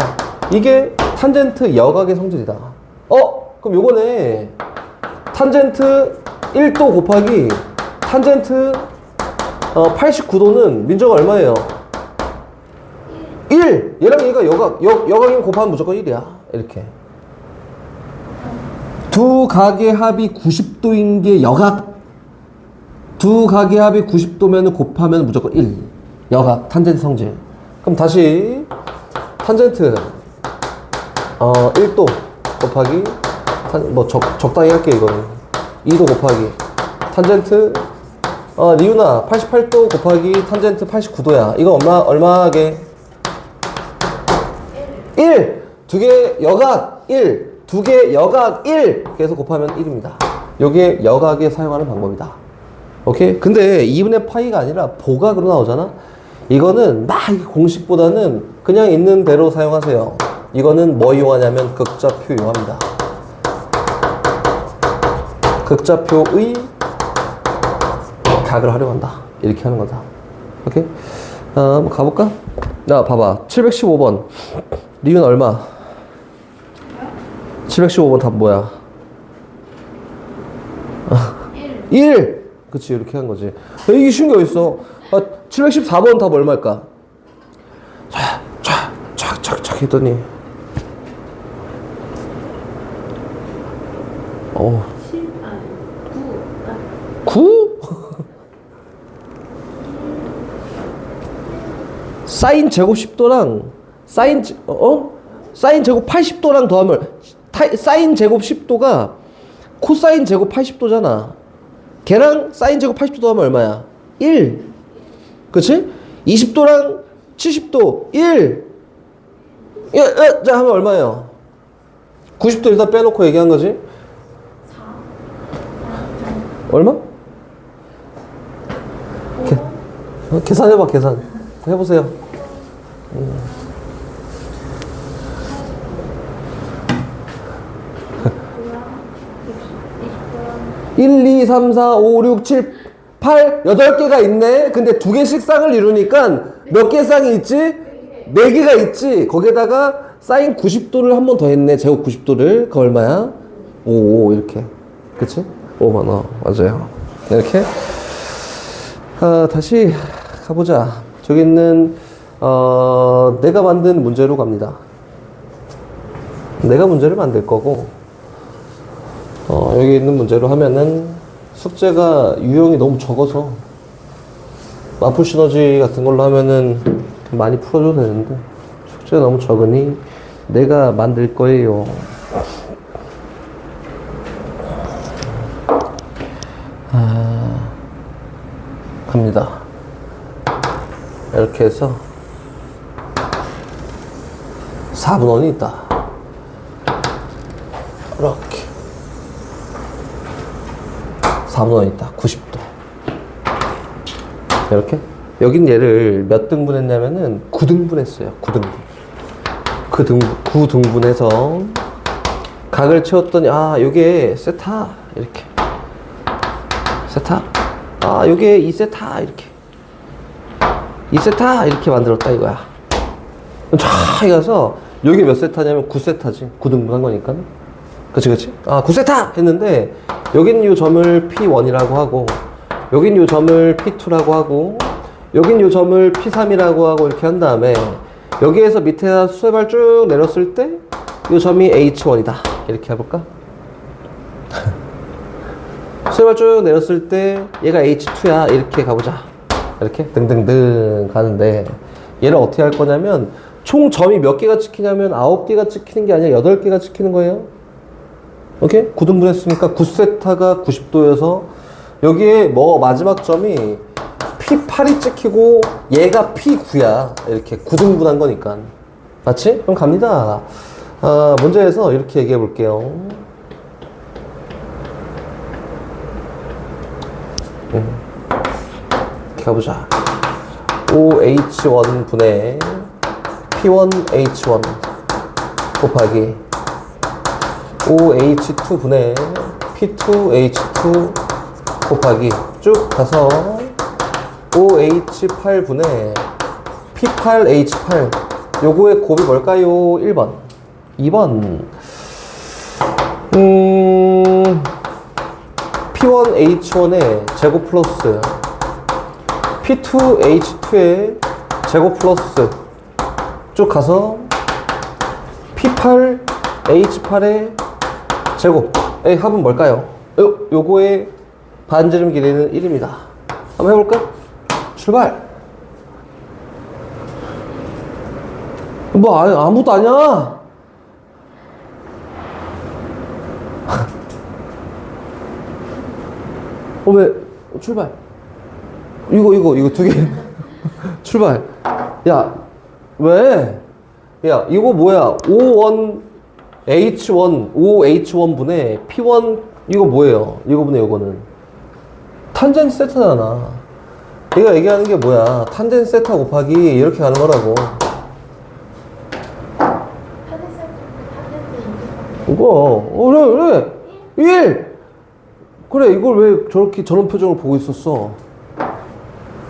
이게 탄젠트 여각의 성질이다. 그럼 요거네. 탄젠트 1도 곱하기 탄젠트 89도는 민저가 얼마예요? 1! 얘랑 얘가 여각이면 곱하면 무조건 1이야. 이렇게. 두 각의 합이 90도인 게 여각. 두 각의 합이 90도면 곱하면 무조건 1. 여각, 탄젠트 성질. 그럼 다시 탄젠트 1도 곱하기 뭐 적당히 할게 이거는 2도 곱하기 탄젠트 리우나 88도 곱하기 탄젠트 89도야. 이거 얼마 하게? 1! 두 개 여각 1! 두 개 여각 1! 그래서 곱하면 1입니다. 요게 여각에 사용하는 방법이다. 오케이? 근데 2분의 파이가 아니라 보각으로 나오잖아? 이거는 막 공식보다는 그냥 있는 대로 사용하세요. 이거는 뭐 이용하냐면 극좌표 이용합니다. 극좌표의 각을 활용한다. 이렇게 하는 거다. 오케이? 한번 가볼까? 야, 봐봐. 715번. 리은 얼마? 715번 답 뭐야? 1! 그치, 이렇게 한 거지. 이게 쉬운 게 어딨어? 714번 답 얼마일까? 쫙 했더니 9? 사인 제곱 10도랑 사인 제곱 80도랑 더하면 사인 제곱 10도가 코사인 제곱 80도잖아. 걔랑 사인 제곱 80도 더하면 얼마야? 1. 그치? 20도랑 70도 1. 자 하면 얼마예요? 90도 일단 빼놓고 얘기한 거지? 얼마? 계산해봐, 계산. 해보세요. 1, 2, 3, 4, 5, 6, 7, 8, 8개가 있네? 근데 2개씩 쌍을 이루니까 몇 개 쌍이 있지? 4개가 있지? 거기에다가 사인 90도를 한 번 더 했네. 제곱 90도를. 그거 얼마야? 5, 이렇게. 그치? 5만 원. 맞아요. 이렇게. 다시 가보자. 저기 있는, 내가 만든 문제로 갑니다. 내가 문제를 만들 거고, 여기 있는 문제로 하면은 숙제가 유형이 너무 적어서 마플 시너지 같은 걸로 하면은 많이 풀어줘도 되는데 숙제가 너무 적으니 내가 만들 거예요. 갑니다. 이렇게 해서 4분원이 있다. 이렇게 4분원이 있다. 90도. 이렇게. 여긴 얘를 몇 등분 했냐면은 9등분 했어요. 9등분. 9등분해서 각을 채웠더니, 요게 세타. 이렇게. 세타. 요게 2세타. 이렇게. 2세타. 이렇게 만들었다 이거야. 쫙 가서, 여기 몇 세타냐면 9세타지. 9등분 한 거니까. 그치. 9세타! 했는데, 여긴 요 점을 P1이라고 하고, 여긴 요 점을 P2라고 하고, 여긴 요 점을 P3이라고 하고, 이렇게 한 다음에, 여기에서 밑에 수세발 쭉 내렸을 때, 요 점이 H1이다. 이렇게 해볼까? 수세발 쭉 내렸을 때, 얘가 H2야. 이렇게 가보자. 이렇게 등등등 가는데, 얘를 어떻게 할 거냐면, 총 점이 몇 개가 찍히냐면, 9개가 찍히는 게 아니라 8개가 찍히는 거예요. 오케이? 9등분 했으니까 9세타가 90도여서 여기에 마지막 점이 P8이 찍히고 얘가 P9야. 이렇게 9등분 한 거니까. 맞지? 그럼 갑니다. 문제에서 이렇게 얘기해 볼게요. 이렇게 가보자. OH1 분의 P1H1 곱하기 OH2 분의 P2H2 곱하기 쭉 가서 OH8 분의 P8H8 요거의 곱이 뭘까요? 1번 2번 P1H1의 제곱 플러스 P2H2의 제곱 플러스 쭉 가서 P8H8의 제곱의 합은 뭘까요? 요거의 반지름 길이는 1입니다. 한번 해볼까? 출발! 뭐 아무도 아니야. 왜 출발. 이거 두 개. 출발. 야, 왜? 야, 이거 뭐야? OH1 분의 P1 이거 뭐예요? 이거 분의 이거는 탄젠트 세타잖아. 얘가 얘기하는 게 뭐야? 탄젠트 세타 곱하기 이렇게 가는 거라고. 이거 그래 1 그래 이걸 왜 저런 표정을 보고 있었어?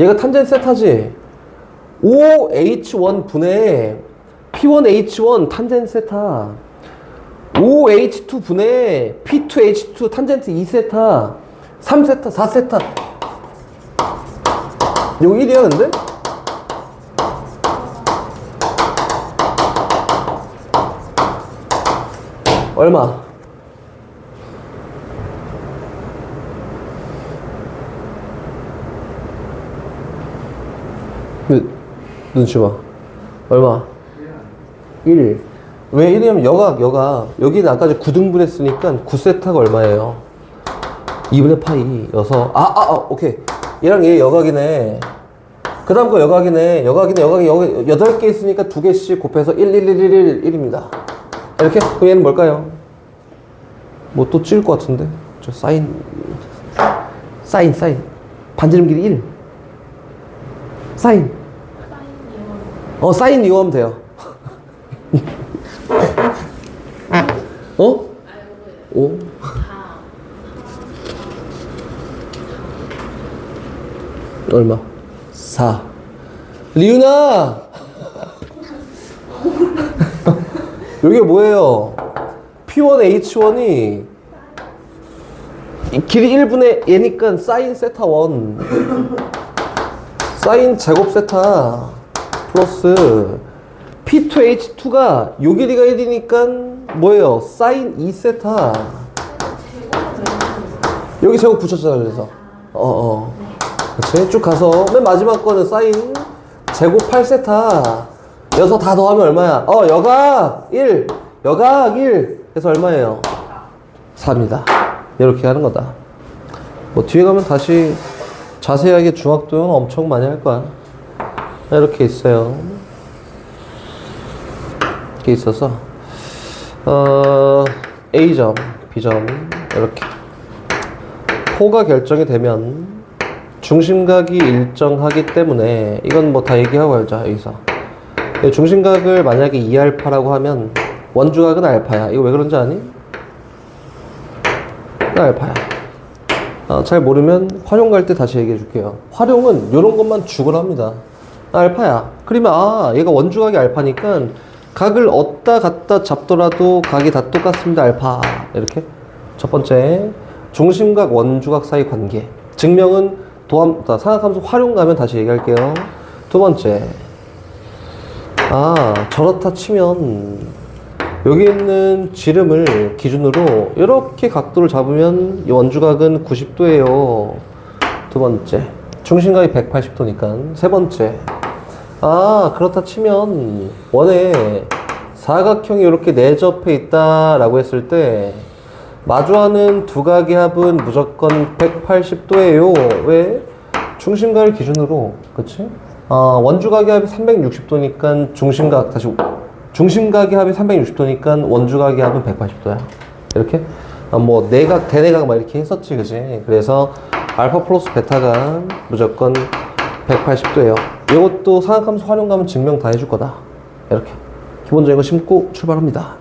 얘가 탄젠트 세타지. OH1 분의 P1H1 탄젠트 세타 OH2 분의 P2H2 탄젠트 2세타 3세타 4세타 이거 1이야 근데? 얼마? 눈치 봐. 얼마? 1. 왜 1이냐면 여기는 아까 9등분 했으니까 9세타가 얼마예요? 2분의 파이여서 오케이. 얘랑 얘 여각이네. 그 다음 거 여각이네. 여각이 8개 있으니까 2개씩 곱해서 1입니다. 이렇게? 그럼 얘는 뭘까요? 뭐 또 찍을 것 같은데? 저 사인. 반지름 길이 1. 사인. 사인 이용하면 돼요. 어? 5? 얼마? 4. 리윤아! 여기 뭐예요? P1H1이 길이 1분의 얘니까 사인 세타 1 사인 제곱 세타 플러스 P2H2가 요 길이가 1이니까 뭐예요? 사인 2세타 여기 제곱 붙였잖아 그래서 그치? 쭉 가서 맨 마지막 거는 사인 제곱 8세타 여기서 다 더하면 얼마야? 여각 1 여각 1 해서 얼마예요? 4입니다. 이렇게 하는 거다. 뭐 뒤에 가면 다시 자세하게 중학도는 엄청 많이 할 거야. 이렇게 있어요. 이렇게 있어서 A점, B점 이렇게 호가 결정이 되면 중심각이 일정하기 때문에 이건 뭐 다 얘기하고 알자 여기서. 중심각을 만약에 2알파라고 하면 원주각은 알파야. 이거 왜 그런지 아니? 알파야. 잘 모르면 활용 갈 때 다시 얘기해 줄게요. 활용은 이런 것만 죽으랍니다. 알파야. 그러면 얘가 원주각이 알파니까 각을 얻다 갖다 잡더라도 각이 다 똑같습니다. 알파. 이렇게. 첫 번째, 중심각 원주각 사이 관계. 증명은 상학함수 활용 가면 다시 얘기할게요. 두 번째, 저렇다 치면 여기 있는 지름을 기준으로 이렇게 각도를 잡으면 이 원주각은 90도예요. 두 번째, 중심각이 180도니까. 세 번째, 그렇다 치면 원에 사각형이 이렇게 내접해 있다라고 했을 때 마주하는 두 각의 합은 무조건 180도예요. 왜? 중심각을 기준으로, 그치? 원주각의 합이 360도니까 중심각 다시 중심각의 합이 360도니까 원주각의 합은 180도야. 이렇게. 뭐 내각, 대내각 막 이렇게 했었지, 그지? 그래서 알파 플러스 베타가 무조건 180도예요. 이것도 사각함수 활용가면 증명 다 해줄 거다. 이렇게. 기본적인 거 심고 출발합니다.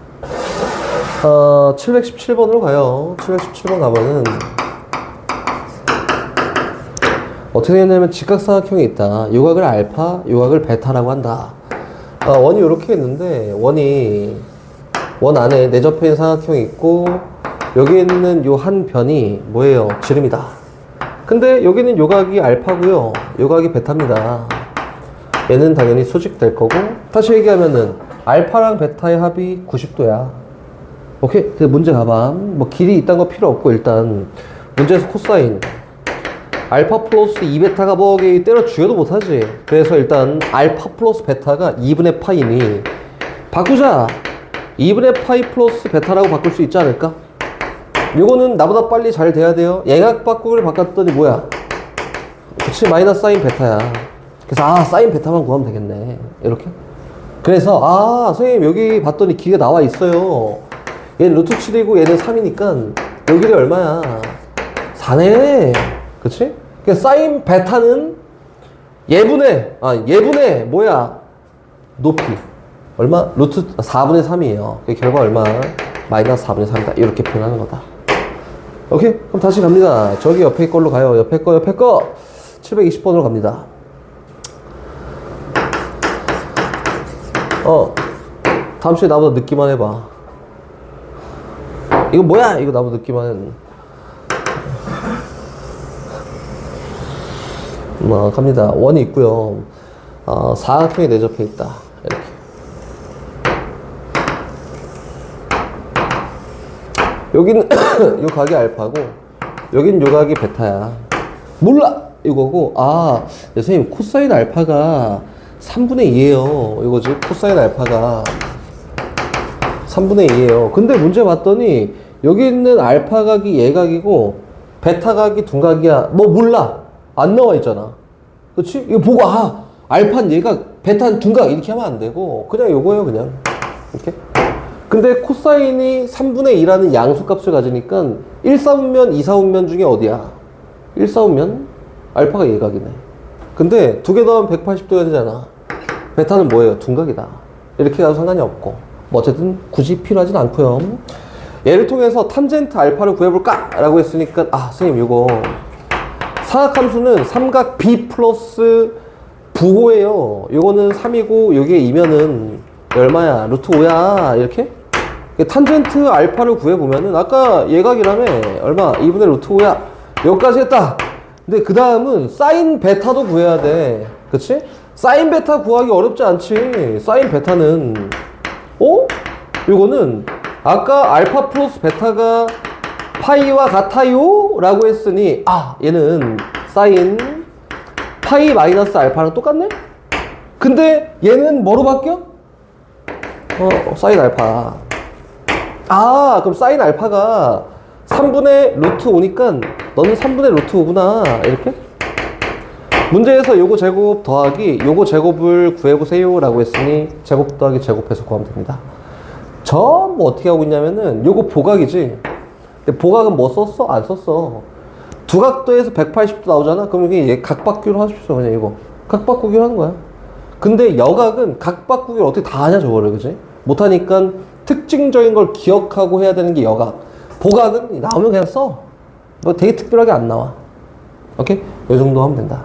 717번으로 가요. 717번 가면은 어떻게 되냐면 직각사각형이 있다. 요각을 알파, 요각을 베타라고 한다. 원이 이렇게 있는데 원 안에 내접해 있는 사각형이 있고 여기 있는 요 한 변이 뭐예요? 지름이다. 근데 여기는 요각이 알파고요. 요각이 베타입니다. 얘는 당연히 수직될 거고 다시 얘기하면은 알파랑 베타의 합이 90도야. 오케이? 그 문제 가봐. 뭐 길이 있다는 거 필요 없고 일단 문제에서 코사인 알파 플러스 2베타가 뭐게 때려 죽여도 못하지. 그래서 일단 알파 플러스 베타가 2분의 파이니 바꾸자. 2분의 파이 플러스 베타라고 바꿀 수 있지 않을까? 요거는 나보다 빨리 잘 돼야 돼요. 예각 바꾸기를 바꿨더니 뭐야? 그치, 마이너스 사인 베타야. 그래서 사인 베타만 구하면 되겠네. 이렇게. 그래서 선생님 여기 봤더니 길이가 나와 있어요. 얘는 루트 7이고 얘는 3이니까 여기가 얼마야? 4네. 그치? 그러니까 사인 베타는 예분의 뭐야? 높이. 얼마? 루트 4분의 3이에요. 결과 얼마? 마이너스 4분의 3이다. 이렇게 표현하는 거다. 오케이? 그럼 다시 갑니다. 저기 옆에 걸로 가요. 옆에 거. 720번으로 갑니다. 다음 시간에 나보다 늦기만 해봐. 이거 뭐야? 이거 나보다 늦기만 해. 갑니다. 원이 있고요. 사각형이 내접해 있다. 이렇게. 여기는 요 각이 알파고 여기는 요 각이 베타야. 몰라! 이거고 선생님 코사인 알파가 3분의 2예요. 이거지. 코사인 알파가 3분의 2예요. 근데 문제 봤더니 여기 있는 알파 각이 얘각이고 베타 각이 둔각이야. 뭐 몰라. 안 나와 있잖아. 그치? 이거 보고 알파는 얘각, 베타는 둔각 이렇게 하면 안 되고 그냥 요거예요. 그냥 이렇게. 근데 코사인이 3분의 2라는 양수값을 가지니까 1사분면, 2사분면 중에 어디야? 1사분면? 알파가 예각이네. 근데 두 개 더하면 180도가 되잖아. 베타는 뭐예요? 둔각이다. 이렇게 가도 상관이 없고 뭐 어쨌든 굳이 필요하진 않고요. 얘를 통해서 탄젠트 알파를 구해볼까? 라고 했으니까 선생님 이거 사각함수는 삼각 B 플러스 부호예요. 요거는 3이고 요게 2면은 얼마야? 루트 5야. 이렇게? 탄젠트 알파를 구해보면은 아까 예각이라며 얼마? 2분의 루트 5야. 여기까지 했다. 근데 그 다음은 사인 베타도 구해야 돼. 그치? 사인 베타 구하기 어렵지 않지. 사인 베타는 요거는 아까 알파 플러스 베타가 파이와 같아요? 라고 했으니 얘는 사인 파이 마이너스 알파랑 똑같네? 근데 얘는 뭐로 바뀌어? 사인 알파. 그럼 사인 알파가 3분의 루트 5니까 너는 3분의 루트 5구나. 이렇게? 문제에서 요거 제곱 더하기 요거 제곱을 구해보세요 라고 했으니 제곱 더하기 제곱해서 구하면 됩니다. 전부 어떻게 하고 있냐면은 요거 보각이지. 근데 보각은 뭐 썼어? 안 썼어. 두각도에서 180도 나오잖아? 그럼 이게 각 바꾸기로 하십시오. 그냥 이거 각 바꾸기로 하는 거야. 근데 여각은 각 바꾸기를 어떻게 다 하냐 저거를. 그지? 못하니까 특징적인 걸 기억하고 해야 되는 게 여각. 보각은 나오면 그냥 써. 뭐 되게 특별하게 안 나와. 오케이? 요 정도 하면 된다.